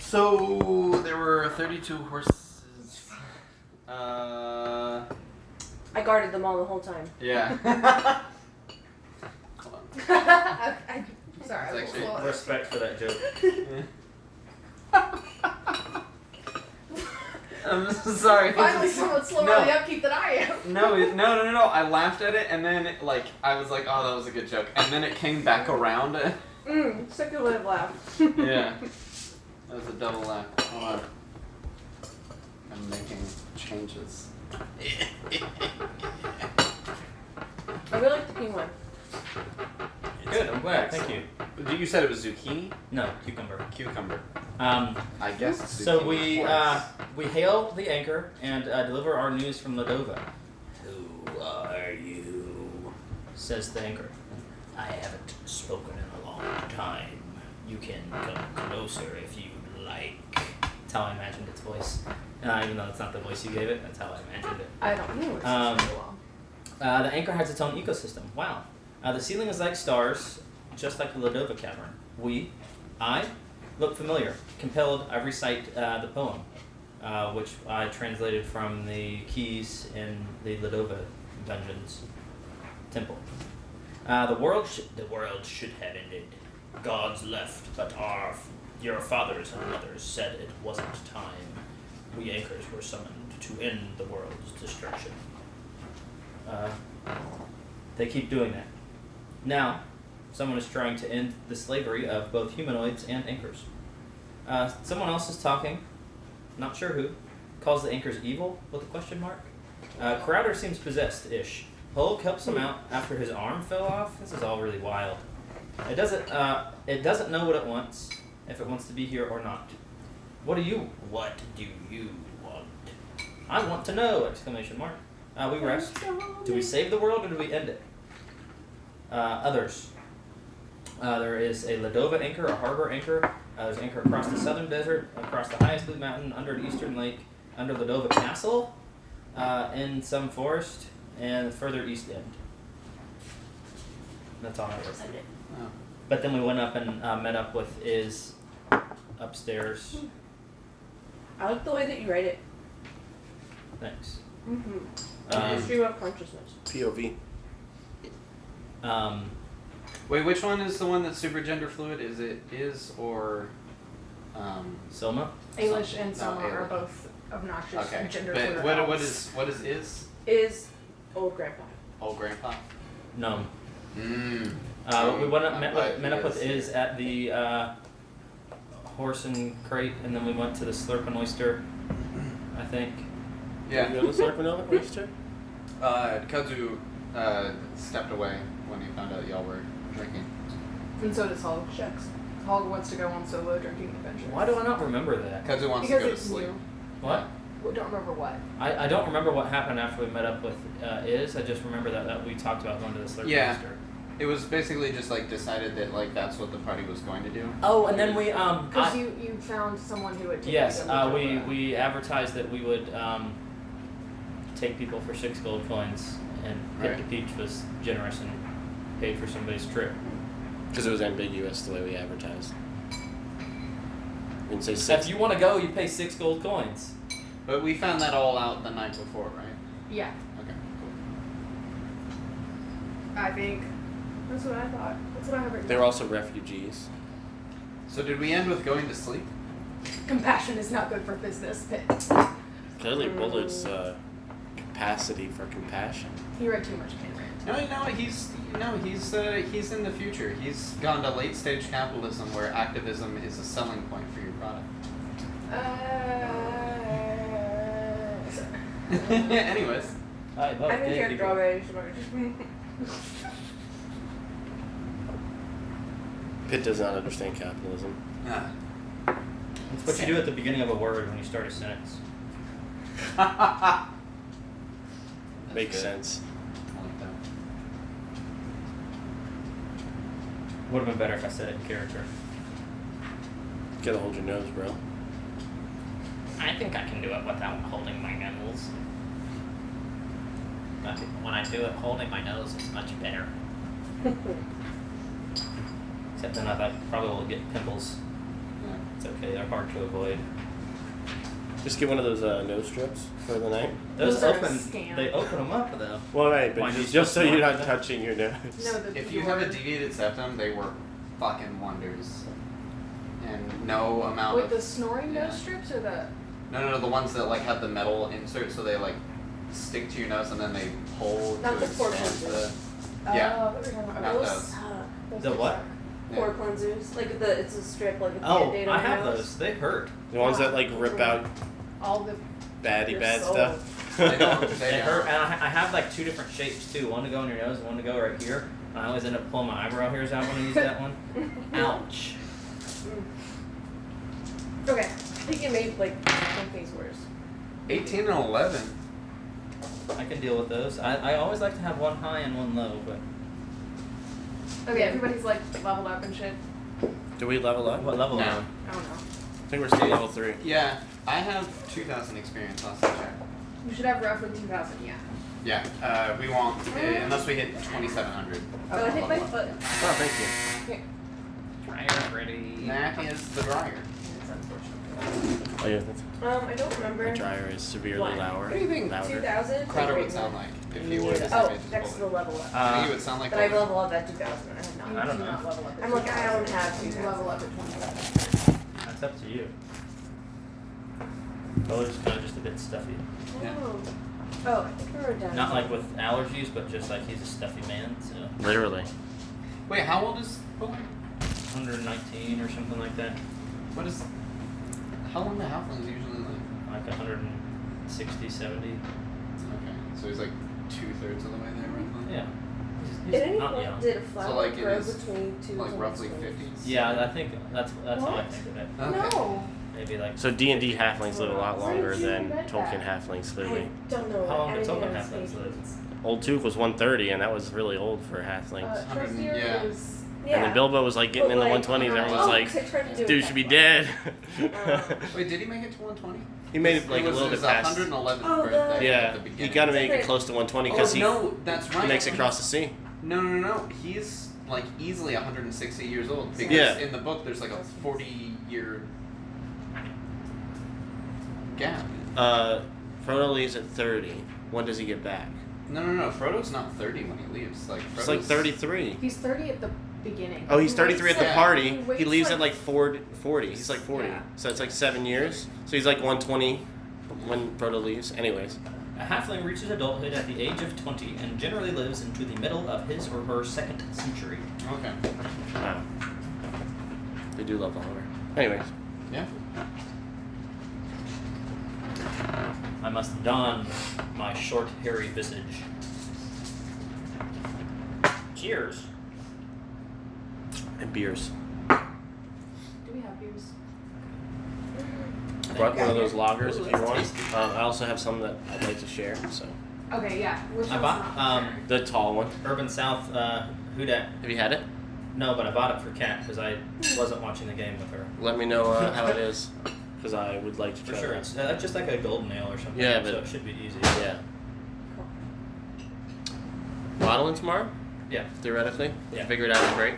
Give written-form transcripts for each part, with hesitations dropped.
So there were 32 horses. I guarded them all the whole time. Yeah. Hold on. I'm sorry. It's actually- Respect for that joke. I'm sorry. Finally, someone slower No. on the upkeep than I am. No. I laughed at it, and then I was like, oh, that was a good joke, and then it came back around. Speculative laugh. Yeah. That was a double laugh. Hold on. I'm making changes. I really like the pink one. Good, I'm glad. Thank you. You said it was zucchini? No, cucumber. Cucumber. I guess it's So zucchini. we hail the anchor and deliver our news from Ladova. Who are you? Says the anchor. I haven't spoken in a long time. You can come closer if you'd like. That's how I imagined its voice. Even though it's not the voice you gave it, that's how I imagined it. I don't know what's very well. The anchor has its own ecosystem. Wow. The ceiling is like stars, just like the Ladova Cavern. I, look familiar. Compelled, I recite the poem, which I translated from the keys in the Ladova dungeons temple. The world should have ended. Gods left, but your fathers and mothers said it wasn't time. We anchors were summoned to end the world's destruction. They keep doing that. Now, someone is trying to end the slavery of both humanoids and anchors. Someone else is talking, not sure who, calls the anchors evil with a question mark. Crowder seems possessed-ish. Hulk helps him out after his arm fell off. This is all really wild. It doesn't know what it wants, if it wants to be here or not. What do you want? I want to know! Exclamation mark. We rest. Do we save the world or do we end it? Others. There is a Ladova anchor, a harbor anchor. There's an anchor across the southern desert, across the highest blue mountain, under the eastern lake, under Ladova Castle, in some forest, and the further east end. That's all I wrote. Oh. But then we went up and met up with Iz upstairs. I like the way that you write it. Thanks. Stream of consciousness. POV. Wait, which one is the one that's super gender fluid? Is it Iz or Silma? Ailish and No, Selma are Ailish. both obnoxious Okay. and gender But fluid. what is Iz? Is old grandpa. Old grandpa. No. Mm. We went up, met But up with Iz. Iz at the Horse and Crate, and then we went to the Slurp and Oyster, I think. Yeah. You go to Sarpanola Oyster? Kazu stepped away when he found out y'all were drinking. And so does Hog. Shucks. Hog wants to go on solo drinking adventures. Why do I not remember that? Kazu wants Because to go to it's sleep. new. What? We don't remember what. I don't remember what happened after we met up with Iz. I just remember that we talked about going to the Slurp and Yeah. Oyster. It was basically just decided that that's what the party was going to do. Oh, and then we Because you found someone who would take yes, you to we advertised that we would take people for 6 gold coins, and Pit the Right. Peach was generous and paid for somebody's trip. Because it was ambiguous the way we advertised. We didn't say If 6. you want to go, you pay 6 gold coins. But we found that all out the night before, right? Yeah, Okay, I think. That's what I thought. That's what I have written. They were also refugees. cool. So did we end with going to sleep? Compassion is not good for business. Pit. Clearly, Bullard's capacity for compassion. He read too much Ken Rand. He's in the future. He's gone to late stage capitalism where activism is a selling point for your product. Anyways. I love I'm in gay character people. already. Pitt does not understand capitalism. Ah. It's what you do at the beginning of a word when you start a sentence. That's Makes good. sense. I like that. Would have been better if I said it in character. You gotta hold your nose, bro. I think I can do it without holding my nose. But when I do it holding my nose, it's much better. Except then I probably will get pimples. Yeah. It's okay. They're hard to avoid. Just get one of those nose strips for the night. Those Those are open. scam. They open them up though. Well, right, Why but do you just so snort you're not that? touching your nose. No, the If you pure- have a deviated septum, they work fucking wonders. And no amount With of the snoring yeah. nose strips or the. no, the ones that like have the metal insert, so they like stick to your nose and then they pull Not to the pore expand the. cleansers. Yeah. Oh, what were you talking about? Not Those- those. those The things what? are- Pore cleansers. Like it's a strip, like a Oh, Band-Aid on I your have nose. those. They hurt. The ones that like rip out All the. baddie Your bad soul. stuff. They don't. They They hurt, and I have like 2 different shapes too. One to go in your nose, and one to go right here. And I always end up pulling my eyebrow hairs out when I use that one. Ouch. Okay. I think it made like some things worse. 18 and 11. I can deal with those. I always like to have one high and one low, but Okay, everybody's like leveled up and shit. Do we level up? what level No. are I don't know. I think we're still level 3. Yeah, I have 2,000 experience last I checked. You should have roughly 2,000, yeah. Yeah, we won't unless we hit 2,700. Oh, I hit my foot. Oh, thank you. we? Dryer ready. That is the dryer. It's unfortunate. Oh yeah, that's, I don't remember. my dryer is severely What? louder. What do you think Louder. 2,000? Crowder would sound like if he were this Oh, image next to the level up. I think it would sound like But I Logan. level up at 2,000. I have You not. I don't do know. not level up at I'm like, I don't 2,000. have You 2,000. level up at 20,000. That's up to you. Color's kind of just a bit stuffy. Yeah. Oh, I think we were done. Not like with allergies, but just like he's a stuffy man. So Literally. Wait, how old is Logan? 119 or something like that. What is? How long do halflings usually live? Like 160, 70. Okay, so he's like 2/3 of the way there, roughly. Yeah. At He's any not point, young. did a flower like, it grow is, between 2 Like and roughly 20? 50s. Yeah, I think that's how I What? think of it. Okay. No. Maybe like So D&D halflings live a lot Why longer did you than invent Tolkien that? halflings, I clearly. don't know. How long did anything Tolkien about halflings live? species. Old Took was 130, and that was really old for halflings. Trustee yeah. is. Yeah. And then Bilbo was like getting But, in the like, 120s, and everyone's oh, like, 'cause I tried to do dude it should be that dead. Wait, did he make it to 120? He made it like It a was little his bit past. 111th Oh, the- birthday at Yeah, the he beginning. got to make it Different. close to 120 because no, that's right. he makes it across the sea. No. He's like easily 160 years old because Yeah. in the book there's like a 40-year gap. Frodo leaves at 30. When does he get back? No. Frodo's not 30 when he leaves. Like It's like Frodo's 33. He's 30 at the beginning. Oh, he's He 33 at the waits, party. he He waits, leaves at like 40. He's like 40. Yeah. So it's like 7 years. So he's like 120 when Frodo leaves. Anyways. A halfling reaches adulthood at the age of 20 and generally lives into the middle of his or her second century. Okay. Wow. They do love longer. Anyways. Yeah. I must don my short, hairy visage. Cheers. And beers. Do we have beers? I brought one of those lagers Ooh, if you that's want. tasty. I also have some that I'd like to share. So Okay, yeah. Which I one's bought not the tall one. Urban South Houdat. Have you had it? No, but I bought it for Kat because I wasn't watching the game with her. Let me know how it is, because I would like to For try sure, it. it's just like a golden ale or something. Yeah, so but- it should be easy. Yeah. Bottling tomorrow? Yeah. Theoretically. Yeah. Figure it out in the break.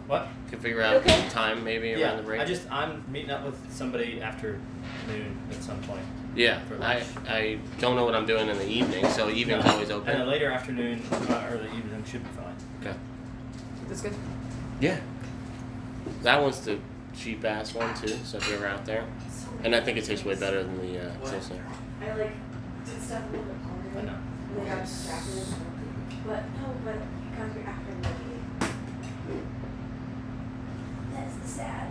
What? Can figure out Okay. time maybe around the break. I'm meeting up with somebody after noon at some point. Yeah. for I lunch. I don't know what I'm doing in the evening, so evening's always And then open. later afternoon or the evening should be fine. Okay. This good? Yeah. That one's the cheap ass one too. So if you're ever out there, and I think it tastes way better than the What? Pilsner. I like did stuff a little bit I harder. know. And then got distracted. But no, but because you're after looking. That's the sad.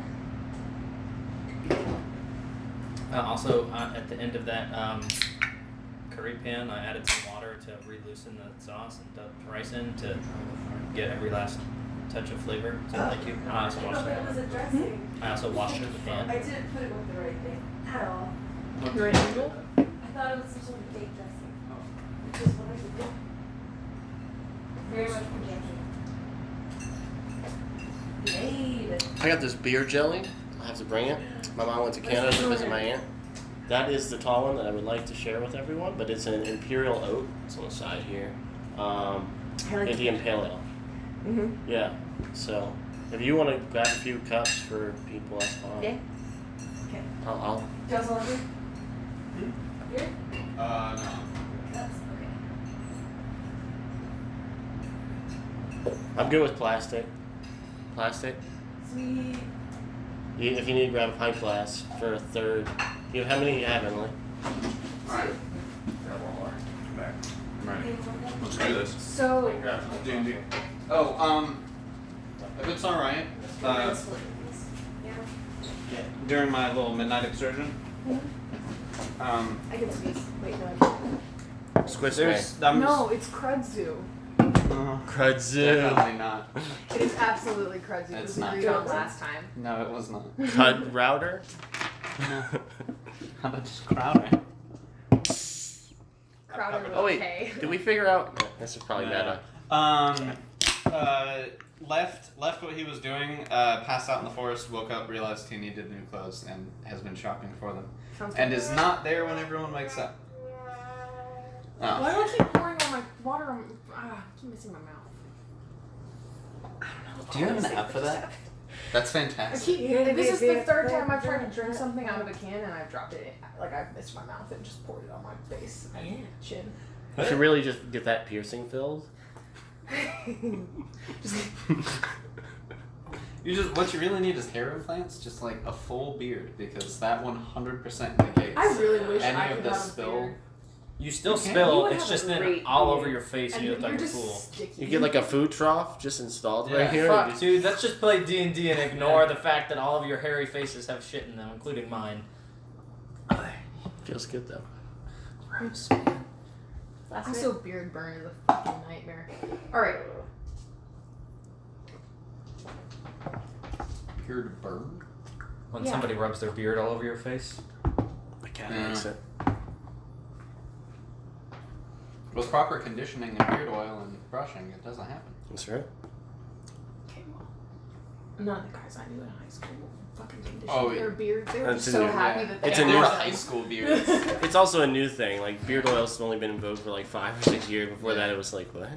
Also, at the end of that curry pan, I added some water to re-loosen the sauce and dumped rice in to get every last touch of flavor. So thank you. I also washed it was it. a dressing. I also washed it with the I pan. didn't put it with the right thing at all. You're an angel? I thought it was some sort of date dressing. Which is what I would do. Very much projection. Made. I got this beer jelly. I'll have to bring it. My mom went to Canada to visit my aunt. That is the tall one that I would like to share with everyone, but it's an imperial oat. It's on the side here. I like Indian pale ale. Mhm. Yeah. So if you want to grab a few cups for people, that's fine. Yeah. Okay. I'll Just laundry? Hmm? Here? No. That's okay. I'm good with plastic. Plastic. Sweet. If you need to grab a pint glass for a third. How many do you have, Emily? Alright. Grab one more. I'm back. I'm ready. Let's do this. So, Grab D&D. Oh, if it's alright, Yeah. during my little midnight excursion, I can squeeze. Wait, no, I can't. Squish there's no, it's Crudzu. Kudzu. Definitely not. It is absolutely Crudzu. It It's was not. agreed on last time. No, it was not. Cud router. How about just Crowder? Crowder with Oh wait, K. did we figure out? This is probably meta. Left what he was doing, passed out in the forest, woke up, realized he needed new clothes, and has been shopping for them. Sounds And good. is not there when everyone wakes up. Oh. Why do I keep pouring all my water on? I keep missing my mouth. Do you have an app for that? That's I fantastic. keep. This is the third time I've tried to drink something out of a can and I've dropped it. Like I've missed my mouth and just poured it on my face and chin. You should really just get that piercing filled. What you really need is hair implants, just like a full beard, because that 100% negates I really wish any I of could the have a spill. beard. You still You can't- You spill. would It's have just a then great all beard. over your face, and And you look you're like a just fool. sticky. You get like a food trough just installed right Yeah. here. Fuck, dude. Let's just play D&D and ignore the fact that all of your hairy faces have shit in them, including mine. Feels good though. Gross. Also, beard burn is a fucking nightmare. All right. Beard burn? When Yeah. somebody rubs their beard all over your face. My cat Yeah. likes it. With proper conditioning and beard oil and brushing, it doesn't happen. That's right. Okay, well, none of the guys I knew in high school fucking conditioned Oh, their beards. They were That's just a so new- happy yeah. that they It's a had new- They were them. high school beards. It's also a new thing. Like beard oil's only been in vogue for like 5 or 6 years. Before that, it was like what?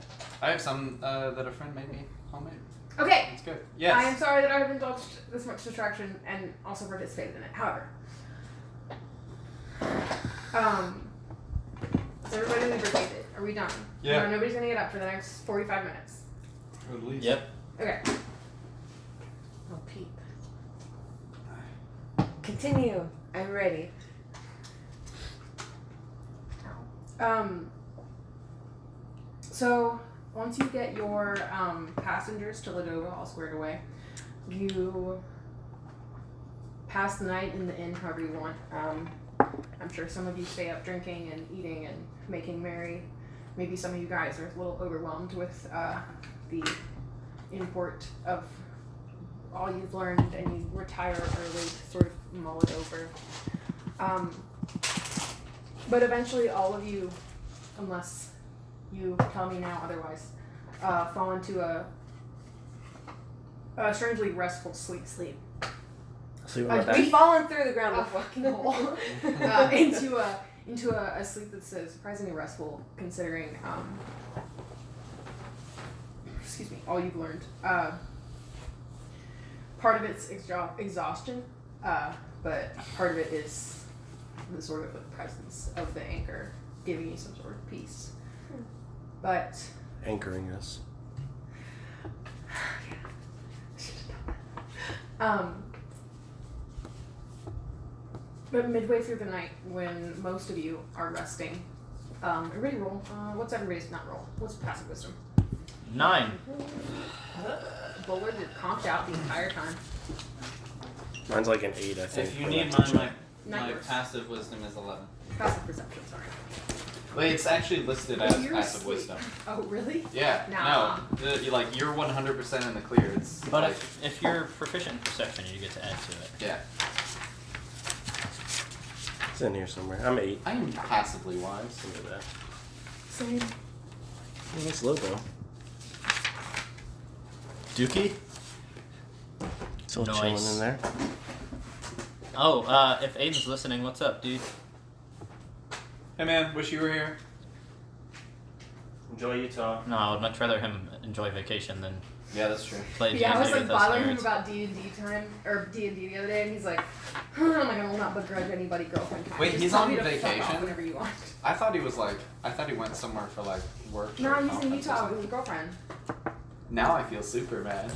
I have some that a friend made me homemade. Okay, It's good. Yes. I am sorry that I have indulged this much distraction and also participated in it. However, is everybody lubricated? Are we done? Yeah. No, nobody's gonna get up for the next 45 minutes. At least. Yep. Okay. Oh, peep. Continue. I'm ready. So once you get your passengers to Ladova all squared away, you pass the night in the inn however you want. I'm sure some of you stay up drinking and eating and making merry. Maybe some of you guys are a little overwhelmed with the import of all you've learned and you retire early to sort of mull it over. But eventually all of you, unless you tell me now otherwise, fall into a strangely restful sleep. See what We've fallen through the ground A before. fucking hole. Into a sleep that's surprisingly restful considering excuse me, all you've learned. Part of it's exhaustion, but part of it is the sort of presence of the anchor giving you some sort of peace. But Anchoring us. but midway through the night, when most of you are resting, everybody roll. What's everybody's not roll? What's passive wisdom? 9. Bullard is conked out the entire time. Mine's like an 8, I think. If you for need that. mine, my Numbers. passive wisdom is 11. Passive perception, sorry. Wait, it's actually listed as You're passive asleep. wisdom. Oh, really? Yeah. Nah. No. You're 100% in the clear. It's But like, if you're proficient in perception, you get to add to it. yeah. It's in here somewhere. I'm 8. I am passively wise. Look at that. Same. Oh, nice logo. Dookie? Still Nice. chilling in there. Oh, if Aiden's listening, what's up, dude? Hey man, wish you were here. Enjoy Utah. No, I would much rather him enjoy vacation than Yeah, that's true. Play Yeah, I was D&D like with us bothering him nerds. about D&D time or D&D the other day, and he's like, "I'm like, I will not begrudge anybody girlfriend time. Wait, Just he's tell on me to fuck off vacation? whenever you want." I thought he went somewhere for like work. No, or he's in conference or Utah something. with his girlfriend. Now I feel super bad.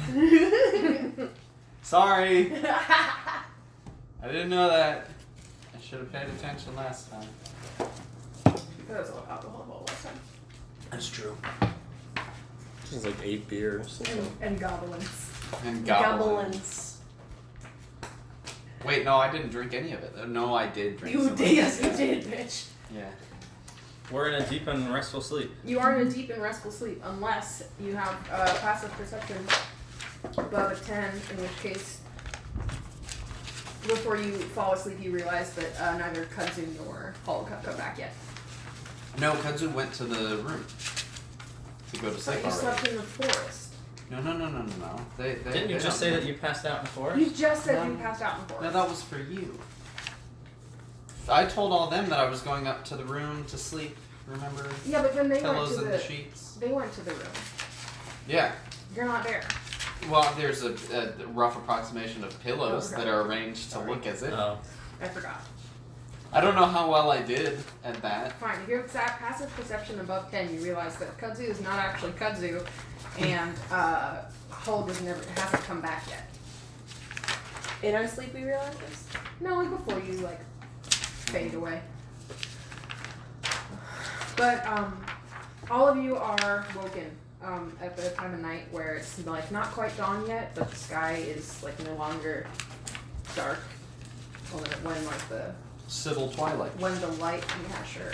Sorry. I didn't know that. I should have paid attention last time. There was a lot of alcohol involved last time. That's true. This is like 8 beers. And goblins. And Goblins. Wait, no, I didn't drink any of it. No, I did drink You some of did, it. yes, you did, bitch. Yeah. We're in a deep and restful sleep. You are in a deep and restful sleep, unless you have passive perception above a 10, in which case, before you fall asleep, you realize that neither Kudzu nor Holocuk come back yet. No, Kudzu went to the room to go to But sleep you already. slept in the forest. No. They Didn't you just say that you passed out in the forest? You just said No. you passed out in the No, forest. that was for you. I told all them that I was going up to the room to sleep. Remember? Yeah, but then they went Pillows to and the. the sheets. They went to the room. Yeah. You're not there. Well, there's a rough approximation of pillows Okay. that are arranged to Sorry. look as if. Oh. I forgot. I don't know how well I did at that. Fine. If you have passive perception above 10, you realize that Kudzu is not actually Kudzu, and Hulk hasn't come back yet. In our sleep, we realize this. No, like before you like fade away. But all of you are woken at the time of night where it's like not quite dawn yet, but the sky is like no longer dark. When like the Civil twilight. when the light, yeah, sure.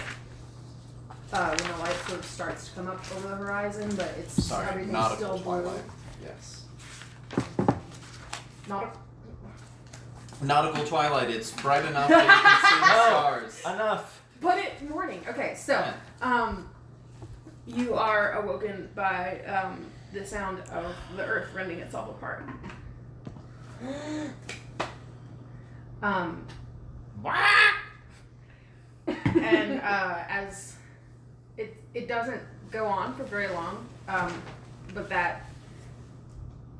When the light sort of starts to come up over the horizon, but it's Sorry, everything's nautical still blue. twilight. Yes. Not Nautical twilight. It's bright enough that you can see the stars. Enough. but it morning. Okay, so Yeah. you are awoken by the sound of the earth rending itself apart. And as it doesn't go on for very long, but that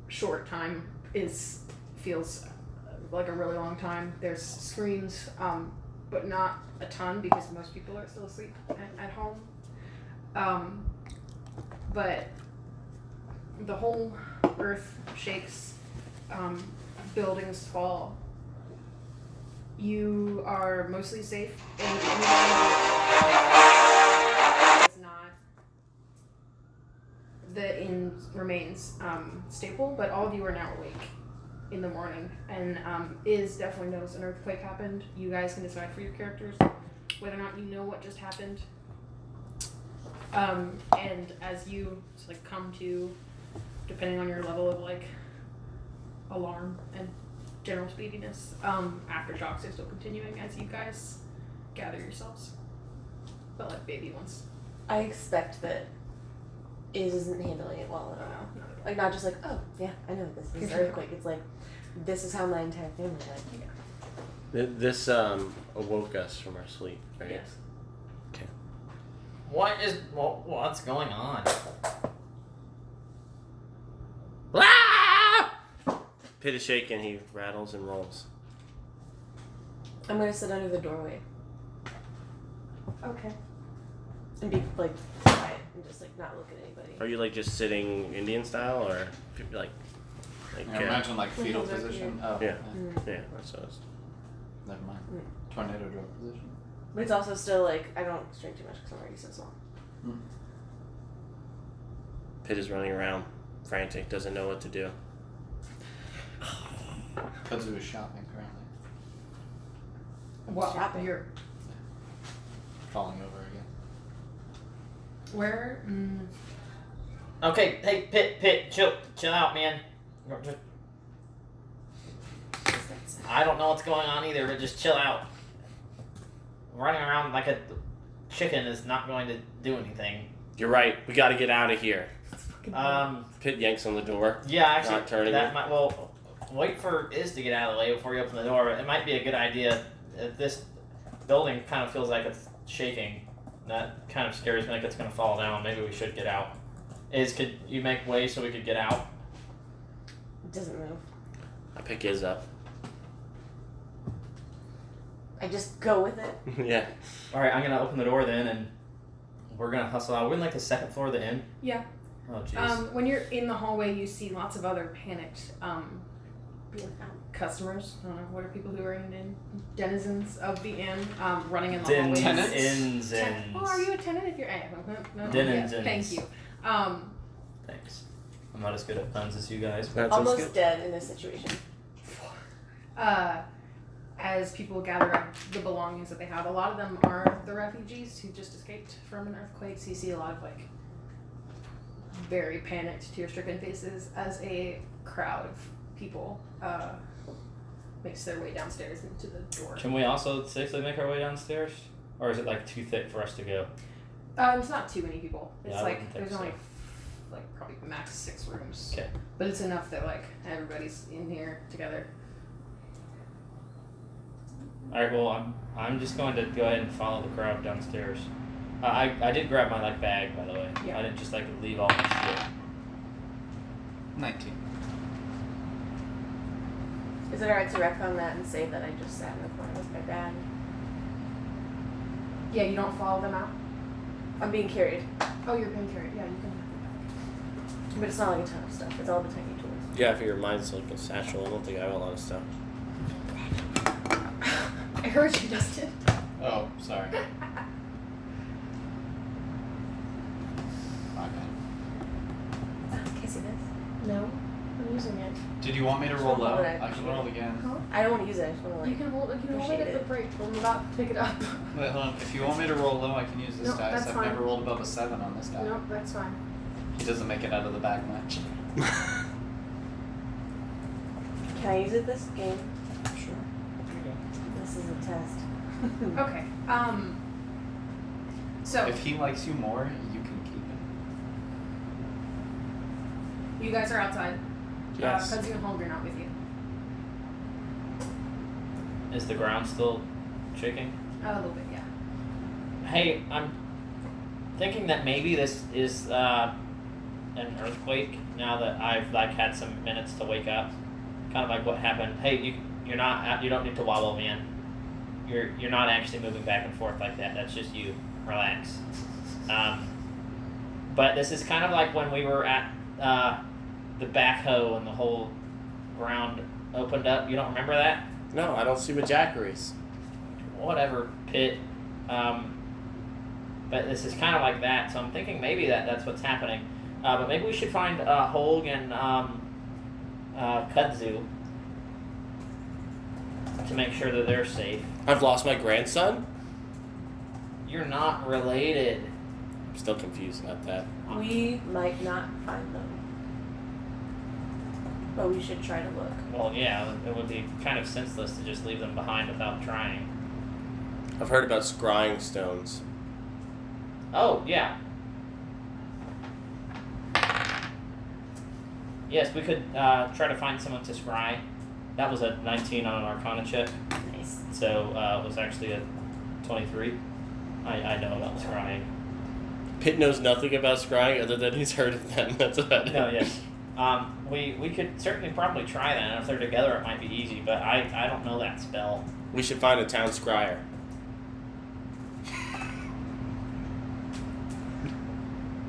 short time feels like a really long time. There's screams, but not a ton because most people are still asleep at home. But the whole earth shakes, buildings fall. You are mostly safe in it's not. The inn remains stable, but all of you are now awake in the morning, and Iz definitely knows an earthquake happened. You guys can decide for your characters whether or not you know what just happened. And as you come to, depending on your level of alarm and general speediness, aftershocks are still continuing as you guys gather yourselves, but baby ones. I expect that Iz isn't handling it well at all. No. Like, not just oh, yeah, I know this is an earthquake. It's like, this is how my entire family died. This awoke us from our sleep, right? Yes. Okay. What's going on? Pit is shaken, he rattles and rolls. I'm gonna sit under the doorway. Okay. And be quiet and just not look at anybody. Are you just sitting Indian style, or Yeah, imagine fetal Windows are position. here. Oh, Yeah. Yeah, that's what I was. Never mind. Mm. Tornado draw position. But it's also still I don't strain too much because I'm already so small. Pit is running around, frantic, doesn't know what to do. Kudzu is shopping currently. Well, Shopping. you're Falling over again. where? Okay, hey, Pit, chill out, man. I don't know what's going on either, but just chill out. Running around like a chicken is not going to do anything. You're right, we gotta get out of here. Pit yanks on the door. Yeah, actually, Not turning that it. might. Well, wait for Iz to get out of the way before you open the door. It might be a good idea. This building kind of feels like it's shaking. That kind of scares me, like it's going to fall down. Maybe we should get out. Could you make way so we could get out? Doesn't move. I pick his up. I just go with it. Yeah. All right, I'm gonna open the door then, and we're gonna hustle out. We're in like the second floor of the inn. Yeah. Oh jeez. When you're in the hallway, you see lots of other panicked Being out. customers. I don't know, what are people who are in the inn? Denizens of the inn, running in the Dens, hallways. inns, Oh, are you a tenant if you're no, Denizens. yeah, thank you. Thanks. I'm not as good at puns as you guys. But That's Almost good. dead in this situation. As people gather up the belongings that they have, a lot of them are the refugees who just escaped from an earthquake. So you see a lot of like very panicked, tear-stricken faces as a crowd of people makes their way downstairs into the door. Can we also safely make our way downstairs, or is it like too thick for us to go? It's not too many people. It's Yeah, I like wouldn't think there's only so. like probably max 6 rooms. Okay. But it's enough that like everybody's in here together. All right. Well, I'm just going to go ahead and follow the crowd downstairs. I did grab my like bag, by the way. Yeah. I didn't just like leave all my shit. 19. Is it alright to retcon that and say that I just sat in the corner with my bag? Yeah, you don't follow them out. I'm being carried. Oh, you're being carried. Yeah, you can have your But it's not like a ton of stuff. It's all the tiny tools. Yeah, I figure mine's like a satchel. I don't think I have a lot of stuff. bag. I heard you, Dustin. Oh, sorry. My bad. Can I see this? No, I'm using it. Did you want me to roll low? Hold it, I can actually. roll again. Huh? I don't want to use it. I just want to like. You can hold it at appreciate the it. break. I'm about to pick it up. Wait, hold on. If you want me to roll low, I can use this No, dice. that's I've fine. never rolled above a 7 on this die. Nope, that's fine. He doesn't make it out of the bag much. Can I use it this game? Sure. This is a test. Okay. So If he likes you more, you can keep it. you guys are outside. Yes. Kudzu and Holger not with you. Is the ground still shaking? A little bit, yeah. Hey, I'm thinking that maybe this is an earthquake. Now that I've like had some minutes to wake up, kind of like what happened. Hey, you don't need to wallow, man. You're not actually moving back and forth like that. That's just you. Relax. But this is kind of like when we were at the backhoe and the whole ground opened up. You don't remember that? No, I don't see majackeries. Whatever, pit. But this is kind of like that, so I'm thinking maybe that's what's happening. But maybe we should find Holg and Kudzu to make sure that they're safe. I've lost my grandson? You're not related. I'm still confused about that. We might not find them. But we should try to look. Well, yeah, it would be kind of senseless to just leave them behind without trying. I've heard about scrying stones. Oh, yeah. Yes, we could try to find someone to scry. That was a 19 on an Arcana check, Nice. so it was actually a 23. I know about scrying. Pitt knows nothing about scrying other than he's heard of them. That's about it. No, yes. We could certainly probably try that, and if they're together it might be easy, but I don't know that spell. We should find a town scryer.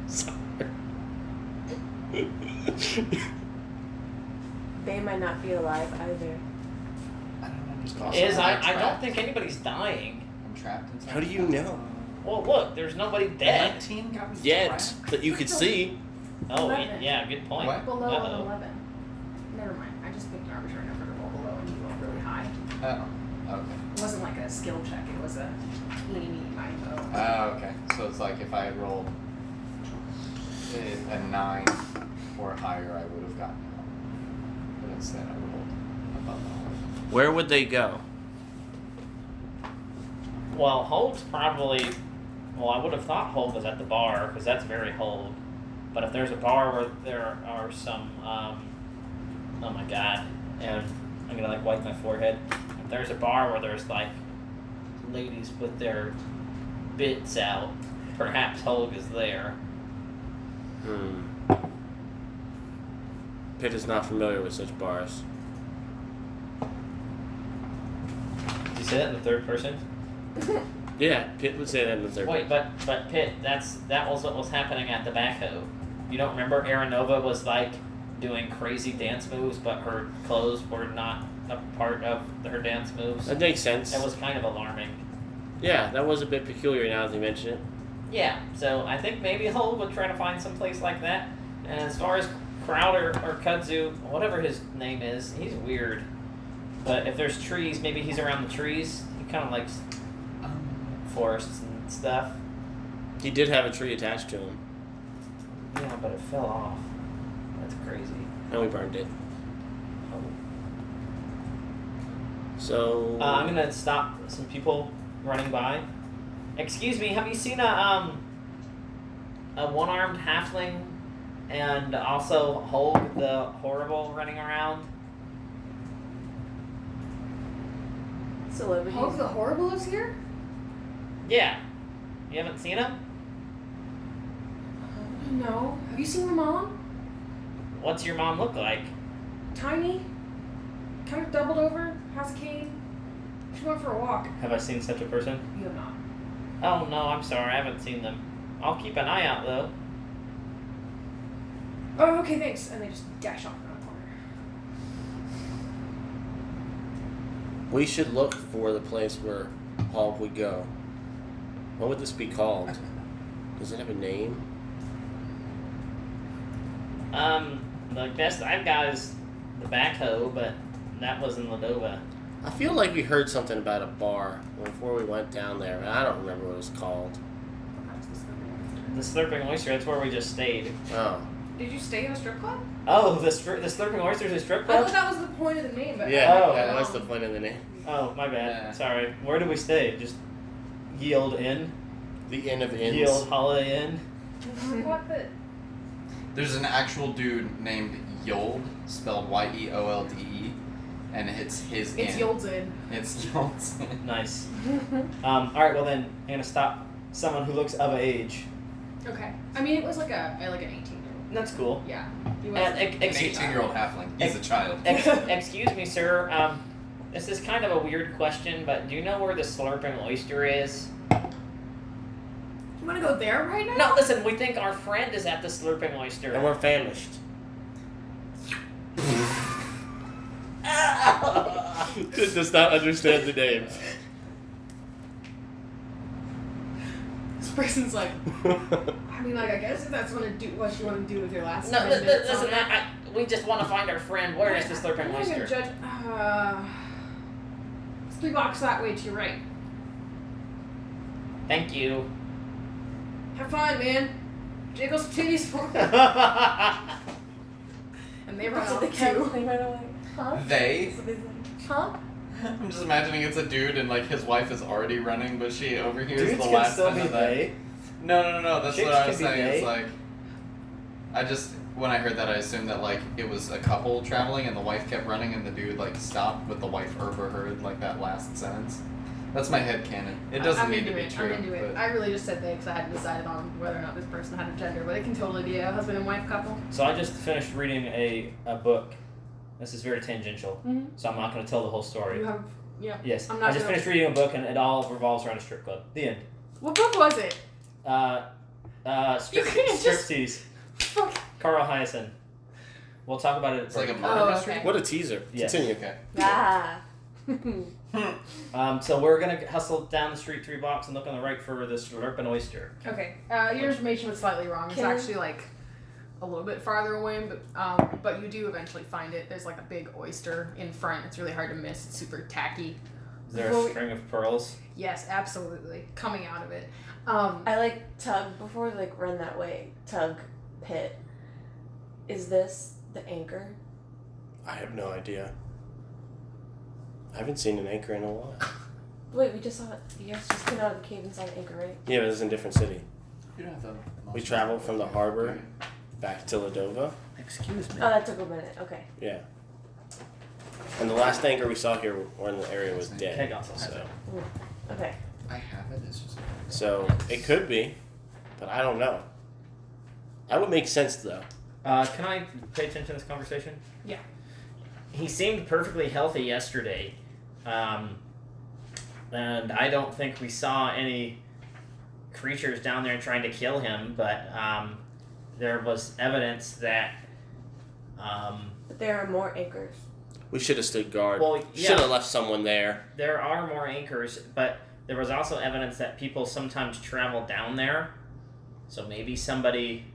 Sorry. They might not be alive either. I don't know. Just I don't think anybody's dying. I'm trapped inside. How do you know? Well, look, there's nobody dead. 19 got me Yet, trapped? that you could see. Oh, 11. yeah, good point. What? Below Uh-oh. 11. Never mind. I just picked an arbitrary number to roll below and you rolled really high. Oh, okay. It wasn't like a skill check. It was a eeny, meeny, miny, mo. Oh, okay. So it's like if I had rolled a 9 or higher, I would have gotten help. But instead, I rolled above the Where would they go? Well, Hold's probably... Well, I would have thought Hold was at the bar, because that's very Hold. But if there's a bar where there are some... oh my god. And I'm gonna, like, wipe my forehead. If there's a bar where there's, like, ladies with their bits out, perhaps Hold is there. Pitt Pitt is not familiar with such bars. Did you say that in the third person? Yeah, Pitt would say that in the third. Wait, but Pitt, that was what was happening at the backhoe. You don't remember Aranova was like doing crazy dance moves, but her clothes were not a part of her dance moves. That makes sense. That was kind of alarming. Yeah, that was a bit peculiar now that you mention it. Yeah, so I think maybe Hull would try to find some place like that. And as far as Crowder or Kudzu, whatever his name is, he's weird. But if there's trees, maybe he's around the trees. He kind of likes forests and stuff. He did have a tree attached to him, Yeah, but it fell off. That's crazy. and we burned it. Oh. So I'm gonna stop some people running by. Excuse me, have you seen a one-armed halfling and also Hulk the Horrible running around? Celebrities. Hulk the Horrible is here? Yeah. You haven't seen him? No. Have you seen my mom? What's your mom look like? Tiny. Kind of doubled over. Has a cane. She went for a walk. Have I seen such a person? You have not. Oh no, I'm sorry, I haven't seen them. I'll keep an eye out though. Oh, okay, thanks. And they just dash off around the corner. we should look for the place where Hall would go. What would this be called? Does it have a name? The best I've got is the backhoe, but that was in Ladova. I feel like we heard something about a bar before we went down there, and I don't remember what it was called. The Slurping Oyster, that's where we just stayed. Oh. Did you stay in a strip club? Oh, the Slurping Oyster is a strip I club? thought that was the point of the name, but Yeah, Oh. yeah, that's the point of the name. Oh, my bad. Yeah. Sorry. Where did we stay? Just Yield Inn? The Inn of Inns. Yield Holiday Inn? I thought that. There's an actual dude named Yold, spelled Y-E-O-L-D-E, and it's his It's inn. Yold's Inn. It's Yold's inn. Nice. Alright, well then, I'm gonna stop someone who looks of age. Okay. I mean, it was like an 18-year-old. That's cool. Yeah. He was And An 18-year-old halfling. He's a child. Excuse me, sir. This is kind of a weird question, but do you know where the Slurping Oyster is? You want to go there right now? No, listen, we think our friend is at the Slurping Oyster. And we're famished. Does not understand the name. This person's like, I mean, like, I guess if that's what you want to do with your last No, 10 minutes listen, on it. we just want to find our friend. Where is the I'm Slurping not gonna Oyster? judge. It's 3 blocks that way to your right. Thank you. Have fun, man. Jiggle some titties for me. And they run That's what off they kept too. saying right away. Huh? They? That's what they said. Huh? I'm just imagining it's a dude and like his wife is already running, but she overhears Dudes the can last still end be of that. they. No. That's Chicks what I can was be saying. It's they. like, when I heard that, I assumed that like it was a couple traveling and the wife kept running and the dude like stopped, but the wife overheard like that last sentence. That's my headcanon. It doesn't I'm need into to be it. true. I'm into it. but- I really just said they because I hadn't decided on whether or not this person had a gender, but it can totally be a husband and wife couple. So I just finished reading a book. This is very tangential, Mhm. so I'm not going to tell the whole story. You have, yeah. Yes, I'm not I just gonna- finished reading a book and it all revolves around a strip club. The end. What book was it? Strip, You can't just- striptease. Fuck. Carl Hyacin. We'll talk about it. It's like a break. murder Oh, mystery. okay. What a teaser. Yes. Continue. Okay. Ah. So we're gonna hustle down the street 3 blocks and look on the right for this Slurping Oyster. Okay. Your information was slightly wrong. It's Can- actually like a little bit farther away, but you do eventually find it. There's like a big oyster in front. It's really hard to miss. It's super tacky. Is there Well, a string of pearls? Yes, absolutely. Coming out of it. I like Tug before we like run that way. Tug pit. Is this the anchor? I have no idea. I haven't seen an anchor in a while. Wait, we just saw it. You guys just came out of the cave and saw the anchor, right? Yeah, but it's in a different city. You don't have the We traveled from the harbor back to Ladova. Excuse me. Oh, that took a minute. Okay. Yeah. And the last anchor we saw here or in the area was dead. Okay, got some. So, Okay. I have it. It's just. so it could be, but I don't know. That would make sense though. Can I pay attention to this conversation? Yeah. He seemed perfectly healthy yesterday, and I don't think we saw any creatures down there trying to kill him, but there was evidence that But there are more anchors. We should have stood guard. Well, yeah. Should have left someone there. there are more anchors, but there was also evidence that people sometimes travel down there, so maybe somebody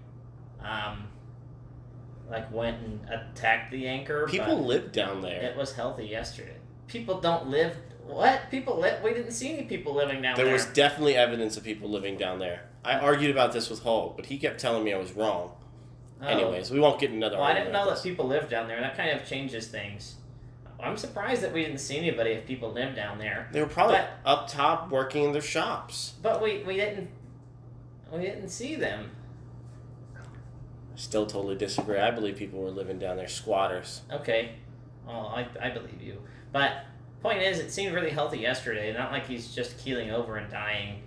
like went and attacked the anchor. People but live down there. it was healthy yesterday. People don't live. What? People live? We didn't see any people living down there. There was definitely evidence of people living down there. I argued about this with Hulk, but he kept telling me I was wrong. Oh. Anyways, we won't get another Well, I argument didn't know about that this. people lived down there. That kind of changes things. I'm surprised that we didn't see anybody if people lived down there. They were probably But- up top working in their shops. But we didn't see them. I still totally disagree. I believe people were living down there, squatters. Okay, well I believe you. But point is, it seemed really healthy yesterday. Not like he's just keeling over and dying.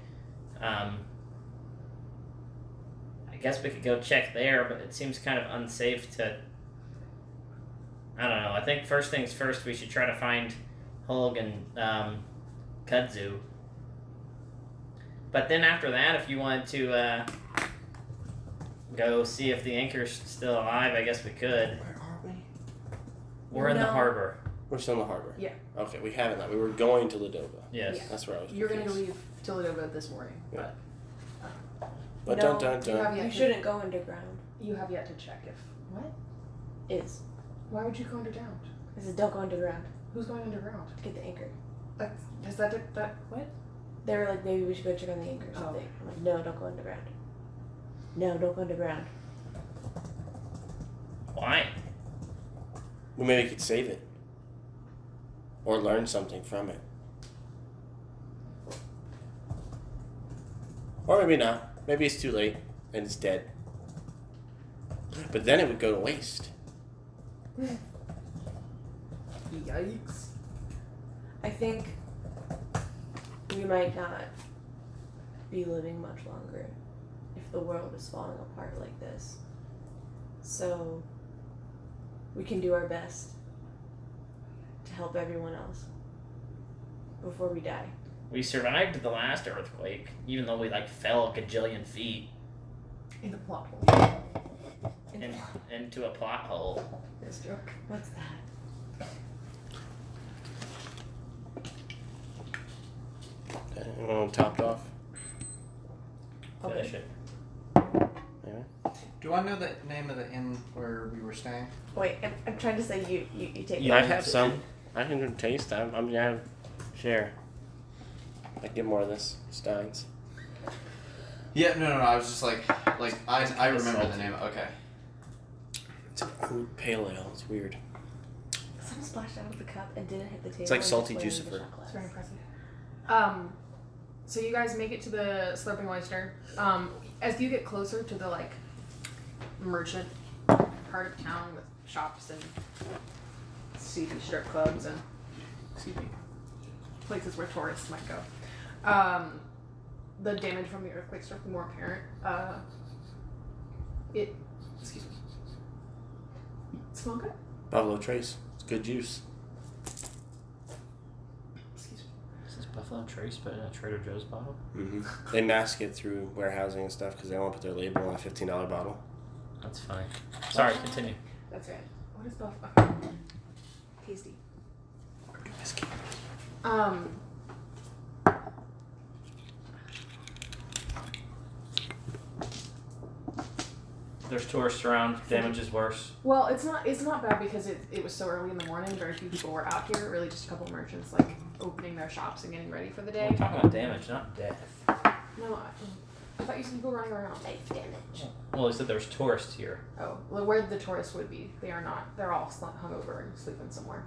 I guess we could go check there, but it seems kind of unsafe to. I don't know. I think first things first, we should try to find Hulk and Kudzu. But then after that, if you wanted to go see if the anchor's still alive, I guess we could. Where are we? We're in the No. harbor. We're still in the harbor. Yeah. Okay, we haven't that. We were going to Ladova. Yes. Yeah. That's where I was. You're gonna confused. leave Toledo this morning, Yeah. but But No, dun dun you dun. have You yet shouldn't go underground. you have yet to check if what? Is. Why would you go underground? I said don't go underground. Who's going underground? Get the anchor. Has that what? They were like, maybe we should go check on the anchor or Oh. something. I'm like, no, don't go underground. No, don't go underground. Why? Well, maybe we could save it. Or learn something from it. Or maybe not. Maybe it's too late and it's dead. But then it would go to waste. Yikes. I think we might not be living much longer if the world is falling apart like this. So we can do our best to help everyone else before we die. We survived the last earthquake, even though we fell a gajillion feet In the plot hole. into a plot hole. This joke. What's that? Okay, anyone topped off? Finish it. Anyway. Do I know the name of the inn where we were staying? Wait, I'm trying to say you take Yeah. I it. have some. I can taste. I'm gonna share. I can get more of this. Steins. Yeah, no. I was just like I remember the name. Okay. It's an oat pale ale. It's weird. Someone splashed out of the cup and didn't hit the table. It's like and salty just went into Jucifer. the shot glass. It's very impressive. So you guys make it to the Slurping Oyster. As you get closer to the merchant part of town with shops and seedy strip clubs and places where tourists might go, the damage from the earthquake starts to be more apparent. Excuse me. Smell good? Buffalo Trace. It's good juice. Excuse me. Is this Buffalo Trace, but in a Trader Joe's bottle? Mm-hmm. They mask it through warehousing and stuff because they don't want to put their label on a $15 bottle. That's funny. Sorry, continue. That's right. What is Buffalo? Tasty. Whiskey. There's tourists around. Damage is worse. Well, it's not bad because it was so early in the morning. Very few people were out here. Really, just a couple merchants opening their shops and getting ready for the day. We're talking about damage, not death. No, I thought you said people running around. Life damage. Well, he said there's tourists here. Oh, well, where the tourists would be, they are not. They're all hungover and sleeping somewhere.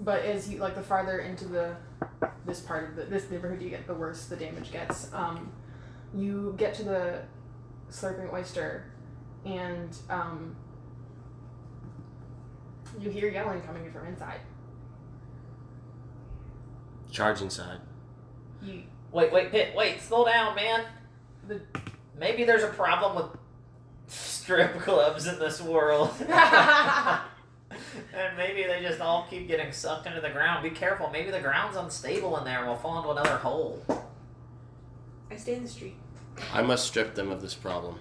But as you the farther into this part of this neighborhood you get, the worse the damage gets. You get to the Slurping Oyster, and you hear yelling coming from inside. Charge inside. You Wait, Pitt, slow down, man. the Maybe there's a problem with strip clubs in this world. And maybe they just all keep getting sucked into the ground. Be careful. Maybe the ground's unstable in there and we'll fall into another hole. I stay in the street. I must strip them of this problem.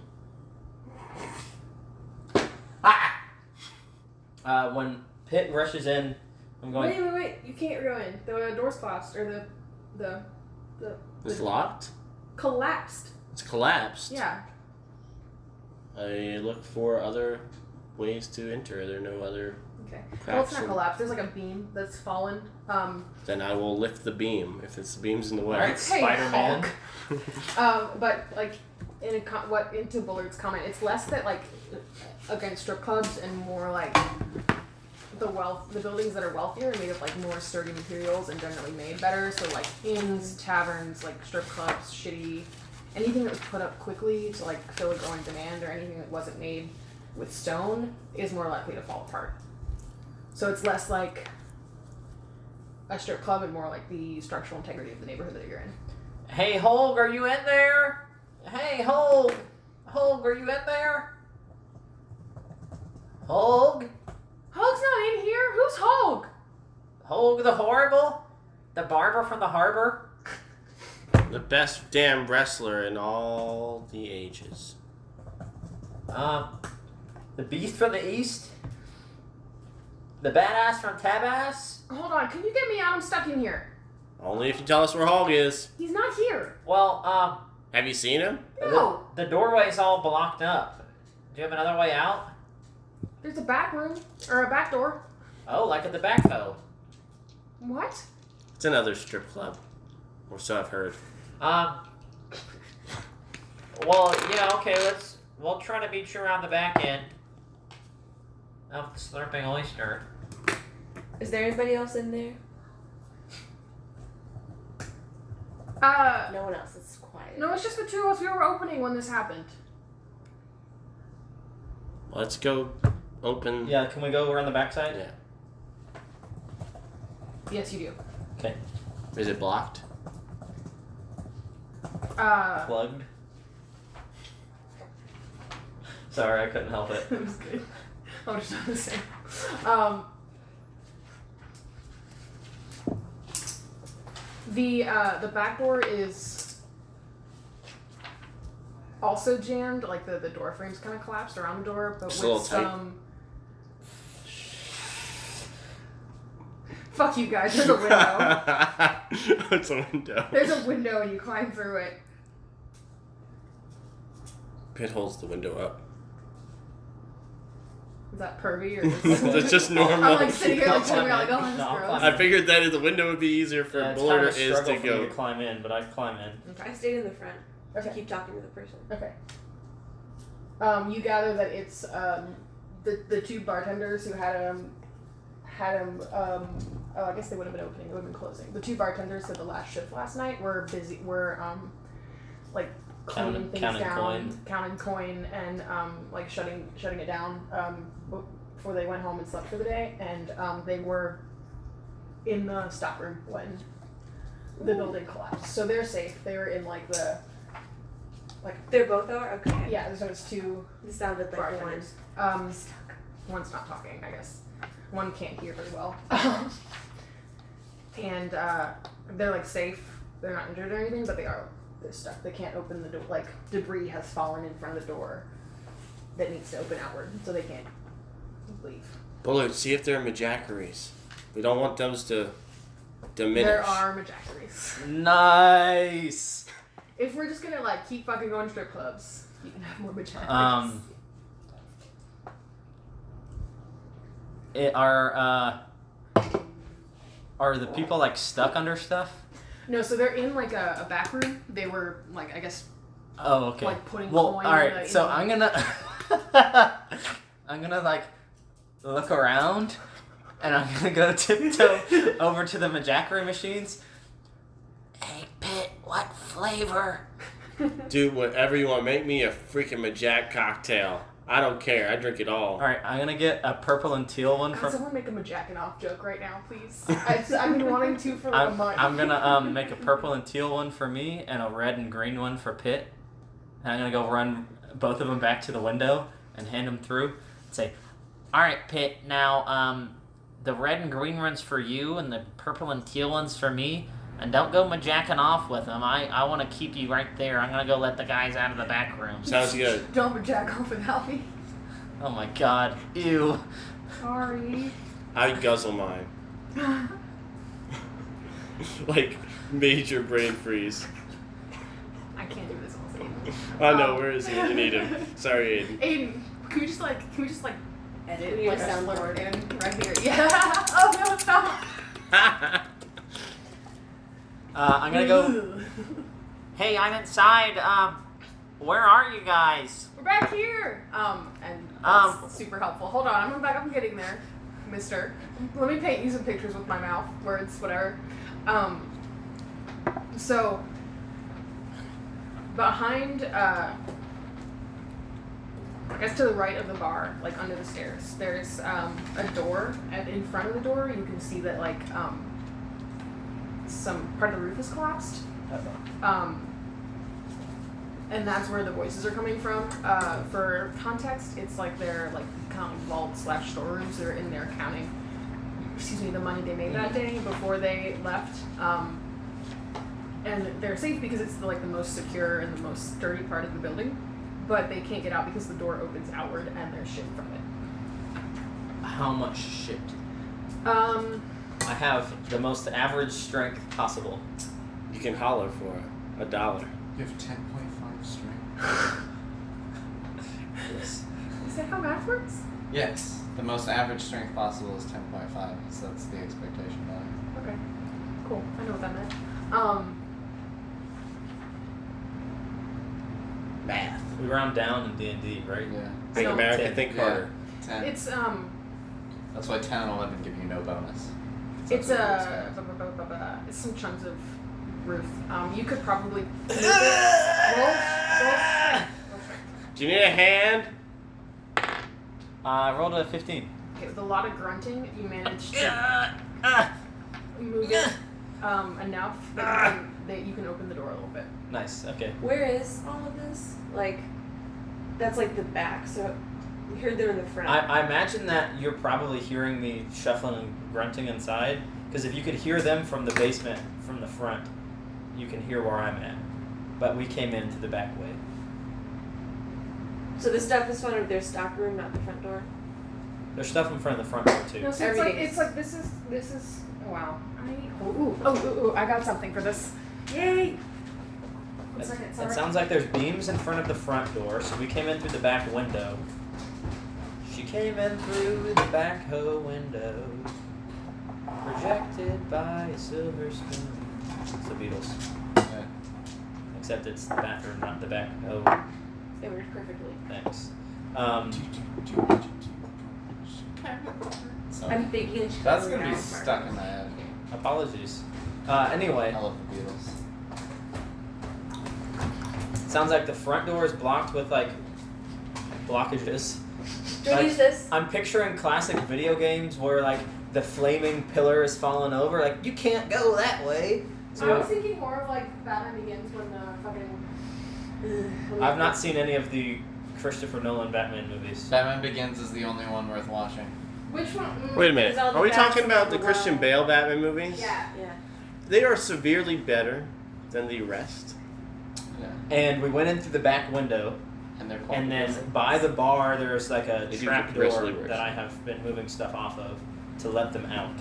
When Pitt rushes in, I'm going. Wait! You can't go in. The door's collapsed, or the It's locked? collapsed. It's collapsed. Yeah. I look for other ways to enter. Are there no other Okay. Well, it's cracks? not collapsed. There's like a beam that's fallen. Then I will lift the beam if the beam's in the way. Alright, Hey, Spider-Man. but like into Bullard's comment, it's less that like against strip clubs and more like the buildings that are wealthier are made of like more sturdy materials and generally made better. So like inns, taverns, like strip clubs, shitty, anything that was put up quickly to like fill a growing demand, or anything that wasn't made with stone is more likely to fall apart. So it's less like a strip club and more like the structural integrity of the neighborhood that you're in. Hey, Holg, are you in there? Hey, Holg. Holg, are you in there? Holg? Hulk's not in here. Who's Hulk? Holg the Horrible? The barber from the harbor? The best damn wrestler in all the ages. The Beast from the East? The Badass from Tabas? Hold on. Can you get me out? I'm stuck in here. Only if you tell us where Hog is. He's not here. Well, Have you seen him? No. the doorway's all blocked up. Do you have another way out? There's a back room or a back door. Oh, like at the backhoe. What? It's another strip club. Or so I've heard. Well, yeah, okay, we'll try to meet you around the back end of the Slurping Oyster. Is there anybody else in there? No one else. It's quiet. No, it's just the two of us. We were opening when this happened. Let's go open. Yeah, can we go around the backside? Yeah. Yes, you do. Okay. Is it blocked? Plugged. Sorry, I couldn't help it. It was good. I was just the same. The back door is also jammed. Like the door frame's kind of collapsed around the door, but Just a little with tight. some. Fuck you guys. There's a window. It's a window. There's a window, and you climb through it. Pit holds the window up. Is that pervy or just That's just normal. I'm like sitting here like I'll chilling, like, oh, climb in. that's No, I'll gross. climb I figured that the window would be easier for Yeah, it's Bullard kind is of a struggle to for me go. to climb in, but I'd climb in. I stayed in the front to Okay. keep talking to the person. Okay. You gather that it's the two bartenders who had him. Oh, I guess they would have been opening. They would have been closing. The two bartenders at the last shift last night were busy. Like cleaning things Counting down, coin. counting coin, and like shutting it down before they went home and slept for the day. And they were in the stock room when the building collapsed. So they're safe. They were in like the They're both are? Okay. yeah. There's two It sounded like one. bartenders. One's not talking, I guess. One can't hear very well. And they're like safe. They're not injured or anything, but they're stuck. They can't open the door. Like debris has fallen in front of the door that needs to open outward, so they can't leave. Bullard, see if there are Majackeries. We don't want those to diminish. There are Majackeries. Nice. If we're just gonna like keep fucking going to strip clubs, you can have more Majackeries. Are the people like stuck under stuff? No, so they're in like a back room. They were like, I guess, Oh, okay. like putting Well, coin. all right. in So the- I'm gonna, I'm gonna like look around, and I'm gonna go tiptoe over to the Majackery machines. Hey, Pitt, what flavor? Do whatever you want. Make me a freaking Majack cocktail. I don't care. I drink it all. All right, I'm gonna get a purple and teal one God, from. someone make him a jacking off joke right now, please. I've been wanting to for like a month. I'm gonna make a purple and teal one for me, and a red and green one for Pitt. And I'm gonna go run both of them back to the window and hand them through. And say, "All right, Pit. Now, the red and green ones for you, and the purple and teal ones for me. And don't go majacking off with them. I want to keep you right there. I'm gonna go let the guys out of the back room." Sounds good. Don't jack off without me. Oh my God! Ew. Sorry. I guzzle mine. Like major brain freeze. I can't do this all Aiden. Oh no, where is he? You need him. Sorry, Aiden. Aiden, can we just like edit We need like a a soundboard. slur in right here? Yeah. Oh no, stop. I'm gonna go. Hey, I'm inside. Where are you guys? We're back here. And that's super helpful. Hold on, I'm gonna back up and getting there, mister. Let me paint you some pictures with my mouth, words, whatever. So behind, I guess to the right of the bar, like under the stairs, there's a door, and in front of the door, you can see that like some part of the roof is collapsed. And that's where the voices are coming from. For context, it's like they're like kind of vault / storerooms. They're in there counting, the money they made that day before they left. And they're safe because it's like the most secure and the most sturdy part of the building. But they can't get out because the door opens outward and there's shit from it. How much shit? I have the most average strength possible. You can holler for $1. You have 10.5 strength. Yes. Is that how math works? Yes, the most average strength possible is 10.5, so that's the expectation value. Okay. Cool. I know what that meant. Math. We round down in D&D, right? Yeah. Think No. America, 10. think Yeah. harder. 10. It's That's why 10 and 11 give you no bonus. It's it's some chunks of roof. You could probably move it. Roll strength. Do you need a hand? I rolled a 15. Okay, with a lot of grunting, you managed to move it enough that you can open the door a little bit. Nice. Okay. Where is all of this? Like, that's like the back. So we heard them in the front. I imagine that you're probably hearing me shuffling and grunting inside, because if you could hear them from the basement, from the front, you can hear where I'm at. But we came in through the back way. So the stuff is front of their stock room, not the front door. There's stuff in front of the front door too. No, so Everything's- it's like this is oh wow. I got something for this. Yay! One second, It sorry. sounds like there's beams in front of the front door, so we came in through the back window. She came in through the backhoe window, projected by a silver spoon. It's the Beatles. Yeah. Except it's the bathroom, not the backhoe. It worked perfectly. Thanks. Sorry. I'm thinking That's Chicago gonna be Mark. stuck in my head. Apologies. Anyway, I love the Beatles. sounds like the front door is blocked with like blockages. Do I Like, use this? I'm picturing classic video games where like the flaming pillar is falling over. Like you can't go that way. I So was thinking more of like Batman Begins when the fucking I've not seen any of the Christopher Nolan Batman movies. Batman Begins is the only one worth watching. which one? Wait a minute. There's all the Are we bats talking about the in the Christian well. Bale Batman movies? Yeah. Yeah. They are severely better than the rest. Yeah. And we went in through the back window, And they're and then by the bar there's like a They do trap door progressively worse. that I have been moving stuff off of to let them out.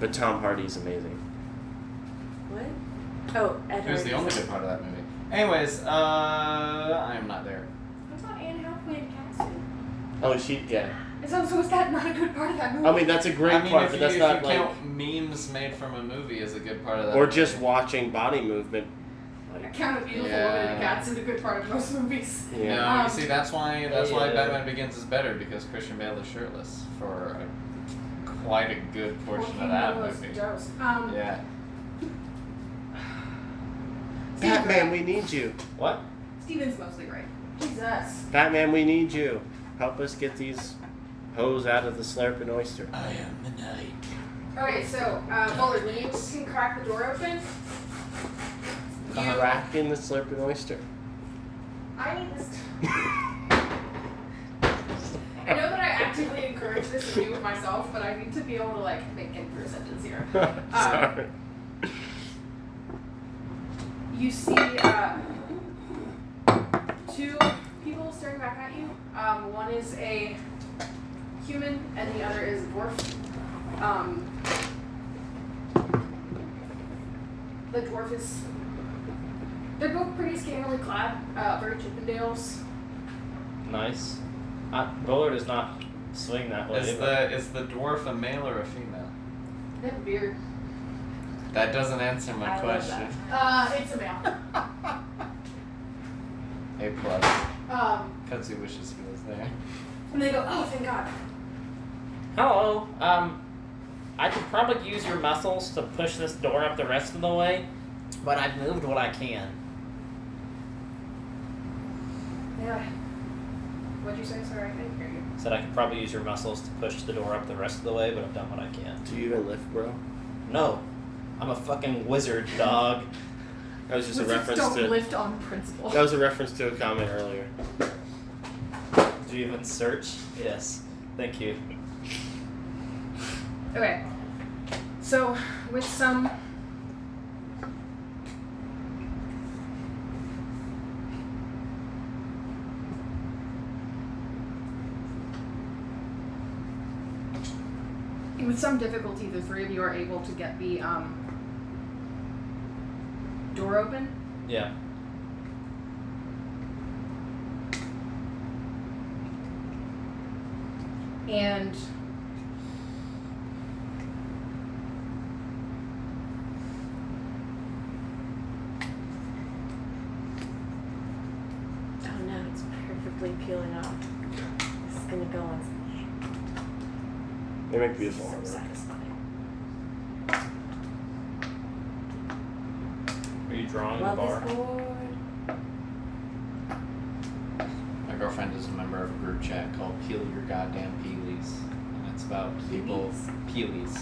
But Tom Hardy's amazing. What? Oh, Ed It was the Hardy's only in good it. part of that movie. Anyways, I am not there. I thought Anne Hathaway and Cassie. Oh, yeah. So is that not a good part of that movie? I mean, that's a great I mean, part, if but you, that's if not you like. count memes made from a movie as a good part of that Or movie. just watching body movement. I Like, count a beautiful woman and a cat's a good part of most movies. yeah. No, you see, that's why Yeah. Batman Begins is better, because Christian Bale is shirtless for quite a good portion of that movie. Yeah. Batman, we need you. What? Steven's mostly right. Jesus. Batman, we need you. Help us get these hoes out of the Slurping Oyster. I am the night. Okay, so Bullard, when you can crack the door open, Crack in the Slurping Oyster. I need this. I know that I actively encourage this to do with myself, but I need to be able to like think in through a sentence here. Sorry. You see two people staring back at you. One is a human, and the other is a dwarf. The dwarf is. They're both pretty scantily clad, very Chippendales. Nice. Bullard does not swing that way. Is the dwarf a male or a female? They have a beard. That doesn't answer my I love question. It's a male. A plus. Um, Kudzu wishes he was there. and they go, oh, thank God. Hello. I could probably use your muscles to push this door up the rest of the way, but I've moved what I can. Yeah. What'd you say? Sorry, I didn't hear you. Said I could probably use your muscles to push the door up the rest of the way, but I've done what I can. Do you even lift, bro? No. I'm a fucking wizard, dog. That was just a Wizards reference don't to. lift on principle. That was a reference to a comment earlier. Did you even search? Yes. Thank you. Okay. So, with some. With some difficulty, the three of you are able to get the door open. Yeah. And Oh no, it's perfectly peeling off. It's gonna go on. They make beautiful So artwork. satisfying. Are you drawing Love the bar? this board. My girlfriend is a member of a group chat called Peel Your Goddamn Peelies. And it's about people. Peelies.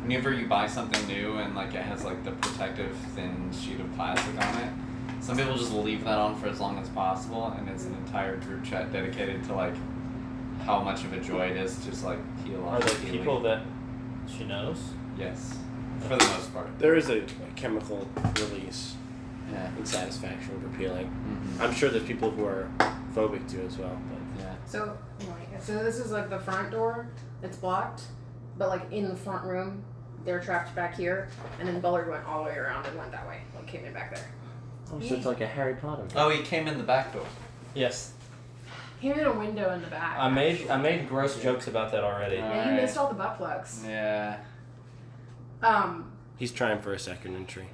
Whenever you buy something new and like it has like the protective thin sheet of plastic on it, some people just leave that on for as long as possible, and it's an entire group chat dedicated to like how much of a joy it is to just like peel Are off they the peeling. people that she knows? Yes, for the most part. There is a chemical release Yeah. and satisfaction for peeling. Mm-hmm. I'm sure there's people who are phobic to as well, but Yeah. so this is like the front door. It's blocked, but like in the front room, they're trapped back here. And then Bullard went all the way around and went that way. Like came in back there. oh, so it's like a Harry Potter. Oh, he came in the back door. Yes. Came in a window in the back. I made gross jokes about that already. Yeah, you Alright. missed all the butt plugs. Yeah. He's trying for a second entry.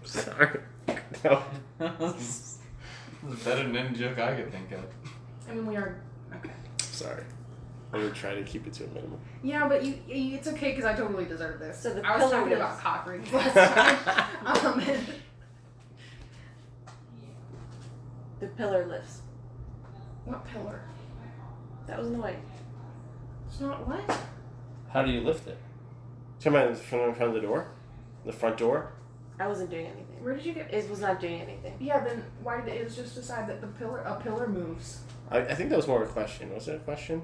Sorry. No. That's a better ninja joke I could think of. I mean, we are okay. Sorry. I'm gonna try to keep it to a minimum. Yeah, but it's okay because I totally deserve this. So the I was pillar talking was- about cock rings last time. The pillar lifts. What pillar? That was annoying. It's not what? How do you lift it? Come on, from in front of the door? The front door? I wasn't doing anything. Where did you get? It was not doing anything. Yeah, then why did it just decide that a pillar moves? I think that was more of a question. Was it a question?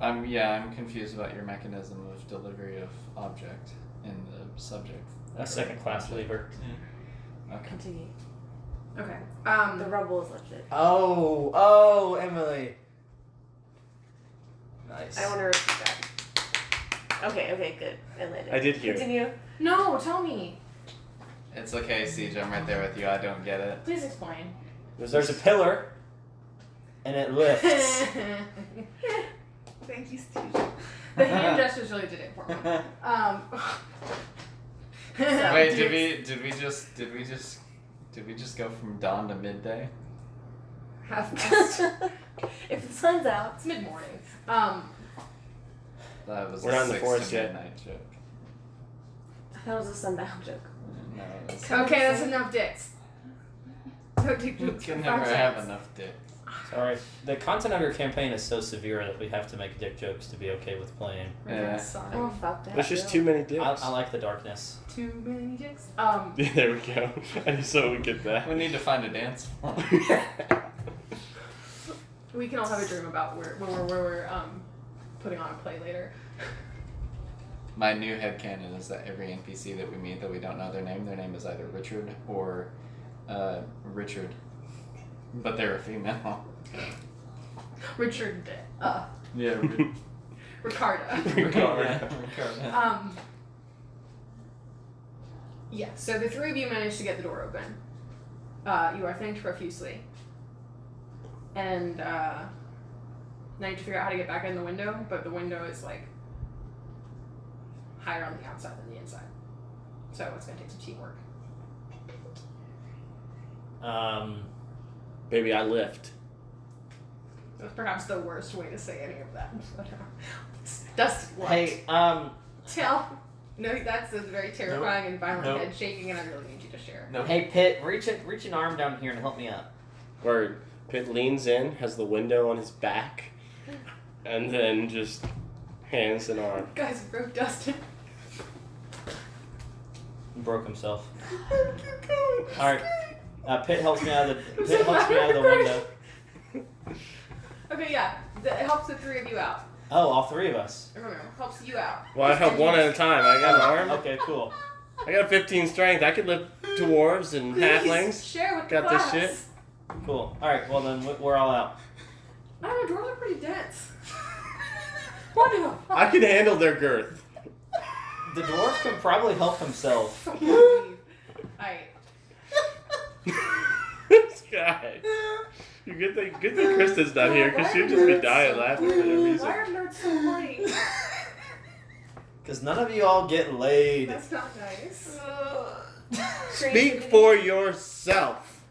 I'm confused about your mechanism of delivery of object in the subject. A second class lever. Okay. Continue. Okay. The rubble is lifted. Oh, Emily. Nice. I want to repeat that. Okay, good. I landed. I did hear it. Continue. No, tell me. It's okay, Siege. I'm right there with you. I don't get it. Please explain. There's a pillar, and it lifts. Thank you, Steve. The hand gestures really did it for me. Wait, did we just go from dawn to midday? Half past. If the sun's out. It's mid morning. That was We're a not in the 6 forest to yet. midnight joke. That was a sundown joke. No, it was, Okay, that's enough dicks. So, you can never have enough dick. Sorry. The content of your campaign is so severe that we have to make dick jokes to be okay with playing. Yeah. Oh, fuck that. There's just too many dicks. I like the darkness. Too many dicks. Yeah, there we go. I just so we get that. We need to find a dance form. We can all have a dream about where we're putting on a play later. My new headcanon is that every NPC that we meet that we don't know their name is either Richard or Richard. But they're a female. Richard. Yeah, Ricarda. Ricardo. Yeah, so the three of you managed to get the door open. You are thanked profusely. And now you have to figure out how to get back in the window, but the window is like higher on the outside than the inside. So it's going to take some teamwork. Baby, I lift. That's perhaps the worst way to say any of that. Dustin, what? Hey, Tell. No, that's a very terrifying and violent Nope. head shaking, and I really need you to share. Nope. hey, Pitt, reach an arm down here and help me up. Where Pitt leans in, has the window on his back, and then just hands an arm. Guys, broke Dustin. He broke himself. Keep going. Alright. Pitt helps me out of the window. Okay, yeah. It helps the three of you out. Oh, all three of us. Remember, helps you out. Well, I help one at a time. I got an arm. Okay, cool. I got 15 strength. I could lift dwarves and Please halflings. share with the Got this class. shit. Cool. Alright, well then we're all out. I don't know, dwarves are pretty dense. What the fuck? I can handle their girth. The dwarf can probably help himself. Alright. This guy. You good thing Krista's not here because she'd just be dying laughing for no reason. Why are nerds so horny? Because none of you all get laid. That's not nice. Speak for yourself.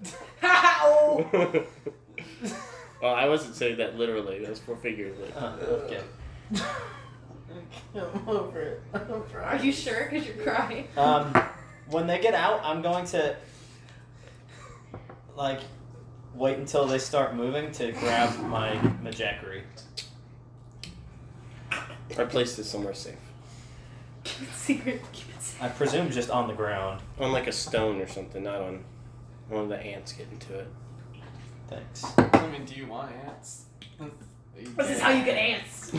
Oh. Well, I wasn't saying that literally. That was for figuratively. Okay. I'm over it. Are you sure? Because you're crying. When they get out, I'm going to wait until they start moving to grab my Majackery. I placed it somewhere safe. Keep it secret. Keep it secret. I presume just on the ground. On like a stone or something, not on one of the ants getting to it. Thanks. I mean, do you want ants? This is how you get ants.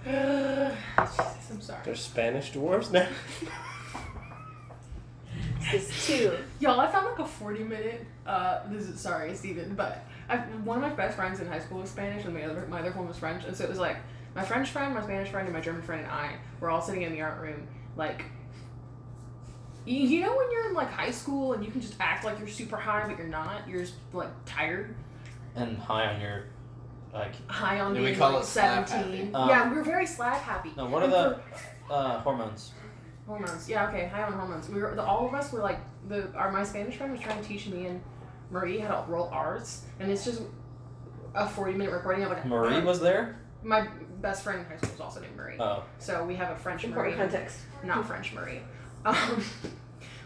Jesus, I'm sorry. There's Spanish dwarves now. This too. Y'all, I found like a 40-minute. Sorry, Steven, but one of my best friends in high school was Spanish, and my other one was French, and so it was like my French friend, my Spanish friend, and my German friend and I were all sitting in the art room, like. You know when you're in like high school and you can just act like you're super high, but you're not. You're just like tired, And high on your high on Yeah, we being call like it slap 17. happy. Yeah, we were very slap happy. No, what are And the for- hormones? Hormones. Yeah, okay, high on hormones. All of us were like my Spanish friend was trying to teach me and Marie how to roll R's, and it's just a 40-minute recording of like Marie was there? my best friend in high school was also named Marie. Oh. So we have a French Important Marie, context. not French Marie.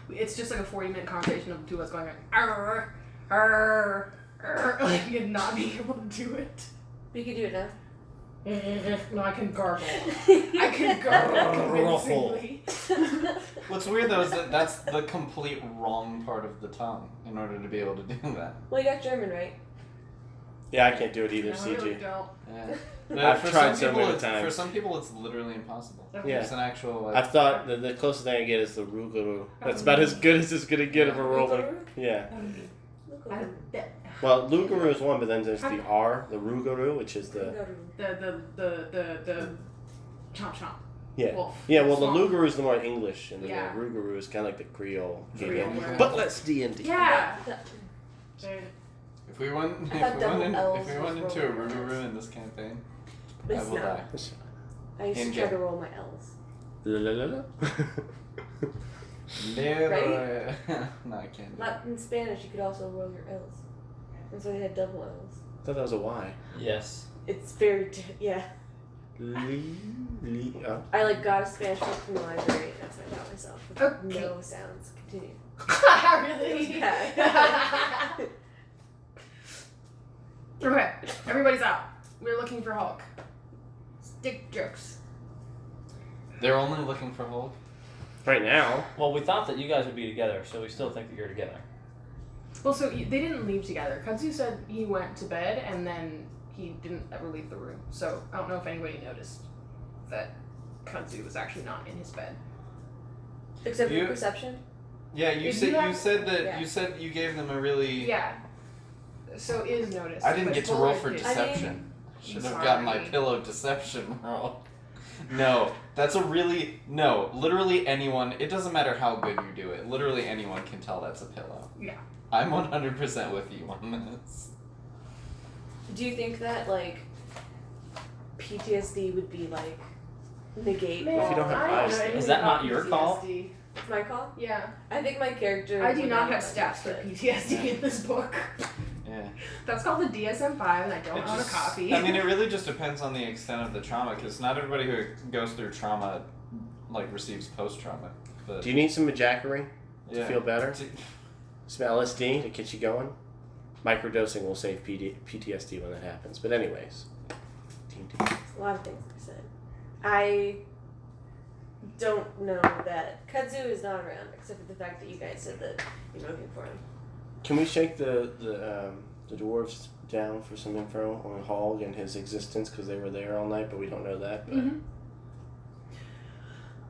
It's just like a 40-minute conversation of the two of us going like arr, arr, arr, like and not being able to do it. We can do it now. No, I can gargle. I can gargle convincingly. What's weird though is that that's the complete wrong part of the tongue in order to be able to do that. Well, you got German, right? Yeah, I can't do it either, No, I really CG. don't. Yeah. I've For tried some so people, many it's- times. For some people, it's literally impossible. Yeah. It's an actual. Like, I've thought the closest thing I get is the Rougarou. That's about as good as it's gonna get of a rolling. Yeah. I bet. Well, Lougarou is one, but then there's the R, the Rougarou, which is the The chomp chomp. yeah. Wolf. Yeah, well, the Swamp. Lougarou is the more English, and then Yeah. the Rougarou is kind of like the Creole. Creole game. word. But let's D&D. Yeah. if we went, I thought double L's if we went was into a rolling Rougarou in this campaign, I It's will not. die. I used to In try game. to roll my L's. La, la, la, la. Leroy. No, I can't. Do Not in Spanish, you could also roll your L's. And so they had double L's. I thought that was a Y. Yes. It's very, yeah. Oh. I got a Spanish book from the library. That's what I taught myself. With Okay. no sounds. Continue. Really? Yeah. Okay, everybody's out. We're looking for Hulk. Stick jokes. They're only looking for Hulk. Right now. Well, we thought that you guys would be together, so we still think that you're together. Well, so they didn't leave together. Kudzu said he went to bed and then he didn't ever leave the room. So I don't know if anybody noticed that Kudzu was actually not in his bed. Except You- for perception. Yeah, you If said you have- you said that Yeah. you said you gave them a really. Yeah. So is noticed. I didn't but get to roll Bullard for did. deception. Should have sorry. gotten my pillow deception roll. No, that's a really no. Literally anyone. It doesn't matter how good you do it. Literally anyone can tell that's a pillow. Yeah. I'm 100% with you on this. Do you think that like PTSD would be like negate? Man, If you don't have I don't eyes, know though. anything Is that about not your call? PTSD. It's my call. Yeah. I think my character. I do would not have have stats for understood. PTSD in this book. Yeah. That's called the DSM-5 and I don't It own just- a copy. I mean, it really just depends on the extent of the trauma, because not everybody who goes through trauma, like, receives post-trauma. But Do you need some Majacarie to yeah. feel better? Some LSD to get you going? Microdosing will save PTSD when that happens. But anyways. A lot of things I said. I don't know that Kudzu is not around, except for the fact that you guys said that you're looking for him. Can we shake the dwarves down for some info on Hogg and his existence, because they were there all night, but we don't know that. But Mm-hmm.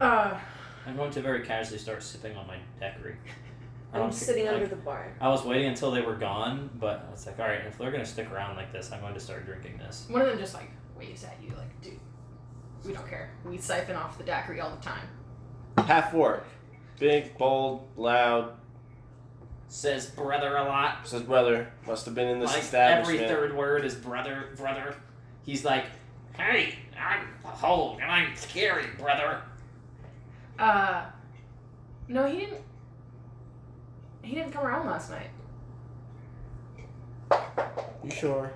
I'm going to very casually start sipping on my daiquiri. I'm sitting like, under the bar. I was waiting until they were gone, but it's like, all right, if they're going to stick around like this, I'm going to start drinking this. One of them just like waves at you like, dude, we don't care. We siphon off the daiquiri all the time. half orc, big, bold, loud. Says brother a lot. Says brother. Must have been in this Like establishment. every third word is brother, brother. He's like, hey, I'm Hulk and I'm scary, brother. No, he didn't. He didn't come around last night. You sure?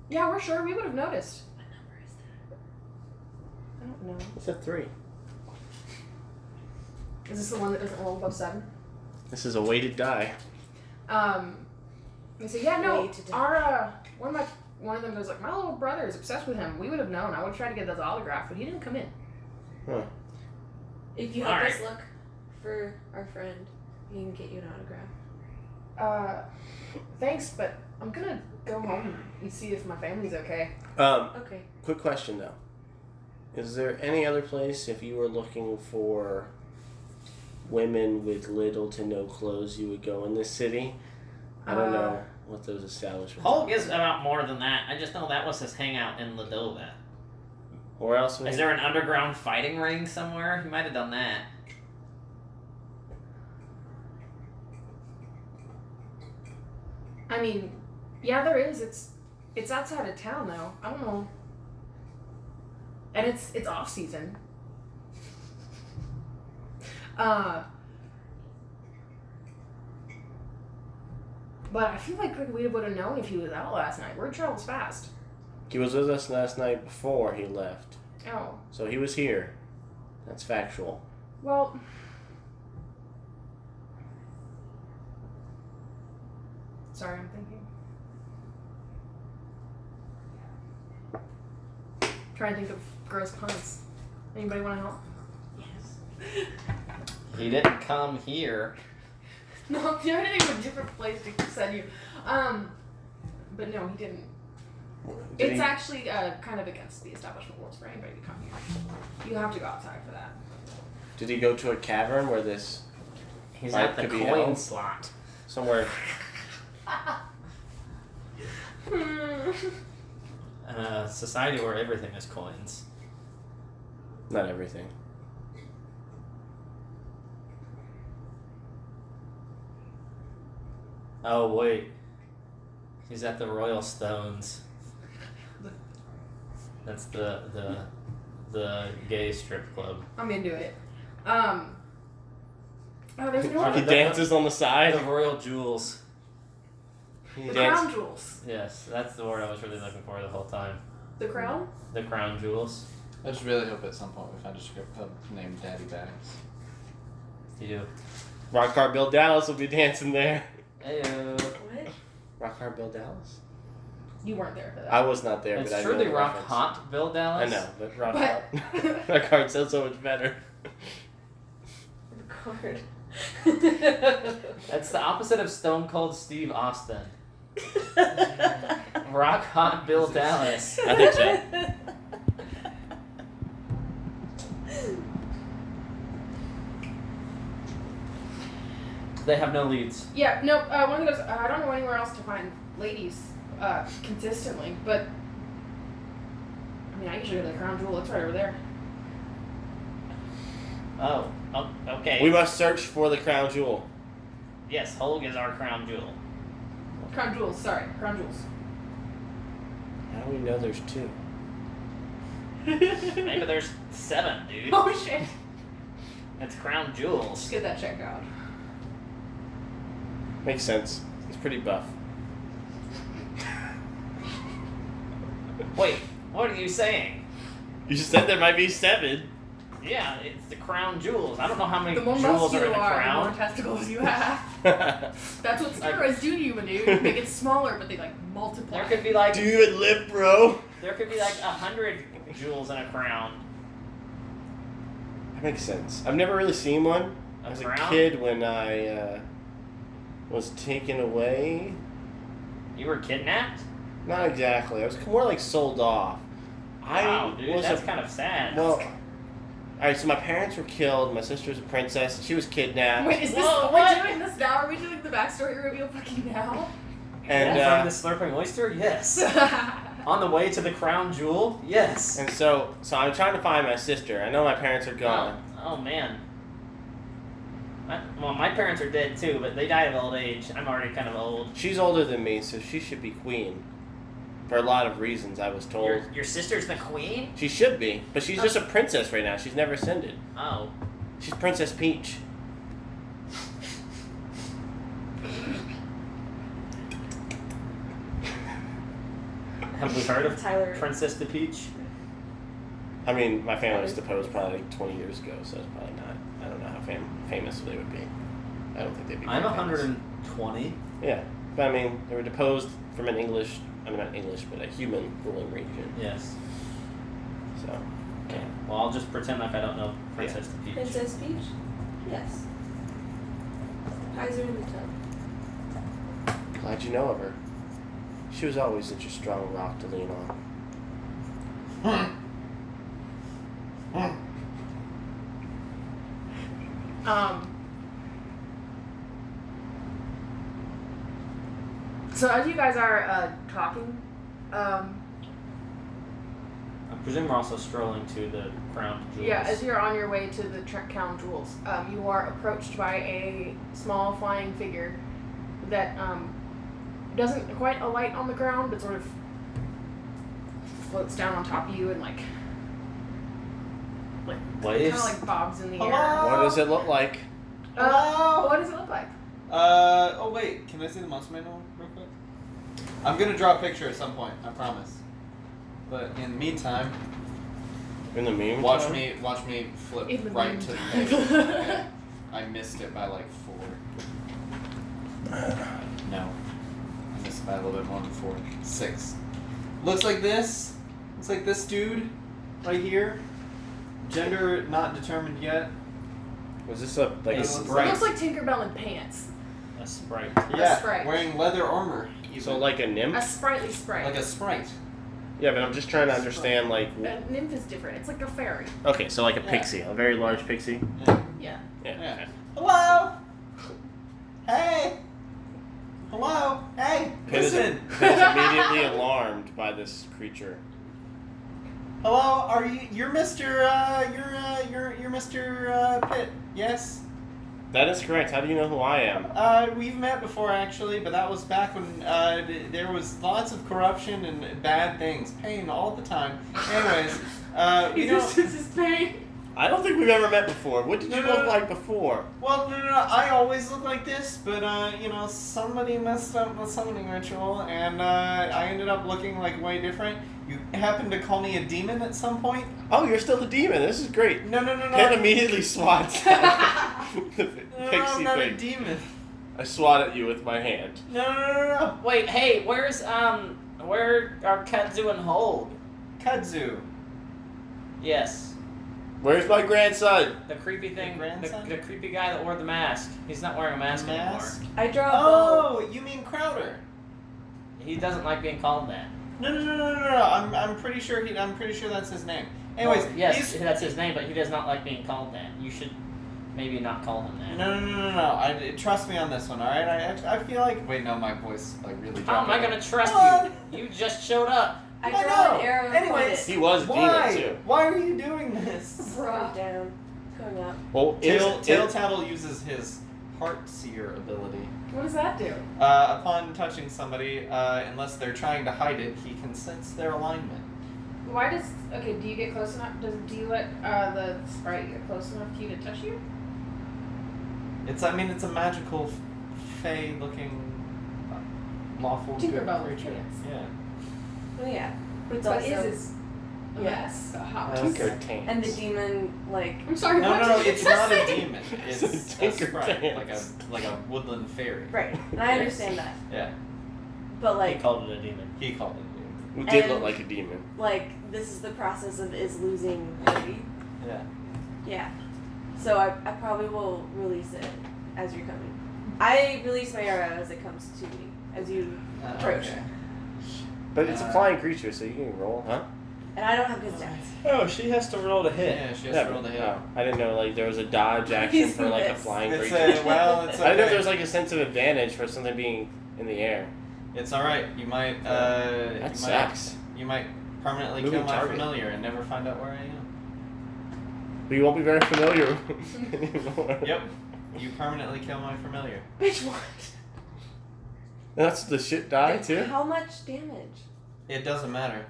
Yeah, we're sure. We would have noticed. What number is that? I don't know. It's a 3. Is this the one that doesn't roll above 7? This is a weighted die. They say, yeah, no, Way to die. our one of them goes like, my little brother is obsessed with him. We would have known. I would have tried to get his autograph, but he didn't come in. Huh. If you help Alright. us look for our friend, he can get you an autograph. Thanks, but I'm gonna go home and see if my family's okay. Okay. Quick question though. Is there any other place, if you were looking for women with little to no clothes, you would go in this city? I don't know what those establishments Hulk are. is about more than that. I just know that was his hangout in Ladova. Or else Is there an underground fighting ring somewhere? He might have done that. I mean, yeah, there is. It's outside of town though. I don't know. And it's off season. But I feel like we would have known if he was out last night. Word travels fast. He was with us last night before he left. Oh. So he was here. That's factual. Well, sorry, I'm thinking. Trying to think of gross puns. Anybody want to help? Yes. He didn't come here. No, I'm trying to think of a different place to send you. But no, he didn't. Did It's he- actually kind of against the establishment rules for anybody to come here. You have to go outside for that. Did he go to a cavern where this He's Fight at the could be coin held. slot. somewhere? Society where everything is coins. Not everything. Oh wait, he's at the Royal Stones. That's the gay strip club. I'm into it. Oh, there's no Are He one. the- dances on the The side. Royal Jewels. He The dances. crown jewels. Yes, that's the word I was really looking for the whole time. The crown? The crown jewels. I just really hope at some point we find a strip club named Daddy Bags. You do. Rock Hard Bill Dallas will be dancing there. Heyo. What? Rock Hard Bill Dallas? You weren't there for that. I was not there, It's but I know truly the rock reference. hot, Bill I Dallas. know, but Rock But- Hard. Rock Hard sounds so much better. Record. That's the opposite of Stone Cold Steve Austin. Rock hot, Bill Dallas. I think so. They have no leads. Yeah, no, one of those, I don't know anywhere else to find ladies consistently, but I mean, I usually go to the Crown Jewel, it's right over there. Oh, okay. We must search for the crown jewel. Yes, Hulk is our crown jewel. Crown Jewels, sorry, Crown Jewels. How do we know there's two? Maybe there's 7, dude. Oh shit! It's crown Let's jewels. get that checked out. Makes sense. He's pretty buff. Wait, what are you saying? You just said there might be 7. Yeah, it's the crown jewels. I don't know how many The more jewels muscular are in you the are, the more crown. testicles you have. That's what steroids do to you, dude. They make it smaller, but they like multiply. There could be like Do you even live, bro? there could be like 100 jewels in a crown. That makes sense. I've never really seen one. A As a crown? kid, when I was taken away. You were kidnapped? Not exactly. I was more like sold off. Wow, dude, was that's a, kind of sad. well. Alright, so my parents were killed. My sister was a princess. She was kidnapped. Wait, is this? Whoa, Are what? we doing this now? Are we doing the backstory reveal fucking now? And In front of the slurping oyster? Yes. On the way to the crown jewel? Yes. and so I'm trying to find my sister. I know my parents are gone. Oh man. Well, my parents are dead too, but they died of old age. I'm already kind of old. She's older than me, so she should be queen. For a lot of reasons, I was told. Your sister's the queen? She should be, but she's just a princess right now. She's never ascended. Oh. She's Princess Peach. Have we heard of Tyler. Princess the Peach? I mean, my family was deposed probably like 20 years ago, so it's probably not. I don't know how famous they would be. I don't think they'd be. I'm very famous. 120. Yeah, but I mean, they were deposed from an English. I mean, not English, but a human ruling region. Yes. So. Okay. Well, I'll just pretend like I don't know Princess the Peach. Princess Peach? Yes. Pies are in the tub. Glad you know of her. She was always such a strong rock to lean on. So as you guys are talking, I presume we're also strolling to the crown jewels. yeah, as you're on your way to the Crown Jewels, you are approached by a small flying figure that doesn't quite alight on the ground, but sort of floats down on top of you and like kind Waves. of like bobs in the air. Hello? What does it look like? Hello? What does it look like? Oh wait, can I see the Monster Manual real quick? I'm gonna draw a picture at some point, I promise. But in the meantime, In the meme? watch me flip In the right to the meantime. page. I missed it by like 4. No. I missed it by a little bit more than 4. 6. Looks like this. Looks like this dude right here. Gender not determined yet. Was this a like It a looks It sprite? looks like Tinkerbell in pants. A sprite. Yeah, sprite. wearing leather armor. So like a A nymph? sprightly sprite. Like a sprite. Yeah, but I'm just trying to understand like. A nymph is different. It's like a fairy. Okay, so like a Yeah. pixie, a very large pixie. Yeah. Yeah. Yeah. Yeah. Okay. Hello. Hey. Hello. Hey. Pitt is Listen. immediately alarmed by this creature. Hello. Are you? You're Mr. You're Mr. Pitt. Yes. That is correct. How do you know who I am? We've met before actually, but that was back when there was lots of corruption and bad things, pain all the time. Anyways, we Is don't. this pain? I don't think we've ever met before. What did you No, look no. like before? Well, no. I always look like this, but somebody messed up the summoning ritual, and I ended up looking like way different. You happened to call me a demon at some point. Oh, you're still the demon. This is great. No. Pitt immediately swats. the No, pixie I'm not a thing. demon. I swat at you with my hand. No. Wait, hey, where are Kudzu and Hold? Kudzu. Yes. Where's my grandson? The creepy thing, grandson? the creepy guy that wore the mask. He's not wearing a mask Mask? I draw a bow. Oh, you mean Crowder? anymore. He doesn't like being called that. No. I'm pretty sure that's his name. Anyways, Well, yes, he's- that's his name, but he does not like being called that. You should maybe not call him that. No. Trust me on this one, all right? I feel like. Wait, no, my voice like really. How am I gonna trust What? you? You just showed up. I I draw know. an arrow. Anyways, He was a Why? demon too. Why are you doing this? Bruh. Down. Going up. Well, Tail Tattle uses his Heart Seer ability. What does that do? Upon touching somebody, unless they're trying to hide it, he can sense their alignment. Why does do you get close enough? Do you let the sprite get close enough for you to touch you? It's a magical, fey-looking, lawful good Tinkerbell creature. pants. Yeah. Oh yeah. But it's But also is a mess, a hot mess. Tinker Tans. and the demon like I'm sorry. No, what did you it's not a say? demon. It's It's a Tinker sprite, Tans. like a woodland fairy. right. And I understand that. Yeah, But He like called it a demon. he called it a demon. Who did and- look like a demon. this is the process of is losing Cody. Yeah. Yeah. So I probably will release it as you're coming. I release my arrow as it comes to me, as you approach. Okay. But it's a flying creature, so you can roll, huh? And I don't have good stats. Oh, she has to roll to hit. Yeah, she has Yeah, to roll the but- hit. oh, I didn't know like there was a dodge action He's for like a this. flying It's creature. it's okay. I didn't know if there was like a sense of advantage for something being in the air. It's all right. You might. That sucks. You might permanently Moving kill my target. familiar and never find out where I am. But you won't be very familiar anymore. Yep. You permanently kill my familiar. Which one? That's the shit die too. How much damage? It doesn't matter.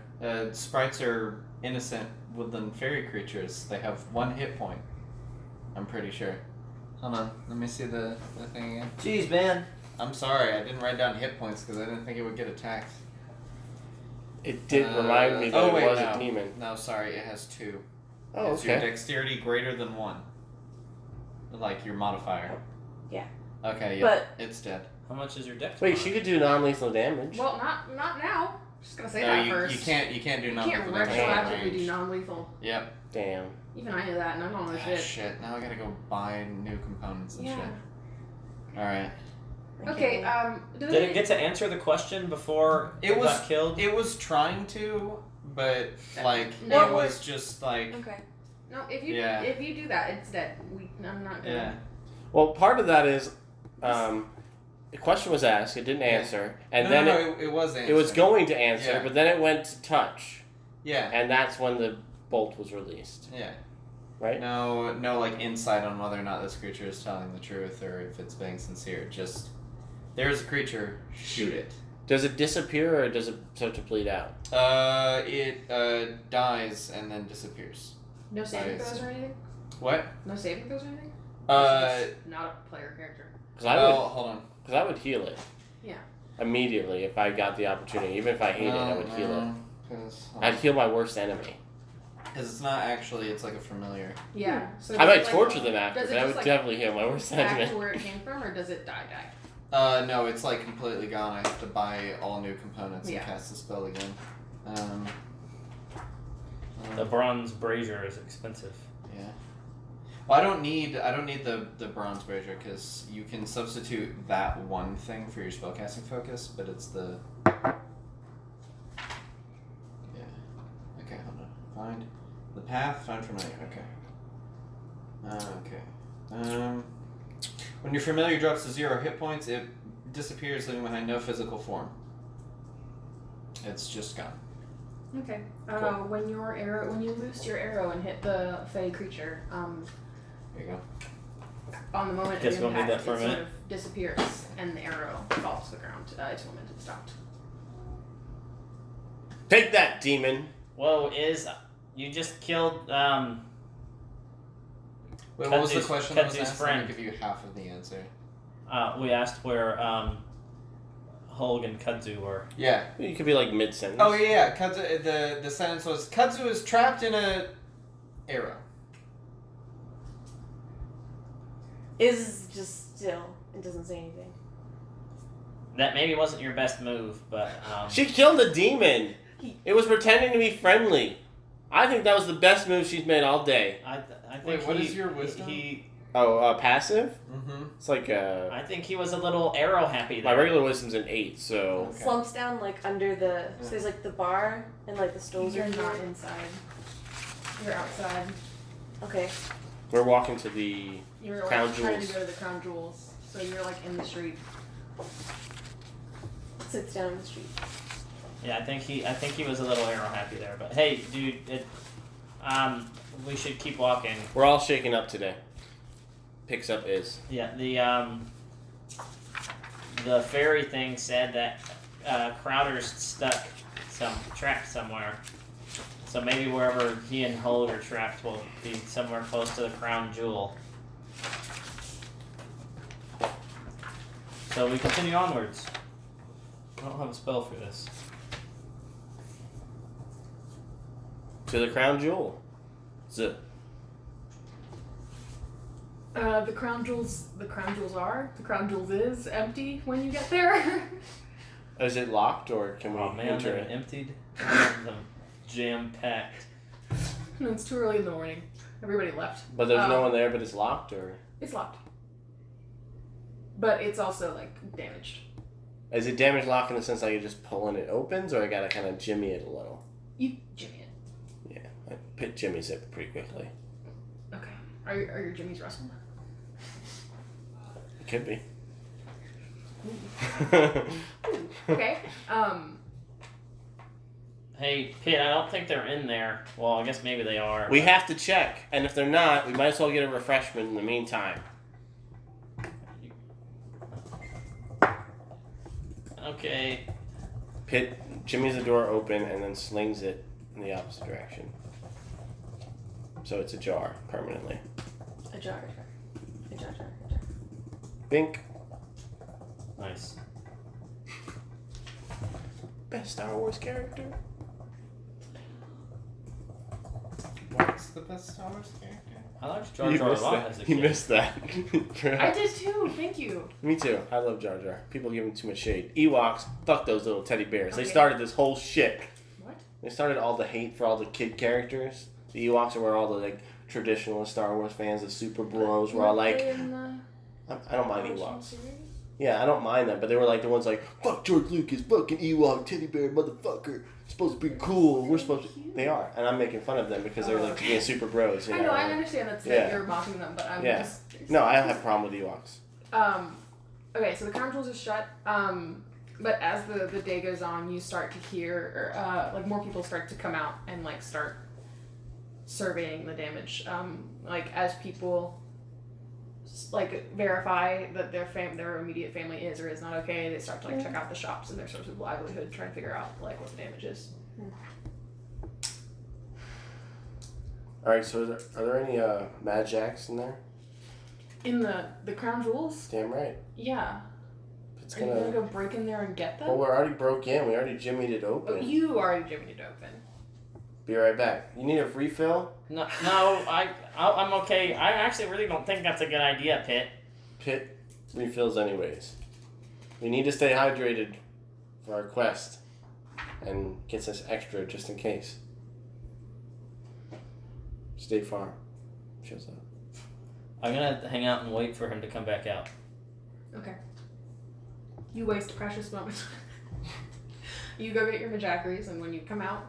Sprites are innocent woodland fairy creatures. They have 1 hit point. I'm pretty sure. Hold on. Let me see the thing again. Jeez, man. I'm sorry. I didn't write down hit points because I didn't think it would get attacked. It did remind me that wait, it was no. a demon. No, sorry. It has 2. Oh, It's your okay. dexterity greater than 1. Like your modifier. Yeah. Okay, yeah. But- It's dead. How much is your dex? Wait, she could do non-lethal damage. Well, not now. Just gonna say No, that you first. can't do You nothing can't for that retroactively range. do non-lethal. Yep. Damn. Even I knew that, and I don't know Ah, shit. shit. Now I gotta go buy new components and Yeah. shit. Alright. Okay. Did it get to answer the question before It was- got killed? It was trying to, but like No, it was just like Okay. No, Yeah. if you do that, it's dead. I'm not gonna. yeah. Well, part of that is, the question was asked, it didn't answer, and no, then no, it was it was answered. going to answer, Yeah. but then it went to touch, Yeah. and that's when the bolt was released, Yeah. right? No like insight on whether or not this creature is telling the truth or if it's being sincere. Just there's a creature, shoot it. Does it disappear or does it start to bleed out? It dies and then disappears. No saving Nice. throws or anything. What? No saving throws or anything. It's not a player character. Because I well, hold on. would heal it. Yeah. Immediately if I got the opportunity, even if I hated it, I would heal it. Because I'd heal my worst enemy. it's not actually. It's like a familiar. Yeah. So I does might it, like, torture them after, does but it I just, would like, definitely heal my worst back enemy. to where it came from, or does it die? No, it's like completely gone. I have to buy all new components and Yeah. cast the spell again. The bronze brazier is expensive. Yeah. Well, I don't need the bronze brazier because you can substitute that one thing for your spellcasting focus, but it's the. Yeah. Okay, hold on. Find the path. Find familiar. Okay. Okay. When your familiar drops to 0 hit points, it disappears, leaving behind no physical form. It's just gone. Okay. Cool. When you loosed your arrow and hit the fey creature, There you go. on the moment Guess of we'll need impact, that for a it sort minute. of disappears, and the arrow falls to the ground. It's momentum stopped. Take that, demon! Whoa, you just killed Wait, what was the Kudzu's- question that was Kudzu's asked? Let me friend. give you half of the answer. we asked where Hulg and Kudzu were. Yeah. You could be like mid-sentence. Oh yeah. Kudzu, the sentence was Kudzu is trapped in a arrow. is just still and doesn't say anything. That maybe wasn't your best move, but She killed a demon. It was pretending to be friendly. I think that was the best move she's made all day. I think Wait, what is your wisdom? Passive? Mm-hmm. It's like I think he was a little arrow happy my there. regular wisdom's an 8, so Okay. Slumps down like under the. So there's like the bar and like the stools You're are not here. inside. You're outside. Okay. we're walking to the You're Crown like trying Jewels. to go to the Crown Jewels. So you're like in the street. Sits down in the street. Yeah, I think he was a little arrow happy there. But hey, dude, we should keep walking. We're all shaken up today. Picks up is. Yeah, the fairy thing said that Crowder's stuck trapped somewhere. So maybe wherever he and Hold are trapped will be somewhere close to the crown jewel. So we continue onwards. I don't have a spell for this. To the crown jewel. The The Crown Jewels is empty when you get there. Is it locked or can we Oh man, enter they're it? emptied. Them jam-packed. No, it's too early in the morning. Everybody left. But there's no one there, but it's locked, or It's locked. But it's also like damaged. is it damage lock in the sense like you just pull and it opens, or I gotta kind of jimmy it a little? You jimmy it. Yeah, I pit jimmies it pretty quickly. Okay. Are your jimmies Russell? It could be. Okay. Hey, Pit, I don't think they're in there. Well, I guess maybe they are. We but- have to check, and if they're not, we might as well get a refreshment in the meantime. Okay. Pit jimmies the door open and then slings it in the opposite direction. So it's ajar permanently. A jar. Bink. Nice. Best Star Wars character. What's the best Star Wars character? I liked Jar Jar a lot as a You kid. missed that. I did too. Thank you. Me too. I love Jar Jar. People give him too much shade. Ewoks, fuck those little teddy bears. They Okay. started this whole shit. What? They started all the hate for all the kid characters. The Ewoks are where all the like traditionalist Star Wars fans, the super bros, were all like, I don't mind Ewoks. Yeah, I don't mind them, but they were like the ones like, fuck George Lucas, fucking Ewok, teddy bear, motherfucker. It's supposed to be cool. We're supposed to. They are, and I'm making fun of them because they're like being super bros. You I know, know. I understand that Yeah. you're mocking them, but I'm Yeah. just. No, I don't have a problem with Ewoks. Okay, so the Crown Jewels is shut. But as the day goes on, you start to hear, like more people start to come out and like start surveying the damage. Like as people like verify that their immediate family is or is not okay, they start to like check out the shops and their source of livelihood, try and figure out like what the damage is. All right, so are there any Mad Jacks in there? In the Crown Jewels, Damn right. yeah. It's Are you gonna go break in there and get them? Well, we're already broke in. We already jimmied it Oh, open. you already jimmied it open. Be right back. You need a refill? No, I'm okay. I actually really don't think that's a good idea, Pit. Pit refills anyways. We need to stay hydrated for our quest. And gets us extra just in case. State Farm shows up. I'm gonna hang out and wait for him to come back out. Okay. You waste a precious moment. You go get your Majacaries, and when you come out,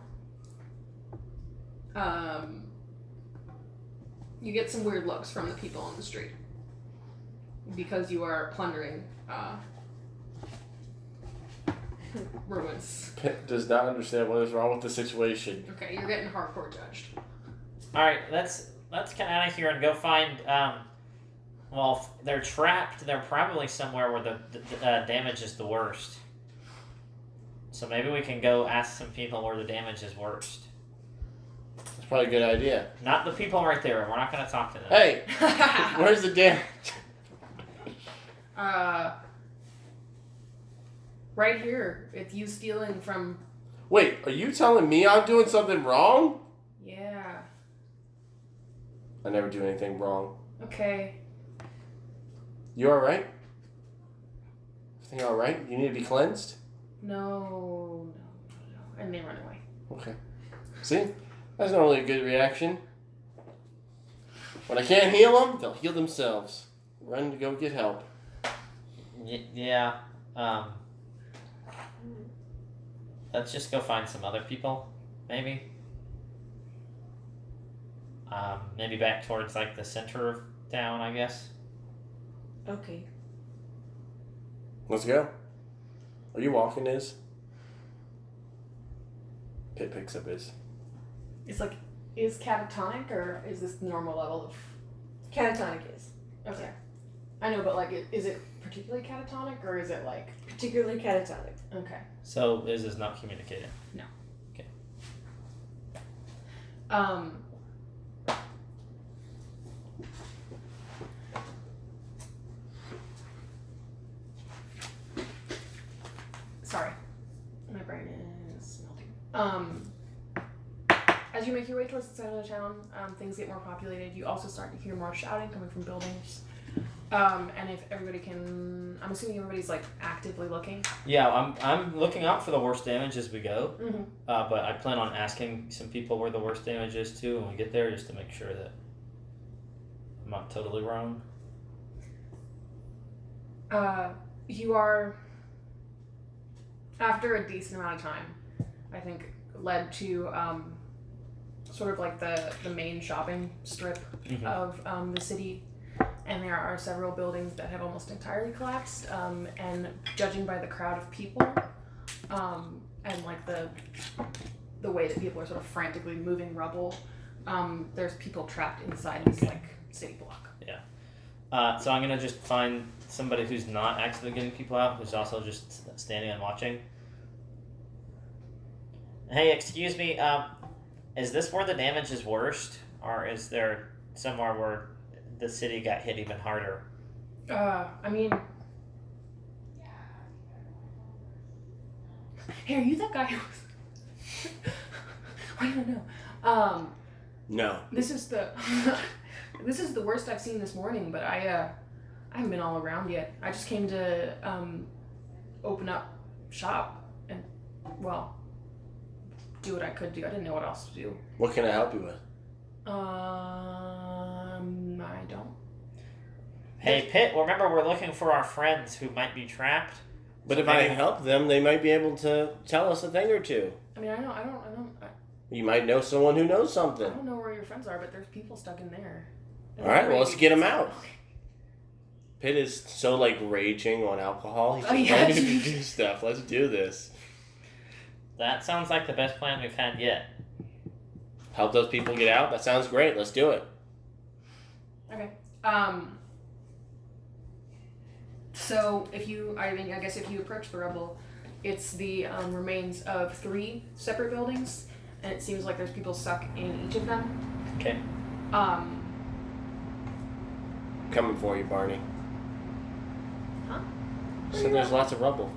you get some weird looks from the people on the street because you are plundering ruins. Pit does not understand what is wrong with the situation. Okay, you're getting hardcore judged. All right, let's get out of here and go find. Well, if they're trapped. They're probably somewhere where the damage is the worst. So maybe we can go ask some people where the damage is worst. That's probably a good idea. Not the people right there. We're not going to talk to them. Hey! Where's the damage? Right here. It's you stealing from. Wait, are you telling me I'm doing something wrong? Yeah. I never do anything wrong. Okay. You alright? Everything alright? You need to be cleansed? No. And they run away. Okay. See? That's not really a good reaction. When I can't heal them, they'll heal themselves. Run to go get help. Yeah. Let's just go find some other people, maybe. Maybe back towards like the center of town, I guess. Okay. Let's go. Are you walking, Iz? Pit picks up Iz. It's like, is catatonic or is this normal level of... Catatonic is. Okay. I know, but like, is it particularly catatonic or is it like... Particularly catatonic. Okay. So is not communicating. No. Okay. Sorry. My brain is melting. As you make your way towards the center of the town, things get more populated. You also start to hear more shouting coming from buildings. And if everybody can... I'm assuming everybody's like actively looking. Yeah, I'm looking out for the worst damage as we go. Mm-hmm. But I plan on asking some people where the worst damage is too when we get there, just to make sure that I'm not totally wrong. You are, after a decent amount of time, I think, led to sort of like the main shopping strip of the city, and there are several buildings that have almost entirely collapsed, and judging by the crowd of people and like the way that people are sort of frantically moving rubble, there's people trapped inside this like city block. So I'm gonna just find somebody who's not actively getting people out, who's also just standing and watching. Hey, excuse me. Is this where the damage is worst, or is there somewhere where the city got hit even harder? I mean... Hey, are you that guy who was... I don't know. No. This is the... This is the worst I've seen this morning, but I haven't been all around yet. I just came to open up shop and, well, do what I could do. I didn't know what else to do. What can I help you with? I don't. Hey, Pitt, remember we're looking for our friends who might be trapped. But if I help them, they might be able to tell us a thing or two. I mean, I don't. You might know someone who knows I something. don't know where your friends are, but there's people stuck in there. All right, well, let's get them out. Pitt is so like raging on alcohol. He's like, ready to do stuff. Let's do this. That sounds like the best plan we've had yet. Help those people get out? That sounds great. Let's do it. Okay. So I guess if you approach the rubble, it's the remains of 3 separate buildings, and it seems like there's people stuck in each of them. Okay. Coming for you, Barney. Huh? So there's lots of rubble.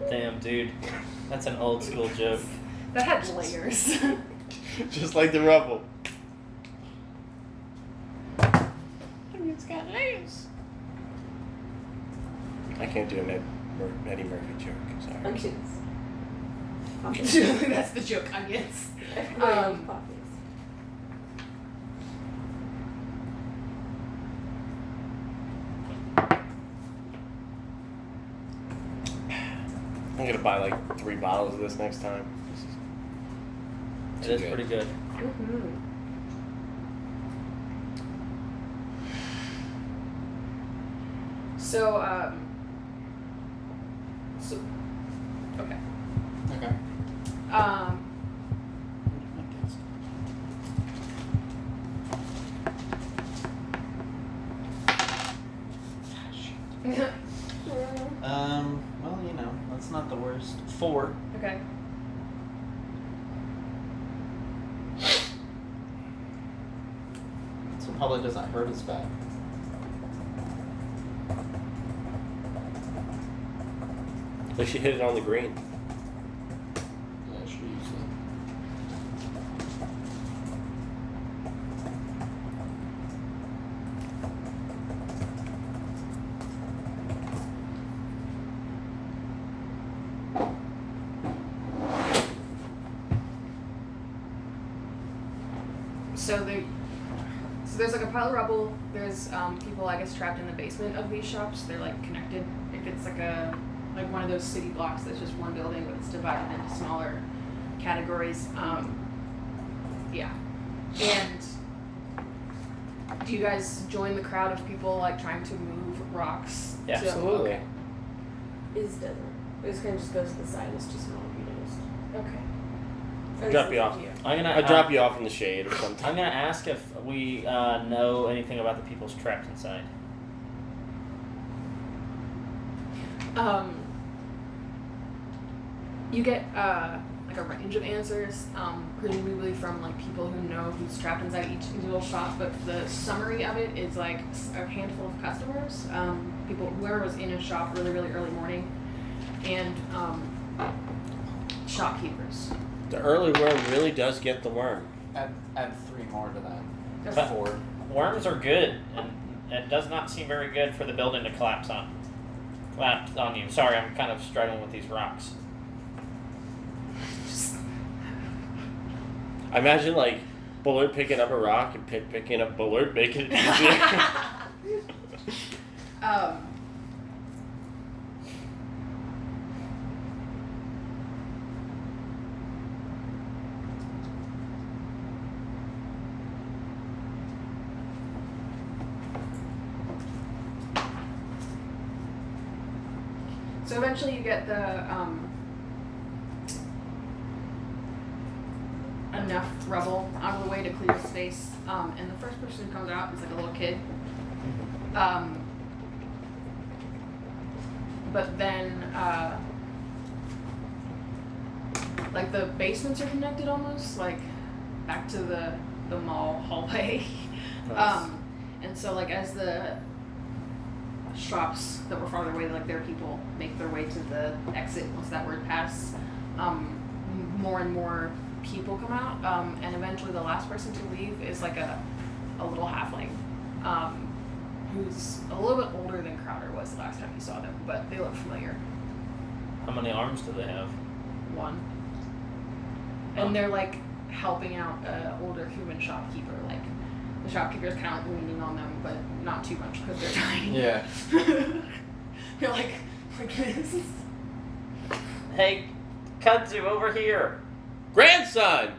Damn, dude. That's an old school joke. That had layers. Just like the rubble. It's got layers. I can't do an Eddie Murphy joke. Sorry. Onions. That's the joke, onions. Poppies. I'm gonna buy like 3 bottles of this next time. It is pretty good. Mm-hmm. So, okay. Okay. Well, you know, that's not the worst. 4. Okay. So probably doesn't hurt as bad. At least you hit it on the green. Yeah, I should use it. So there's like a pile of rubble. There's people, I guess, trapped in the basement of these shops. They're like connected. If it's like one of those city blocks that's just one building, but it's divided into smaller categories. Yeah. And do you guys join the crowd of people like trying to move rocks? Yeah, absolutely. Okay. Is doesn't. It just kind of just goes to the side. It's just not noticed. Okay. Or Drop is you it off. to I'm gonna. I drop you off in the shade or something. I'm gonna ask if we know anything about the people's trapped inside. You get like a range of answers, presumably from like people who know who's trapped inside each individual shop. But the summary of it is like a handful of customers, whoever was in a shop really early morning, and shopkeepers. The early worm really does get the worm. Add 3 more to that. There's But- 4. Worms are good, and it does not seem very good for the building to collapse on you. Sorry, I'm kind of struggling with these rocks. I imagine like Bullard picking up a rock and picking up Bullard, making it easier. So eventually you get the enough rubble out of the way to clear space, and the first person who comes out is like a little kid. But then like the basements are connected almost like back to the mall hallway. Nice. And so like as the shops that were farther away, like their people make their way to the exit once that word passed, more and more people come out, and eventually the last person to leave is like a little halfling, who's a little bit older than Crowder was the last time you saw them, but they look familiar. How many arms do they have? One. Oh. And they're like helping out an older human shopkeeper, like the shopkeeper's kind of leaning on them, but not too much because they're tiny. Yeah. You're like this. Hey, Kudzu, over here. Grandson!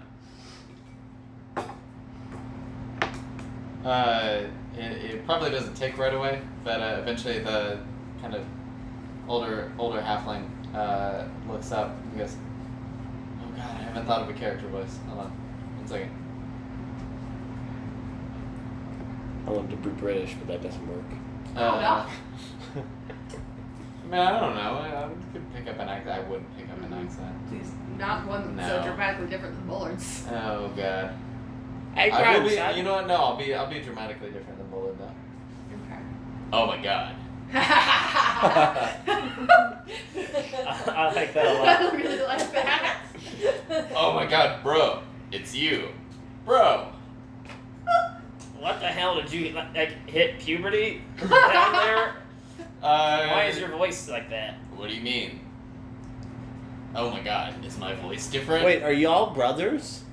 It probably doesn't take right away, but eventually the kind of older halfling looks up and goes, "Oh God, I haven't thought of a character voice. Hold on, 1 second." I want to be British, but that doesn't work. No. I mean, I don't know. I could pick up an accent. I wouldn't pick up an accent. Please, not one that's No. so dramatically different than Bullard's. Oh God. Hey, I will be. grandson! You know what? No, I'll be dramatically different than Bullard though. Okay. Oh my God. I like that a lot. I really like that. Oh my God, bro, it's you, bro. What the hell did you like hit puberty down there? Why is your voice like that? What do you mean? Oh my God, is my voice different? Wait, are y'all brothers?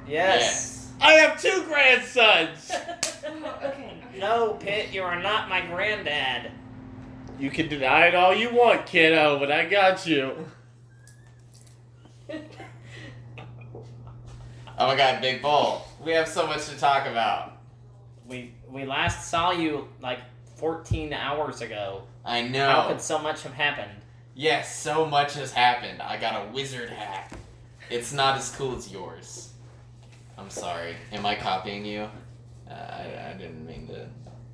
Yes. I have 2 grandsons! Okay. No, Pitt, you are not my granddad. You can deny it all you want, kiddo, but I got you. Oh my God, Big Bull, we have so much to talk about. We last saw you like 14 hours ago. I know. How could so much have happened? Yes, so much has happened. I got a wizard hat. It's not as cool as yours. I'm sorry. Am I copying you? I didn't mean to,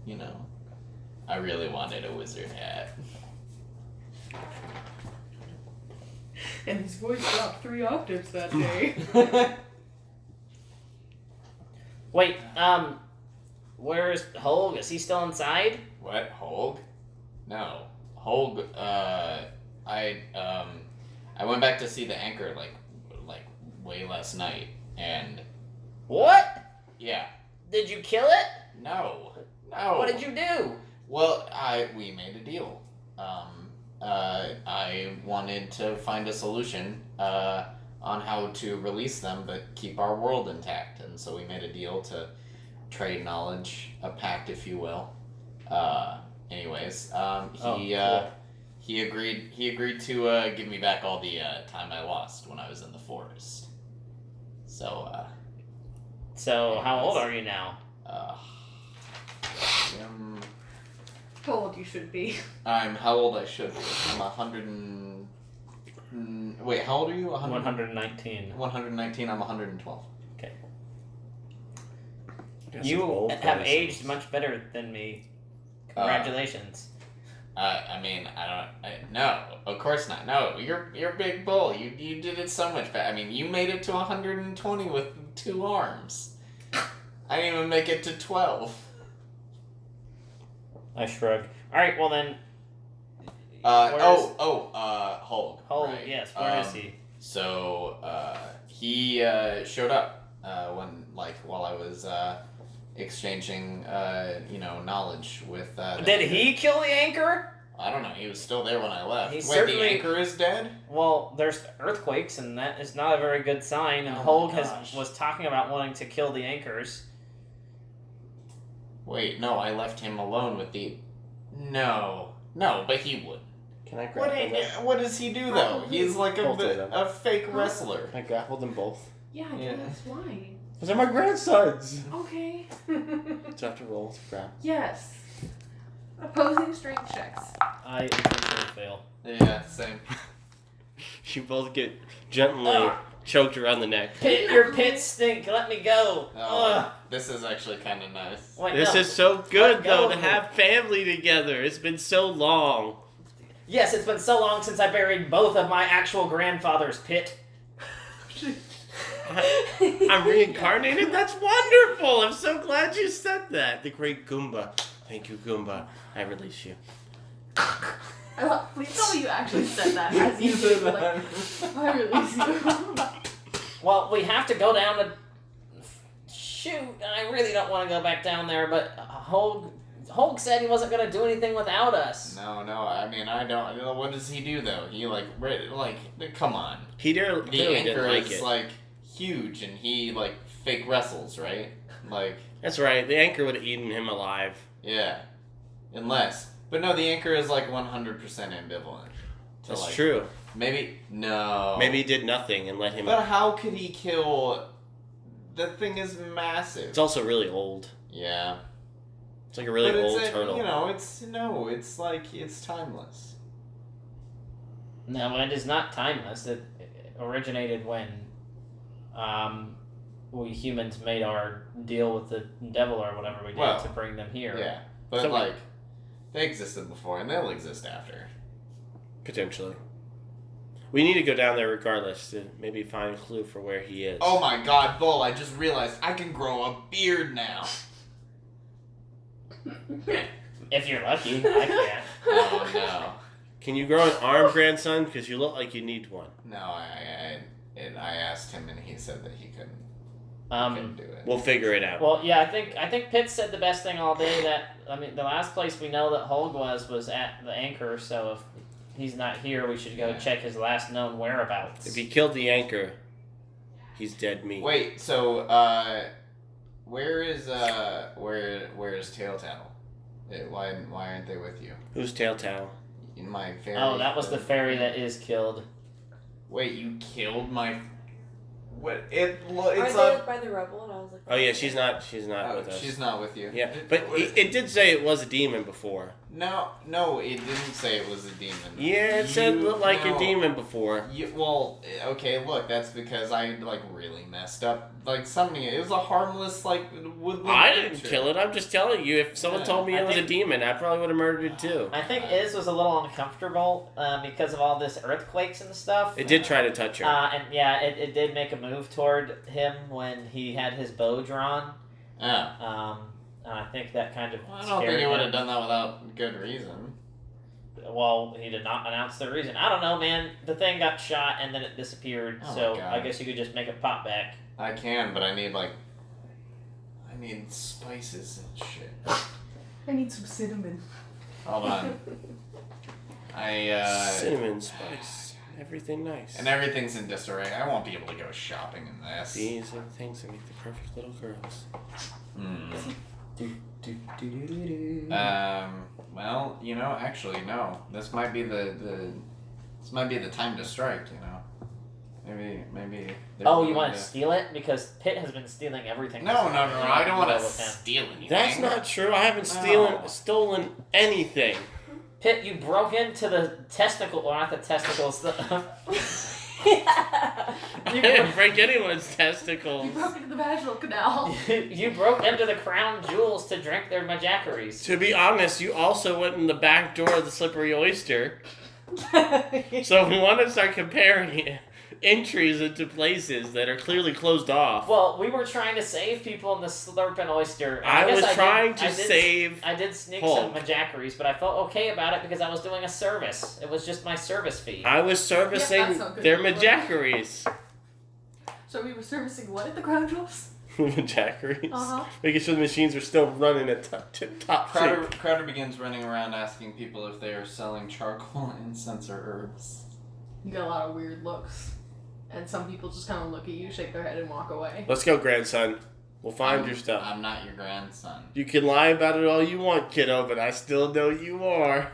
you know. I really wanted a wizard hat. And his voice dropped 3 octaves that day. Wait, where's Holg? Is he still inside? What? Holg? No. Holg, I went back to see the anchor like way last night, and What? yeah. Did you kill it? No. What did you do? Well, we made a deal. I wanted to find a solution. on how to release them but keep our world intact. And so we made a deal to trade knowledge, a pact, if you will. Cool. He agreed to give me back all the time I lost when I was in the forest. So So, how old are you now? How old you should be. I'm how old I should be. I'm 100 wait, how old are you? 119. 119, I'm 112. You have aged much better than me. Congratulations. I mean, no, of course not. No, you're a big bull. You did it so much better. I mean, you made it to 120 with 2 arms. I didn't even make it to 12. I shrug. Alright, well then. Hulk. Hulk, right. yes, where is he? So, he showed up while I was exchanging, knowledge with. Did he kill the anchor? I don't know. He was still there when I left. He Wait, certainly- the anchor is dead? Well, there's earthquakes, and that is not a very good sign. And Oh my Hulk gosh. was talking about wanting to kill the anchors. Wait, no, I left him alone with the. No, but he would. Can I grapple them? What does he do though? He's like Both of them. a fake wrestler. Can I grapple them both? Yeah, Yeah. that's why. Those are my grandsons. Okay. Do I have to roll to grab? Yes. Opposing strength checks. I intentionally fail. Yeah, same. You both get gently choked around the neck. Your pits stink. Let me go. Oh, this is actually kind of nice. Wait, This no. is so good, Let go though, of to me. have family together. It's been so long. Yes, it's been so long since I buried both of my actual grandfather's pit. I'm reincarnated? That's wonderful! I'm so glad you said that. The great Goomba. Thank you, Goomba. I release you. Please tell me you actually said that as you did. Like, I release you. Well, we have to go down to. Shoot, I really don't want to go back down there, but Hulk said he wasn't going to do anything without us. No, I mean, I don't. What does he do though? He come on. He The clearly anchor didn't like is it. like huge, and he like fake wrestles, right? Like, That's right. The anchor would have eaten him alive. yeah, but no, the anchor is like 100% ambivalent. That's true. Maybe no. Maybe he did nothing and let him... But how could he kill? The thing is massive. It's also really old. Yeah. It's like a really But old it's turtle. it's like it's timeless. No, it is not timeless. It originated when we humans made our deal with the devil or whatever we did to bring them here. Yeah, but So they existed before, and they'll exist after. Potentially. We need to go down there regardless to maybe find a clue for where he is. Oh my God, Bull! I just realized I can grow a beard now. If you're lucky, I can't. Oh no. Can you grow an arm, grandson? Because you look like you need one. No, I asked him, and he said that he couldn't do it. We'll figure it out. Well, yeah, I think Pitt said the best thing all day. The last place we know that Hulk was at the anchor. So if he's not here, we should go check his last known whereabouts. If he killed the anchor, he's dead meat. Wait, so where's Tailtattle? Why aren't they with you? Who's Tailtattle? In my fairy. Oh, that was the fairy that is killed. Wait, you killed my. What? It's Aren't they by the rebel? And I was like, Oh yeah, she's not with us. She's not with you. Yeah, but it did say it was a demon before. No, it didn't say it was a demon. Yeah, it said it looked like a demon before. Okay, look, that's because I really messed up. It was a harmless woodland. I didn't creature. kill it. I'm just telling you. If someone told me it was a demon, I probably would have murdered it too. I think Iz was a little uncomfortable because of all this earthquakes and stuff. It did try to touch her. And yeah, it did make a move toward him when he had his bow drawn. Oh. And I think that kind of I don't scared think he would him. have done that without good reason. Well, he did not announce the reason. I don't know, man. The thing got shot and then it disappeared. Oh my So God. I guess you could just make it pop back. I can, but I need spices and shit. I need some cinnamon. Hold on. Cinnamon spice. everything nice. And everything's in disarray. I won't be able to go shopping in this. These are the things that make the perfect little girls. Well, actually, no. This might be the time to strike. Maybe. Oh, you want to steal it? Because Pitt has been stealing everything. No. I don't want to steal anything. That's not true. I haven't stolen anything. Pitt, you broke into the testicle, or not the testicles. I didn't break anyone's testicles. You broke into the vaginal canal. You broke into the crown jewels to drink their majackeries. To be honest, you also went in the back door of the Slippery Oyster. So we want to start comparing entries into places that are clearly closed off. Well, we were trying to save people in the Slurpin' Oyster. And I guess was trying to I did save I did sneak Hulk. some majackeries, but I felt okay about it because I was doing a service. It was just my service fee. I was servicing Yeah, that's not good. their majackeries. So we were servicing what at the Crown Jewels? Majackeries? Uh-huh. Making sure the machines were still running at tip-top shape. Crowder begins running around asking people if they are selling charcoal, incense, or herbs. You get a lot of weird looks. And some people just kind of look at you, shake their head, and walk away. Let's go, grandson. We'll find your stuff. I'm not your grandson. You can lie about it all you want, kiddo, but I still know you are.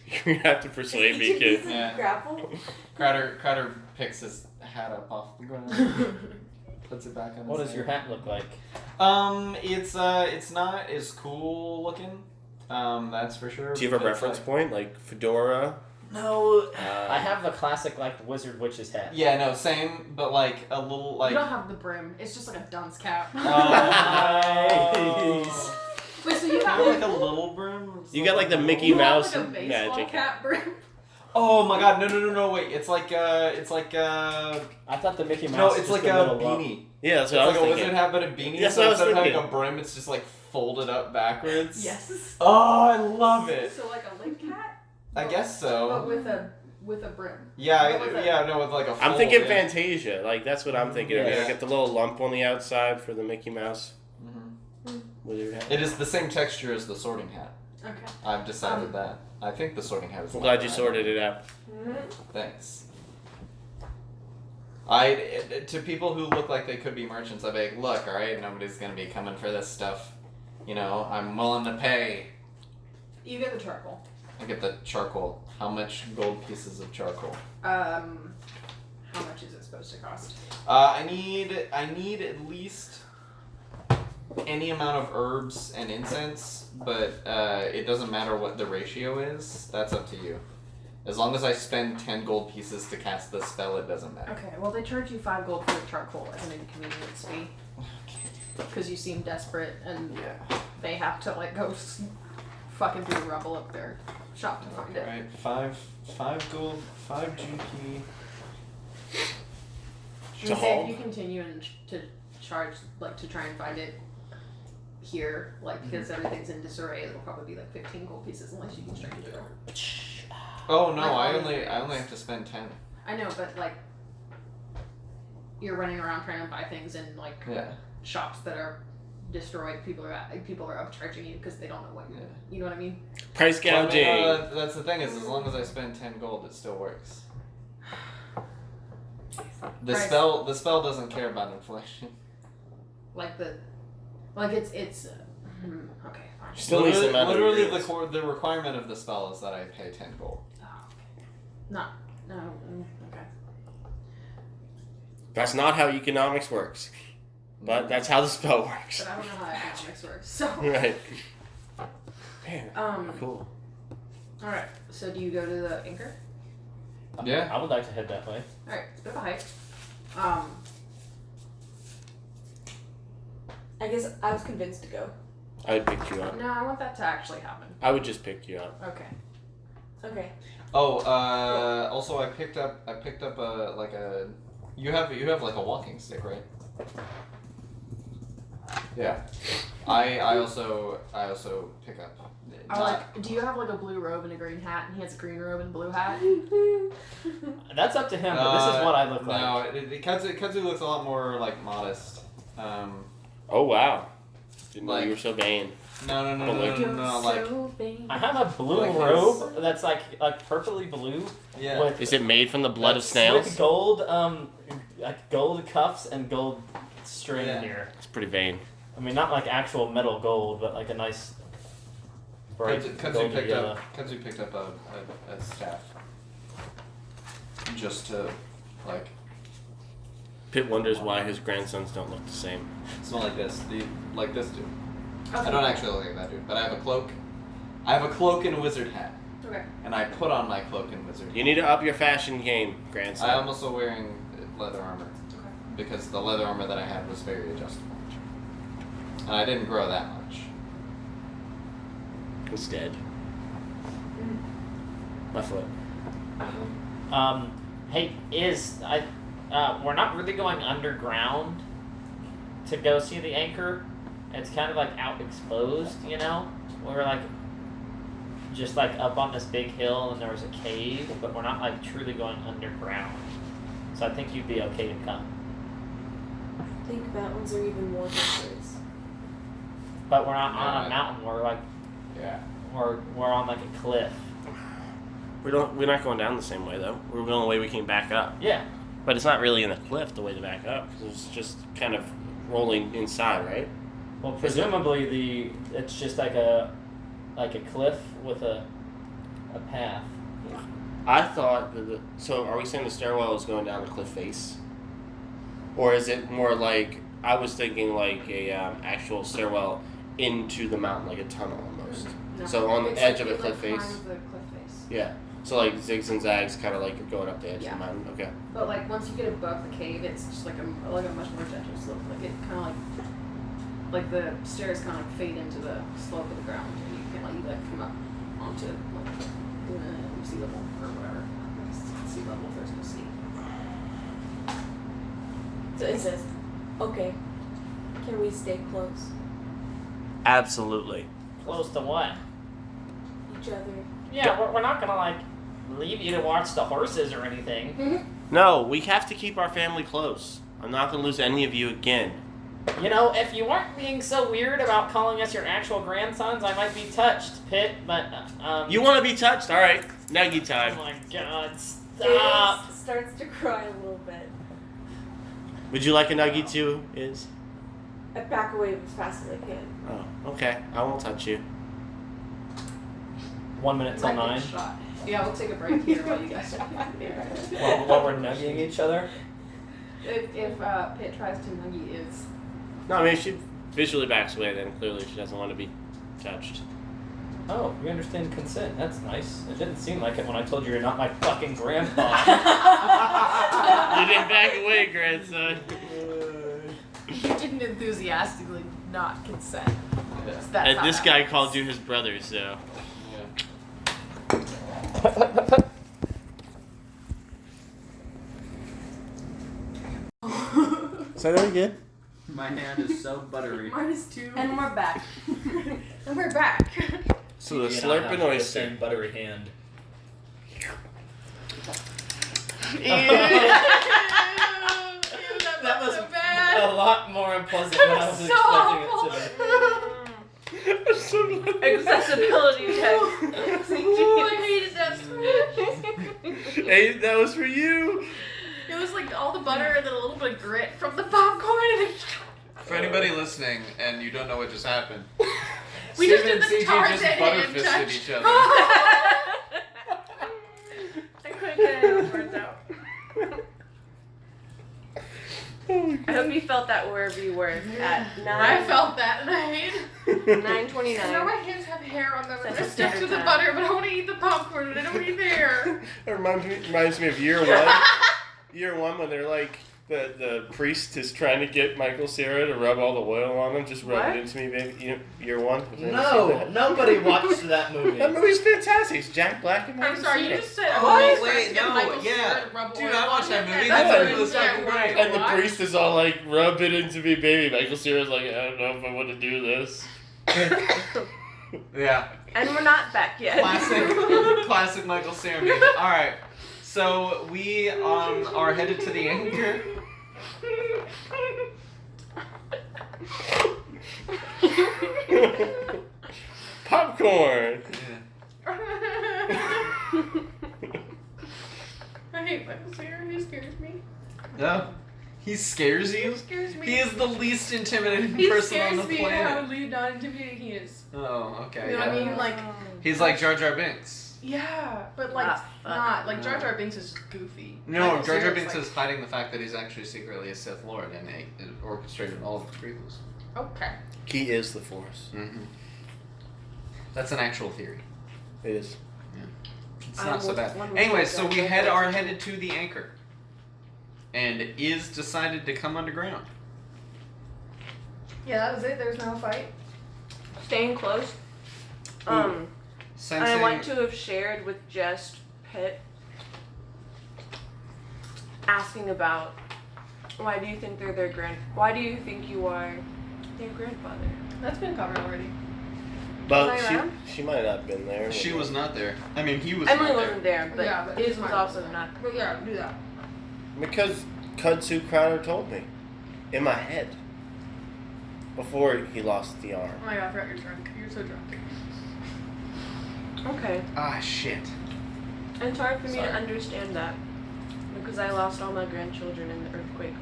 You're gonna have to persuade me, kid. Yeah. Grapple? Crowder picks his hat up off the ground, puts it back on. What his does your head. hat look like? It's not as cool looking. That's for sure. Do you have a reference point, like fedora? No. I have the classic wizard witch's hat. Yeah, no, same, but a little You don't have the brim. It's just like a dunce cap. Nice. Wait, so you You have have a little brim. You got the Mickey you Mouse have like a baseball magic. cap brim? Oh my God! No! Wait, it's like I thought the Mickey Mouse. no, was it's just like a little lump. beanie. Yeah, that's It's what I like was a wizard thinking. hat, but a beanie. That's so what I was instead of having thinking. a brim, it's just folded up backwards. Yes. Oh, I love it. So like a link hat? I guess But so. with a brim. Yeah, What was it? yeah, no, with a. I'm fold, thinking yeah. Fantasia. That's what I'm thinking of. Yeah. You get the little lump on the outside for the Mickey Mouse Mhm. wizard hat. It is the same texture as the sorting hat. Okay. I've decided that. I think the sorting hat is. I'm glad you sorted it out. Thanks. To people who look like they could be merchants, I'd be like, look, all right, nobody's gonna be coming for this stuff. I'm willing to pay. You get the charcoal. I get the charcoal. How much gold pieces of charcoal? How much is it supposed to cost? I need at least any amount of herbs and incense, but it doesn't matter what the ratio is. That's up to you. As long as I spend 10 gold pieces to cast the spell, it doesn't matter. Okay, well they charge you 5 gold for the charcoal as an inconvenience fee. Because you seem desperate and Yeah. they have to go fucking through the rubble of their shop to find it. Alright, 5 gold, 5 GP. And say if you continue to charge, to try and find it here, because everything's in disarray, it'll probably be 15 gold pieces unless you can strike it through. Oh no, I Like, only have to spend 10. I know, but you're running around trying to buy things in Yeah. shops that are destroyed. People are upcharging you because they don't know what you're. Yeah. You know what I mean? Price Well, gouging. that's the thing is, as long as I spend 10 gold, it still works. The Price. spell doesn't care about inflation. It's okay, fine. Still needs some other Literally, ingredients. the requirement of the spell is that I pay 10 gold. Oh, okay. No, okay. That's not how economics works. But that's how the spell works. But I don't know how economics works, so. Right. Man, cool. Alright, so do you go to the anchor? Yeah. I would like to head that way. Alright, it's a bit of a hike. I guess I was convinced to go. I would pick you up. No, I want that to actually happen. I would just pick you up. Okay. Okay. Oh, also I picked up a you have a walking stick, right? Yeah. I also pick up. Do you have a blue robe and a green hat, and he has a green robe and a blue hat? That's up to him, but this is what I look like. No, Kudzu looks a lot more modest. Oh wow! Didn't know Like- you were so vain. No, like I have a blue Like robe that's like purplely blue. yeah. With, Is it made from the blood of with snails? gold, like gold cuffs and gold string Yeah. here. It's pretty vain. I mean, not like actual metal gold, but like a nice bright golden yellow. Kudzu picked up a staff. Just to like Pitt wonders why his grandsons don't look the same. smell like this. Like this dude. Okay. I don't actually look like that dude, but I have a cloak. I have a cloak and a wizard hat. Okay. And I put on my cloak and wizard. You need to up your fashion game, grandson. I am also wearing leather armor. Okay. Because the leather armor that I had was very adjustable. And I didn't grow that much. Instead. My foot. Hey, we're not really going underground to go see the anchor. It's kind of like out exposed, you know? We're like just like up on this big hill and there was a cave, but we're not like truly going underground. So I think you'd be okay to come. I think mountains are even more dangerous. But we're not on Yeah. a mountain, we're like Yeah. we're on like a cliff. We're not going down the same way though. We're going the way we came back up. Yeah. But it's not really in the cliff the way to back up. It's just kind of rolling inside, right? Well, presumably it's just like a cliff with a path. I thought so are we saying the stairwell is going down the cliff face? Or is it more like, I was thinking like a actual stairwell into the mountain, like a tunnel almost. No. So on the It's edge like, of a it, cliff like, face? climbs the cliff face. Yeah. So like zigs and zags, kind of like going up the edge Yeah. of the mountain. Okay. But like once you get above the cave, it's just like a much more gentle slope. Like it kind of like the stairs kind of fade into the slope of the ground, and you can like come up onto like sea level or whatever. Like sea level if there's no sea. So it says, okay, can we stay close? Absolutely. Close to what? Each other. Yeah, we're not gonna like leave you to watch the horses or anything. No, we have to keep our family close. I'm not going to lose any of you again. You know, if you weren't being so weird about calling us your actual grandsons, I might be touched, Pitt. But You want to be touched? All right. Nuggy oh time. my God, stop! It starts to cry a little bit. Would you like a nuggy too, Is? I back away as fast as I can. Oh, okay. I won't touch you. 1 minute till Might 9. get shot. Yeah, we'll take a break here while you guys. While we're nugging each other. If Pitt tries to nuggy is. No, I mean, she visually backs away, then clearly she doesn't want to be touched. Oh, you understand consent. That's nice. It didn't seem like it when I told you you're not my fucking grandpa. You didn't back away, grandson. You didn't enthusiastically not consent. Yeah. That's And how this that guy works. called you his brother, so. Yeah. Is that again? My hand is so buttery. -2. And we're back. And we're back. So the You and I slurping have the oyster. same buttery hand. That was so bad. A lot more unpleasant than I was So expecting awful. it to be. I'm so glad. Accessibility check. Ooh, I hated that so much. Hey, that was for you. It was like all the butter and then a little bit of grit from the popcorn and then For anybody listening and you don't know what just happened, we just Steven did the and CG Tarzan just hand butterfisted touch. each other. I couldn't get any of the words out. I hope you felt that wherever you were at I felt that and I hate it. 9:29. Now my hands have hair on them and That's they're a stuck to the standard butter, but I want to eat the popcorn and I don't eat the hair. It reminds me of year one. Year one when they're like the priest is trying to get Michael Cera to rub all the oil on him. Just rub What? it into me, baby. Year one. Have you ever seen No, that? nobody watched that movie. That movie's fantastic. It's Jack Black and I'm Michael sorry, you Cera. just said Oh, always wait, trying to get no, Michael yeah. Cera to rub Dude, oil I watched on that him, movie. and That's that's what what it was was fucking right. great. And the priest is all like, rub it into me, baby. Michael Cera's like, I don't know if I want to do this. Yeah. And we're not back yet. Classic Michael Cera movie. Alright. So we are headed to the anchor. Popcorn. I hate Michael Cera. He scares me. No. He scares you? He scares me. He is the least intimidating He person scares on the me how planet. not intimidating he is. Oh, okay. You know what I yeah. mean? Like, He's like Jar Jar Binks. yeah, but like not like Jar Jar Binks is just goofy. No, Michael Jar Jar Cera's Binks like, is hiding the fact that he's actually secretly a Sith Lord and orchestrated all of the prequels. Okay. He is the Force. Mm-hmm. That's an actual theory. It is. It's I not so would- bad. one would Anyway, hope so that we they are would- headed to the anchor. And Iz decided to come underground. Yeah, that was it. There's no fight. Staying close. Sensing, I want to have shared with just Pitt asking about why do you think they're why do you think you are their grandfather? That's been covered already. But Was I around? she might not have been there. She was not there. I mean, he was Emily not there. wasn't there, but Yeah, but Iz he's was fine. also not. But yeah, do that. Because Kudzu Crowder told me. In my head. Before he lost the arm. Oh my god, I forgot you're drunk. You're so drunk. Okay. Ah, shit. And it's hard for me to Sorry. understand that because I lost all my grandchildren in the earthquake.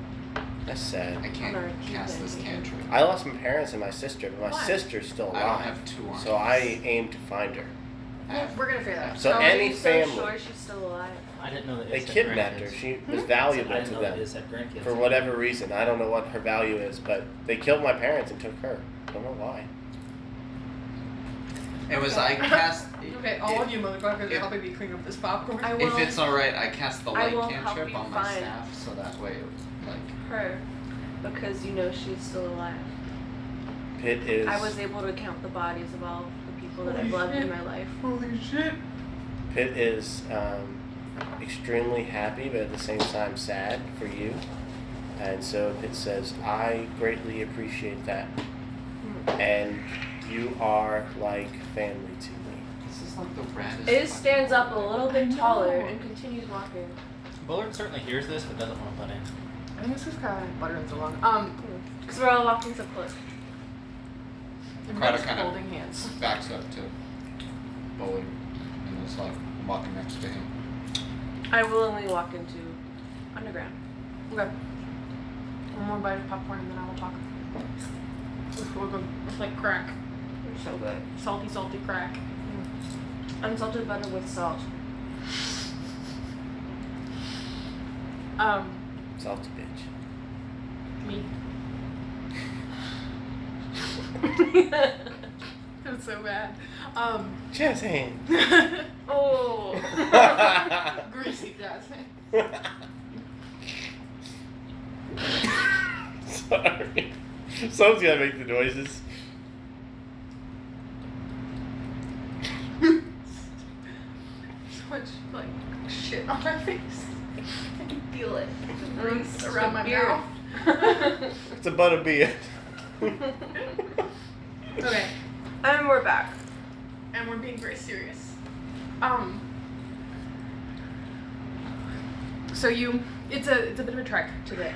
That's sad. I can't No, cast this you cantrip. I lost my parents and my sister, but my Why? sister's still I don't alive. have two arms. So I aim to find her. We're gonna figure that out. So How are any you so family, sure she's still alive? I didn't know that they Iz had kidnapped her. grandkids. She was I said, valuable I to didn't know that them. Iz had grandkids. For whatever reason. I don't know what her value is, but they killed my parents and took her. I don't know why. It was I cast. Okay, all of you motherfuckers are helping me clean up this popcorn. I will If it's alright, I cast the I light will help cantrip you on my find- staff, so that way, like. her because you know she's still alive. Pitt is. I was able to count the bodies of all the people that I've Holy loved in shit. my life. Holy shit. Pitt is extremely happy, but at the same time sad for you. And so Pitt says, I greatly appreciate that. And you are like family to me. This is like the raddest. Iz stands up a little bit I know. taller and continues walking. Bullard certainly hears this, but doesn't want to butt in. I think this is kind of butter and so long. Because we're all walking so close. Crowder just kinda- holding hands. Backs up to Bullard and is like walking next to him. I willingly walk into underground. Okay. One more bite of popcorn and then I will talk. It's like crack. They're so good. Salty, salty crack. Unsalted butter with salt. Salty bitch. Me. That's so bad. Jazz hand. Oh. Greasy Jasmine. Sorry. Someone's gotta make the noises. So much like shit on my face. I can feel it. The grease around my beard. mouth. It's a butter beard. Okay. And we're back. And we're being very serious. So it's a bit of a trek to the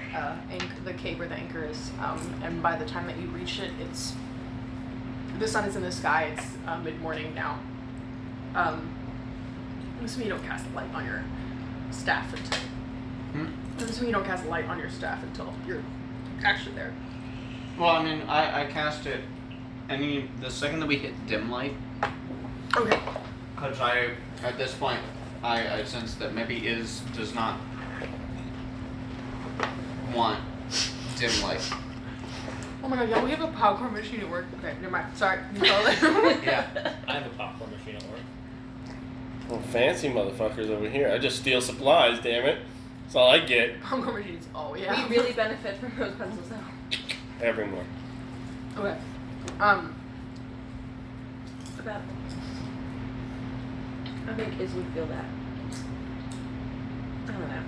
the cave where the anchor is. And by the time that you reach it, the sun is in the sky. It's mid morning now. I'm assuming you don't cast light on your staff until. I'm assuming you don't cast light on your staff until you're actually there. Well, I mean, I cast it the second that we hit dim light, Okay. because at this point, I sense that maybe Iz does not want dim light. Oh my god, yeah, we have a popcorn machine at work. Okay, never mind. Sorry. You call it. Yeah. I have a popcorn machine at work. Well, fancy motherfuckers over here. I just steal supplies, damn it. That's all I get. Popcorn machines. Oh yeah. We really benefit from those pencils now. Every morning. Okay. About. I think Iz would feel that. I don't know.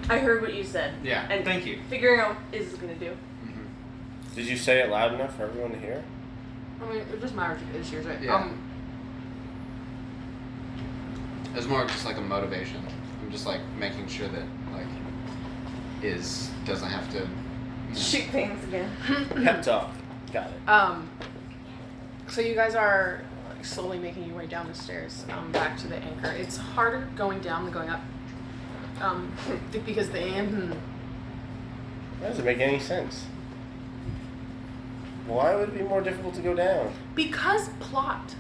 I heard what you said. Yeah. And Thank you. figuring out what Iz is gonna do. Mm-hmm. Did you say it loud enough for everyone to hear? I mean, it just matters if it's yours, right? Yeah. It's more of just like a motivation. I'm just like making sure that like Iz doesn't have to. You know. Shoot things again. Pep talk. Got it. So you guys are like, slowly making your way down the stairs back to the anchor. It's harder going down than going up. Because the inn. That doesn't make any sense. Why would it be more difficult to go down? Because plot.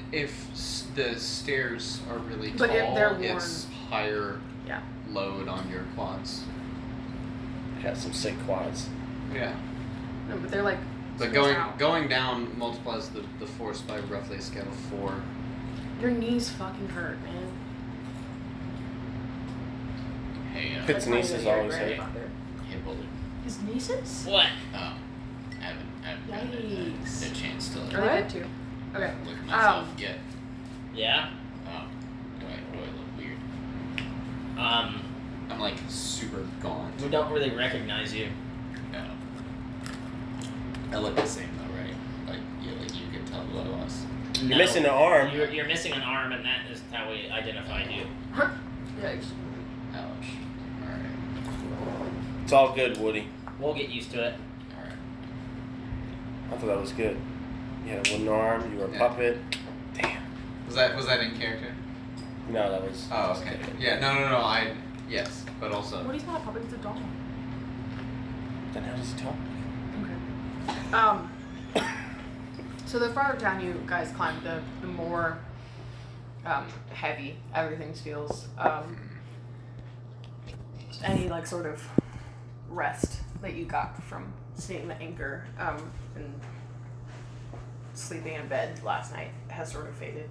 If the stairs are really But tall, if they're worn. it's higher Yeah. load on your quads. Got some sick quads. Yeah. No, but they're like. But spaced out. going down multiplies the force by roughly a scale of 4. Your knees fucking hurt, man. Hey, Pits and That's nieces not even always your hate. grandfather. hey, bully. His nieces? What? Oh, I haven't gotten Yikes. a chance to Are like, they dead too? Okay. look at myself Um, yet. Yeah. Oh, do I look weird? Um, I'm like super gaunt. we don't really recognize you. No. I look the same though, right? Like you can tell who I was. You're missing an arm. You're missing an arm, and that is how we identified you. Yikes. Ouch. Alright. It's all good, Woody. We'll get used to it. Alright. I thought that was good. You had a wooden arm. You were a Yeah. puppet. Damn. Was that in character? No, that was. Oh, okay. Yeah, no. Yes, but also. Woody's not a puppet, he's a doll. Then how does he talk? Okay. So the farther down you guys climb, the more heavy everything feels. Any like sort of rest that you got from seeing the anchor and sleeping in bed last night has sort of faded.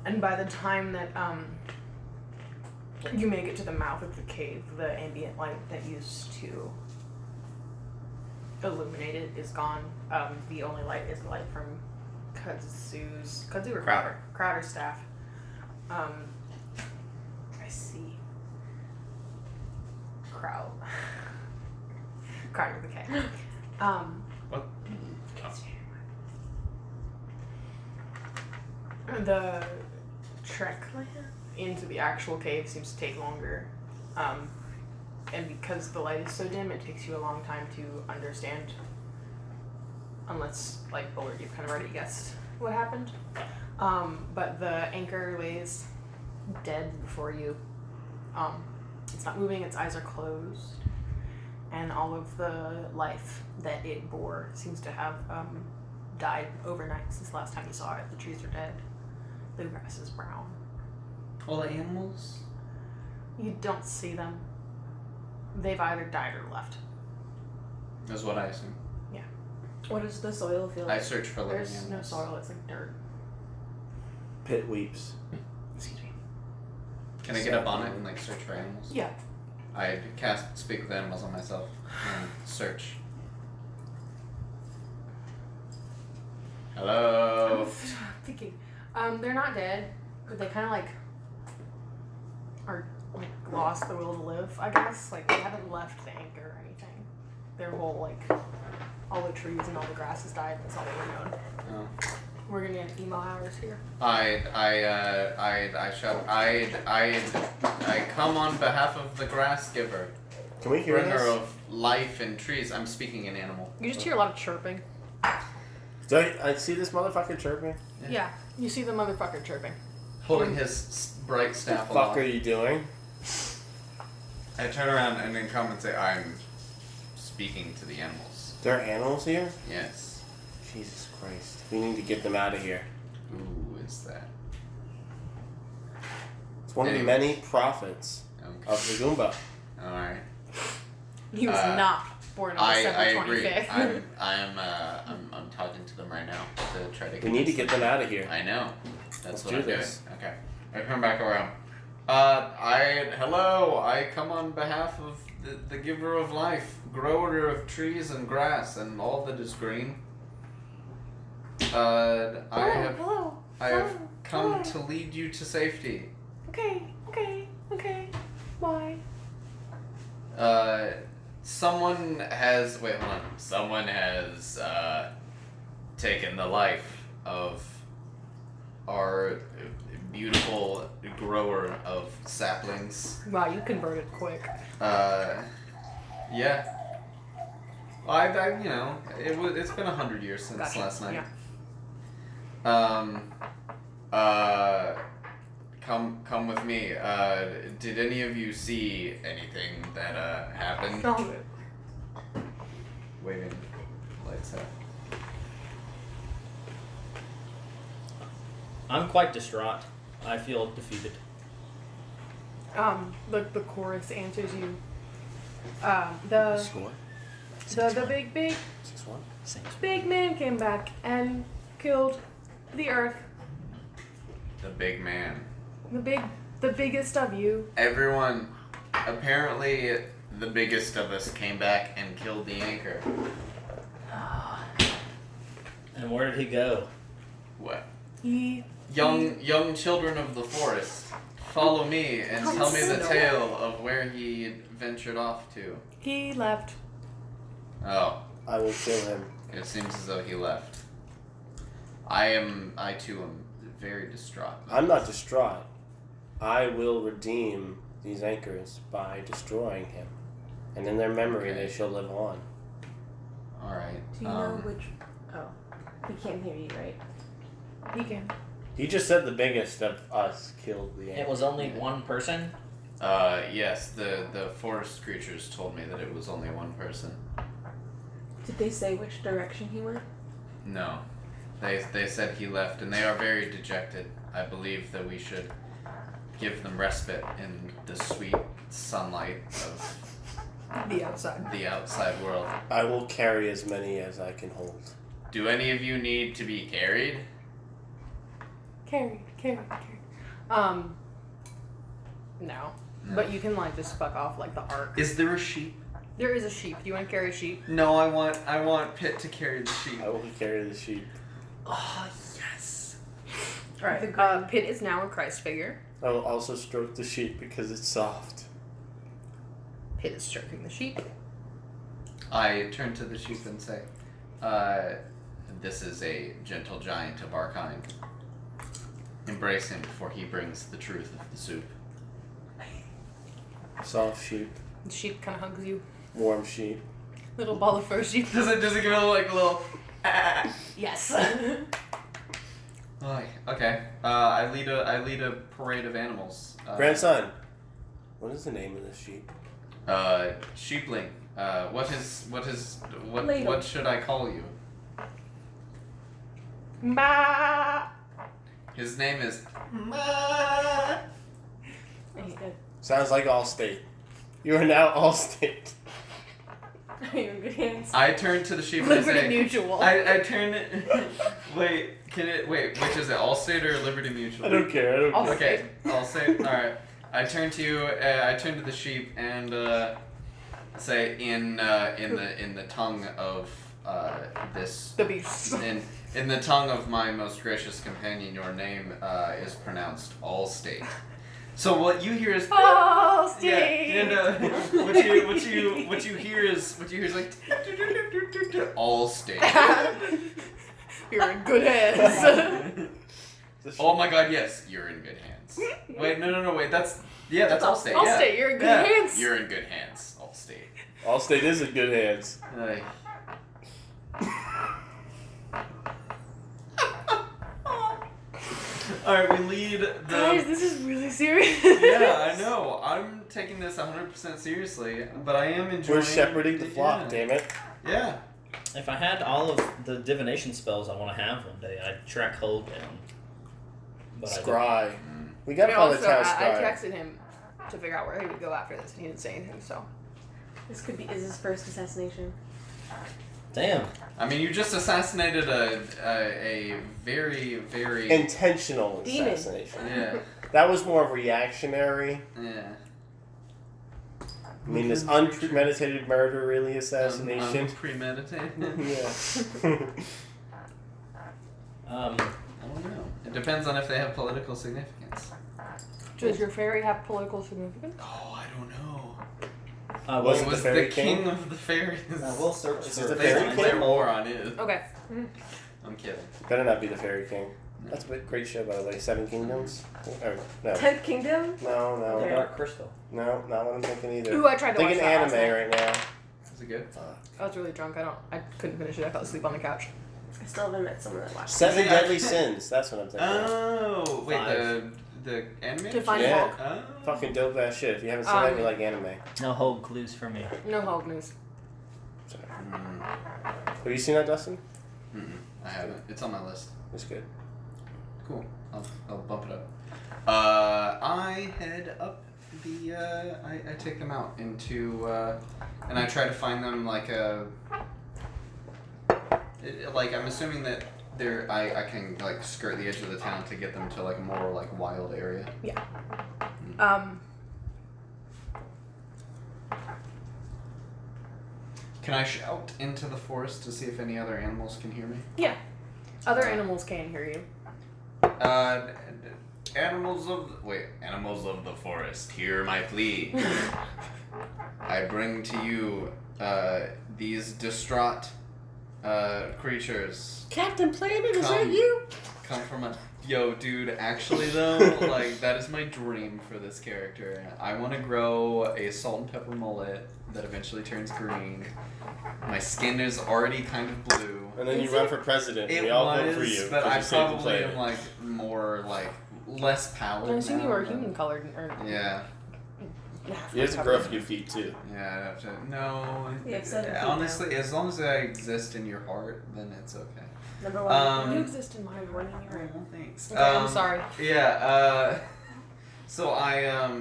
And by the time that you make it to the mouth of the cave, the ambient light that used to illuminate it is gone. The only light is the light from Kudzu or Crowder's staff. I see. Crowder with a K. What? The trek into the actual cave seems to take longer. And because the light is so dim, it takes you a long time to understand. Unless, like Bullard, you've kind of already guessed what happened. But the anchor lays dead before you. It's not moving, its eyes are closed. And all of the life that it bore seems to have died overnight since the last time you saw it. The trees are dead. The grass is brown. All the animals? You don't see them. They've either died or left. That's what I assume. What does the soil feel I like? search for living There's no animals. soil, it's like dirt. Pit weeps. Excuse me. Can I get up on it and like search for animals? Yeah. I cast Speak with Animals on myself and search. Hello. Thinking. They're not dead, but they kind of like are like lost the will to live, I guess. Like they haven't left the anchor or anything. Their whole like all the trees and all the grass has died. That's all they were known. Oh. We're gonna get emo hours here. I shout. I come on behalf of the grass giver, Can we hear bringer this? of life and trees. I'm speaking in animal. You just hear a lot of chirping. Do I see this motherfucker chirping? Yeah, you see the motherfucker chirping. Holding his bright What staff the fuck aloft. are you doing? I turn around and then come and say, I'm speaking to the animals. There are animals here? Yes. Jesus Christ. We need to get them out of here. Who is that? It's one of the Anyways. many prophets Okay. of the Goomba. Alright. He was not born on December I agree. 25th. I'm talking to them right now to try to. We need to get them out of here. I know. That's Let's what do I'm this. doing. Okay. I come back around. Hello. I come on behalf of the giver of life, grower of trees and grass and all that is green. I have come to lead you to safety. Okay. Why? Someone has taken the life of our beautiful grower of saplings. Wow, you converted quick. Yeah. I you know, it's been 100 years since Gotcha. last night. Yeah. Come with me. Did any of you see anything that happened? No. Waving lights out. I'm quite distraught. I feel defeated. The chorus answers you. The Score? big 6-1? big man came back and killed the earth. The big man. The biggest of you. Everyone, apparently the biggest of us came back and killed the anchor. And where did he go? What? Young children of the forest, follow me and tell me the tale of where he ventured off to. He left. Oh, I will kill him. it seems as though he left. I too am very distraught. I'm not distraught. I will redeem these anchors by destroying him. And in their memory, Okay. they shall live on. Alright. Do you know which? Oh, he can't hear you, right? He can. He just said the biggest of us killed the anchor. It was only one person. Yes, the forest creatures told me that it was only one person. Did they say which direction he went? No. They said he left, and they are very dejected. I believe that we should give them respite in the sweet sunlight of The outside. the outside world. I will carry as many as I can hold. Do any of you need to be carried? Carry. No. But you can like just fuck off like the arc. Is there a sheep? There is a sheep. Do you want to carry a sheep? No, I want Pitt to carry the sheep. I will carry the sheep. Oh yes. Alright. Pitt is now a Christ figure. I will also stroke the sheep because it's soft. Pitt is stroking the sheep. I turn to the sheep and say, this is a gentle giant of our kind. Embrace him, for he brings the truth of the soup. Soft sheep. The sheep kind of hugs you. Warm sheep. Little ball of fur sheep. Does it give it like a little? Yes. Oh, okay. I lead a parade of animals. Grandson, what is the name of this sheep? Sheepling. What Ladle. should I call you? Ma. His name is. Okay, good. Sounds like Allstate. You are now Allstate. Are you in good hands? I turn to the sheep and I Liberty say. Mutual. I turn it. Wait, which is it? Allstate or Liberty Mutual? I don't care. Allstate. Okay, Allstate. All right. I turn to you. I turn to the sheep and say in the tongue of this. The beast. In the tongue of my most gracious companion, your name is pronounced Allstate. So what you hear is Allstate. yeah, and what you hear is like Allstate. You're in good hands. Oh my God, yes, you're in good hands. Wait, no, wait, that's Allstate. Allstate, yeah. you're in good Yeah, hands. You're in good hands, Allstate. Allstate is in good hands. Alright, we lead the. Guys, this is really serious. Yeah, I know. I'm taking this 100% seriously, but I am enjoying. We're shepherding the flock, yeah. damn it. Yeah. If I had all of the divination spells I want to have one day, I'd track Hold down. But Scry. Mm. We gotta find the town I Scry. texted him to figure out where he would go after this, and he didn't say anything, so. This could be. Is his first assassination? Damn. I mean, you just assassinated a very, very. Intentional Demon. assassination. Yeah. That was more reactionary. Yeah. I mean, this unpremeditated murder, really, assassination. Premeditated. Yeah. I don't know. It depends on if they have political significance. Does your fairy have political significance? Oh, I don't know. Was It it was the fairy the king? king of the fairies. We'll search Is for it the They fairy declare king? war on it. Okay. I'm kidding. Better not be the Fairy King. That's a great show, by the way. Seven Kingdoms? Or, no. 10th Kingdom? No, Okay. Dark Crystal. no, not what I'm thinking either. Ooh, I tried to watch Thinking that last anime night. right now. Is it good? I was really drunk. I couldn't finish it. I fell asleep on the couch. I still haven't met someone that watched. Seven Deadly Sins. That's what I'm thinking. Oh, wait, 5. the anime? To find Yeah. Hulk. Oh. Fucking dope ass shit. If you haven't seen that, you like anime. No hold clues for me. No Hulk news. Sorry. Mm. Have you seen that, Dustin? I haven't. It's on my list. It's good. Cool. I'll bump it up. I head up the. I take them out into, and I try to find them like a. Like I'm assuming that they're. I can like skirt the edge of the town to get them to like a more like wild area. Yeah. Can I shout into the forest to see if any other animals can hear me? Yeah. Other animals can hear you. Animals of the forest, hear my plea. I bring to you these distraught creatures. Captain Planet, is Come. that you? Come from a dude. Actually, though, like that is my dream for this character. I want to grow a salt and pepper mullet that eventually turns green. My skin is already kind of blue. And then you run for president. It we all was, vote for you. but 'cause I you saved the probably planet. am like more like less pallid. I assume now, you were but- human colored. Or, Yeah, You have to grow a few feet too. yeah. I'd have to. No, Yeah, 7 feet honestly, as long as I exist in your heart, then it's okay. Number one. you exist in my heart. You're right. Oh, thanks. Okay, I'm sorry. Yeah. So I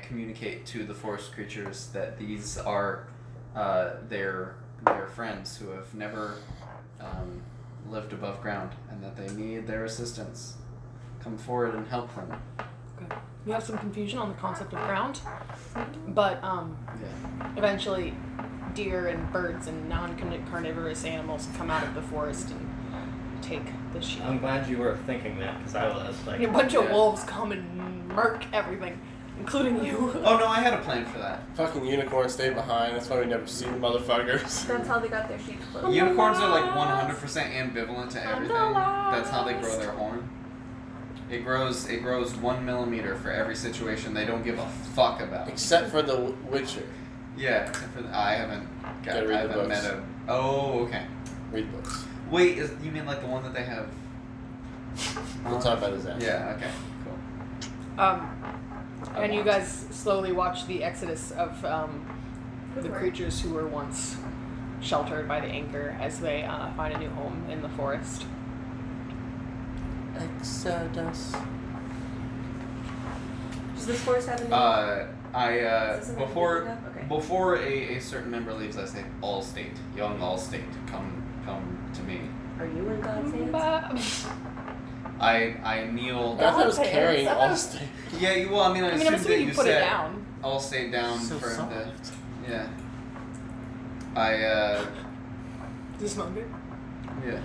communicate to the forest creatures that these are their friends who have never lived above ground, and that they need their assistance. Come forward and help them. Okay. You have some confusion on the concept of ground, but Yeah. eventually deer and birds and non-carnivorous animals come out of the forest and take the sheep. I'm glad you were thinking that because I was like. And a bunch of Yeah. wolves come and murk everything, including you. Oh no, I had a plan for that. Fucking unicorns stay behind. That's why we never see the motherfuckers. That's how they got their sheep clothes. Unicorns are like 100% ambivalent to everything. That's how they grow their horn. It grows 1 millimeter for every situation. They don't give a fuck about. Except for the Witcher. Yeah, except for I haven't Gotta read I the haven't books. met a. Oh, okay. Read books. Wait, you mean like the one that they have? We'll talk about this after. Yeah. Okay. Cool. And you guys slowly watch the exodus of the creatures who were once sheltered by the anchor as they find a new home in the forest. Exodus. Does this forest have a name? I Is this something before you think of? Okay. before a certain member leaves, I say, Allstate, young Allstate, come to me. Are you in God's hands? I kneel. I thought it was Okay, carrying so- all state. Yeah, well, I mean, I I'm assumed that assuming you you put it said down. Allstate down So for soft. him to. Yeah. I Does it smell good? yeah.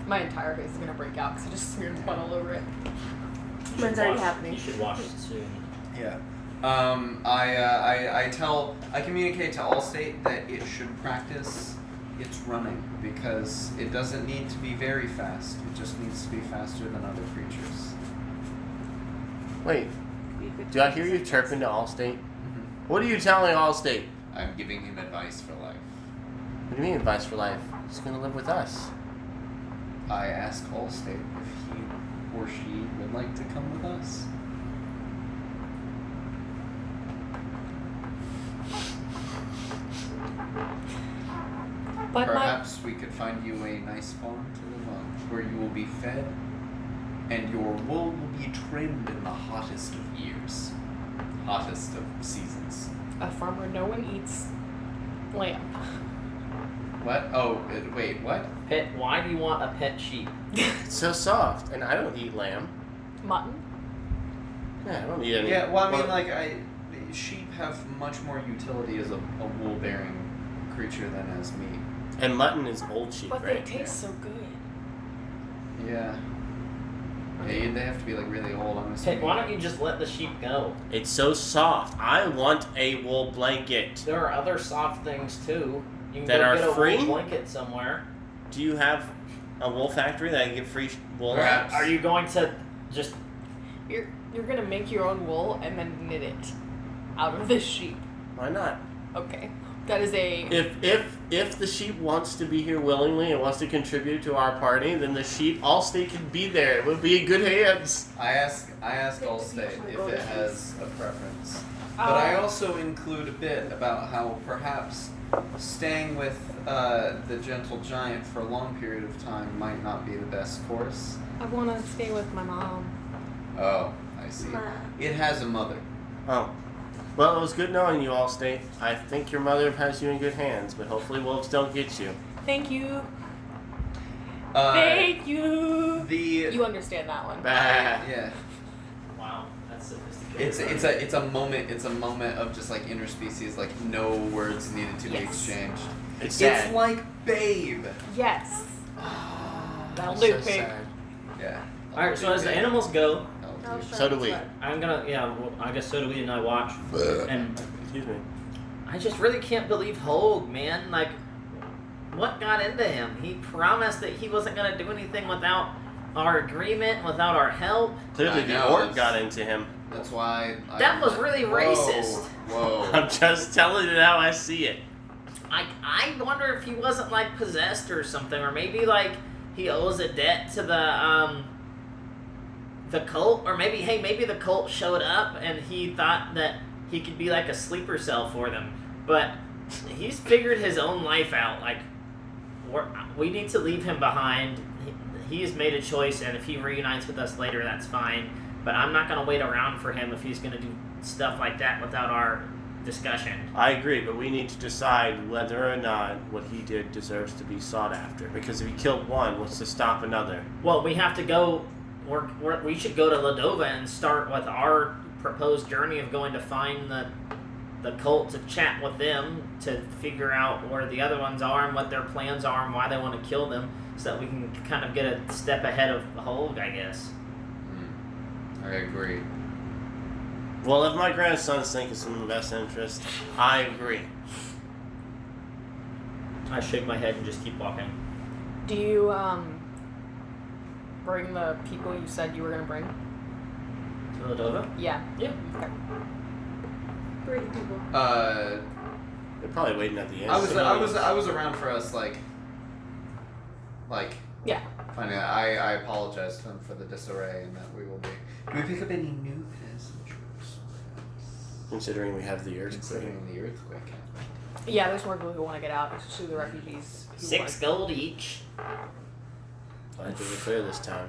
My entire face is gonna break out because I just smeared blood all over it. You When's should already watch- happening? You should watch it soon. Yeah. I communicate to Allstate that it should practice its running because it doesn't need to be very fast. It just needs to be faster than other creatures. Wait, do I hear you chirping to Allstate? Mm-hmm. What are you telling Allstate? I'm giving him advice for life. What do you mean advice for life? He's gonna live with us. I ask Allstate if he or she would like to come with us. But Perhaps we could find you a nice farm to live on, where you will be fed, and your wool will be trimmed in the hottest of years, hottest of seasons. a farmer no one eats lamb. What? Oh, wait, what? Pet, why do you want a pet sheep? It's so soft, and I don't eat lamb. Mutton. Yeah, I don't eat any. Yeah, well, I mean, like, sheep have much more utility as a wool-bearing creature than as meat. And mutton is old sheep, But right? they taste so good. Yeah. They have to be, like, really old, I'm Pet, assuming. why don't you just let the sheep go? It's so soft. I want a wool blanket. There are other soft things too. You can That go are get a free? wool blanket somewhere. Do you have a wool factory that I can get free wool Perhaps. at? Are you going to just You're gonna make your own wool and then knit it out of this sheep. Why not? Okay. That is a. If the sheep wants to be here willingly and wants to contribute to our party, then the sheep Allstate can be there. It would be in good hands. I ask Allstate if it has a preference, but I also include a bit about how perhaps staying with the gentle giant for a long period of time might not be the best course. I want to stay with my mom. Oh, I see. It has a mother. Oh. Well, it was good knowing you, Allstate. I think your mother has you in good hands, but hopefully wolves don't get you. Thank you. Thank you. You understand that one. Bah. Yeah. Wow, that's sophisticated. It's a moment of just like interspecies, like no words needed to be exchanged. It's sad. It's like Babe. Yes. That'll It's do, so pig. sad. Yeah. Alright, so as the animals go, So do we. I'm gonna, I guess so do we, and I watch. And Excuse me. I just really can't believe Hogue, man. Like, what got into him? He promised that he wasn't gonna do anything without our agreement, without our help. Clearly I the know, orc that's- got into him. That's why. That was really racist. Whoa. I'm just telling you how I see it. I wonder if he wasn't like possessed or something, or maybe like he owes a debt to the cult, or maybe the cult showed up and he thought that he could be like a sleeper cell for them, but he's figured his own life out. Like, we need to leave him behind. He has made a choice, and if he reunites with us later, that's fine. But I'm not gonna wait around for him if he's gonna do stuff like that without our discussion. I agree, but we need to decide whether or not what he did deserves to be sought after. Because if he killed one, what's to stop another? Well, we have to go. We should go to Ladova and start with our proposed journey of going to find the cult, to chat with them, to figure out where the other ones are and what their plans are and why they want to kill them, so that we can kind of get a step ahead of Hogue, I guess. I agree. Well, if my grandsons think it's in the best interest, I agree. I shake my head and just keep walking. Do you bring the people you said you were gonna bring? To Ladova? Yeah. Yeah. Okay. Where are the people? They're probably waiting at the end. I was around for us like. Yeah. Finding out. I apologize to them for the disarray and that we will be. Do we pick up any new passengers? Considering we have the earthquake. Considering the earthquake happened. Yeah, there's more people who want to get out, especially the refugees. Who 6 gold each. I think we're clear this time.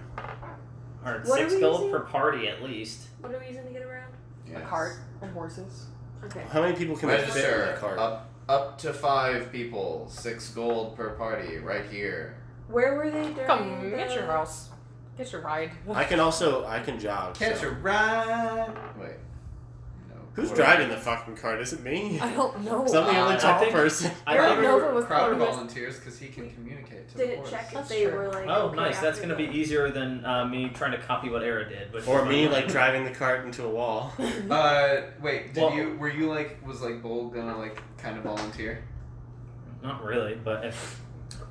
Or What 6 are we gold using? per party at least. What are we using to get around? A cart and horses. Okay. How many people can we fit in Register the cart? up to 5 people, 6 gold per party, right here. Where were they during Come, the... get your house. Get your ride. I can jog. Catch so. a ride. Wait. No. Who's What driving the fucking cart? Is it me? I don't know. Because I'm the only I tall think- person. I don't think know if it was Crowd part of it. volunteers because he can communicate to Did the it horse. check if That's they true. were like... Oh, okay nice. That's after gonna be the- easier than me trying to copy what Era did. Which Or is me, fine. like, driving the cart into a wall. Wait. Well- Were you like, was like Bull gonna like kind of volunteer? Not really, but if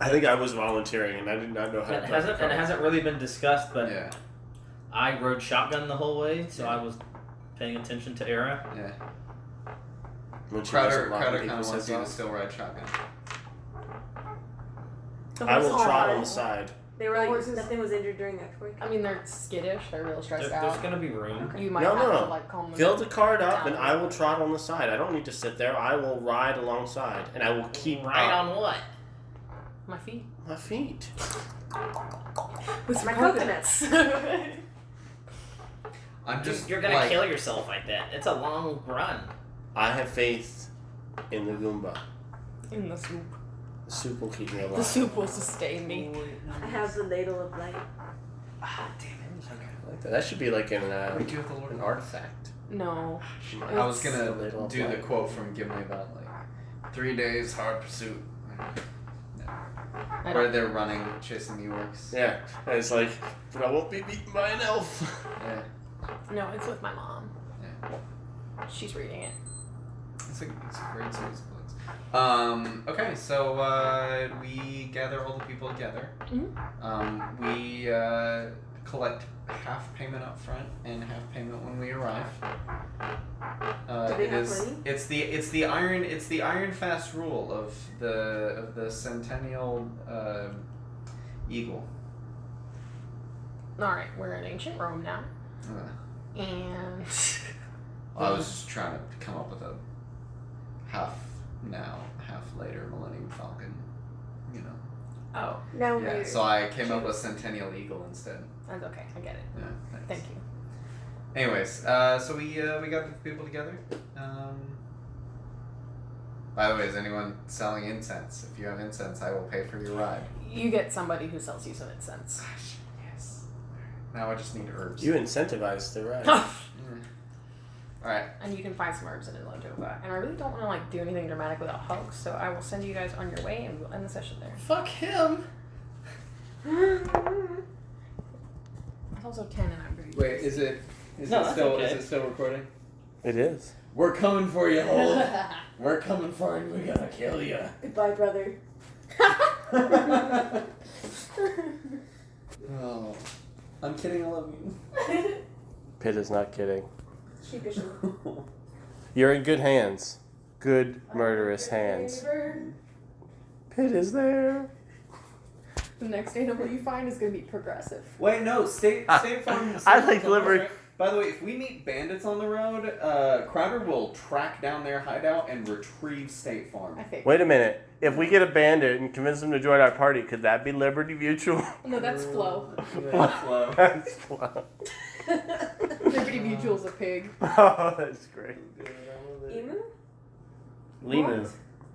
I think I was volunteering, and I did not know how to drive the it cart. hasn't really been discussed, but Yeah. I rode shotgun the whole way, so I was paying attention to Era. Yeah. When she Crowder wasn't locking kind of people's wants heads you to off. still ride shotgun. The I will horses trot were on the fine. side. They were The like, horses- nothing was injured during the earthquake. I mean, they're skittish. They're real stressed There's out. gonna be room. You might No, have no. to like calm them Fill the cart up, down and a I will little. trot on the side. I don't need to sit there. I will ride alongside, and I will keep Right up on what? My feet. my feet. With My coconuts. I'm just. You're gonna like, kill yourself like that. It's a long run. I have faith in the Goomba. In the soup. The soup will keep me alive. The soup will sustain me. I have the ladle of light. Ah, damn it. Okay. I like that. That should be like What do we do with the Lord? an artifact. No. I was gonna The ladle of do the light. quote from Gimli about like 3 days hard pursuit. I Where don't. they're running, chasing the orcs. Yeah, and it's like, but I won't be beaten by an elf. Yeah. No, it's with my mom. Yeah. She's reading it. It's a great series of books. Okay, so we gather all the people together. Mhm. We collect half payment up front and half payment when we arrive. Do they have money? It's the iron fast rule of the Centennial Eagle. All right, we're in ancient Rome now, and I was just trying to come up with a half now, half later Millennium Falcon. You know. oh, Now Yeah. we're So I came up with Centennial Eagle instead. that's okay. I get it. Yeah. Thanks. Thank you. Anyways, so we got the people together. By the way, is anyone selling incense? If you have incense, I will pay for your ride. You get somebody who sells you some incense. Gosh, yes. Now I just need herbs. You incentivized the ride. All right. And you can find some herbs in Ladova. And I really don't want to like do anything dramatic without hugs, so I will send you guys on your way, and we'll end the session there. Fuck him. It's also 10, and I'm very Wait, busy. is it No, that's still okay. is it still recording? It is. We're coming for you, Hole. We're coming for you. We're gonna kill you. Goodbye, brother. Oh, I'm kidding. I love you. Pitt is not kidding. Sheepish. You're in good hands. Good murderous hands. Pitt is there. The next animal you find is going to be progressive. Wait, no. State Farm. I like liver. By the way, if we meet bandits on the road, Crowder will track down their hideout and retrieve State Farm. I think. Wait a minute. If we get a bandit and convince them to join our party, could that be Liberty Mutual? No, that's Flo. That's Flo. Liberty Mutual's a pig. Oh, that's great. Emu? Limu.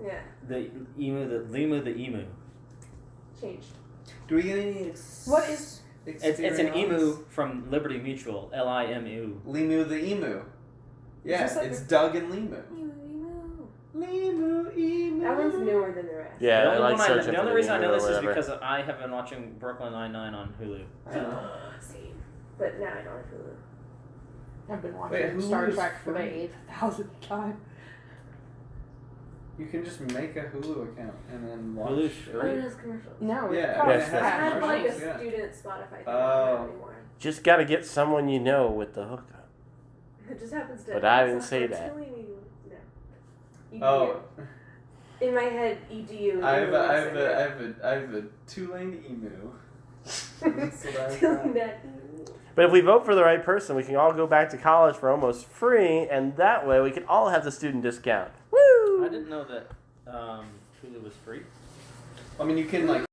Yeah, The emu. The limu. The emu. changed. Do we get any? What is- It's an emu from Liberty Mutual. Limu. Limu the emu. Yeah, Just like it's the- Doug and Limu. Emu. Limu, emu. That one's newer than the rest. Yeah, The I only, like searching the only for reason I emu know or this is whatever. because I have been watching Brooklyn Nine-Nine on Hulu. Same. But now I don't have Hulu. I've been Wait, watching Hulu Star is Trek for the free? 8,000th time. You can just make a Hulu account and then watch. Hulu's Oh, free. it has commercials. No, Yeah, it Yes, costs it has I have like a commercials, yeah. student Spotify thing. Oh. Anymore. Just got to get someone you know with the hookup. It just happens to. But I didn't it's say not that. telling me- No. Oh, In my head, EDU. I have Emu a 2-lane emu. That's what I've Telling got. that emu. But if we vote for the right person, we can all go back to college for almost free, and that way we can all have the student discount. Woo! I didn't know that Hulu was free. I mean, you can like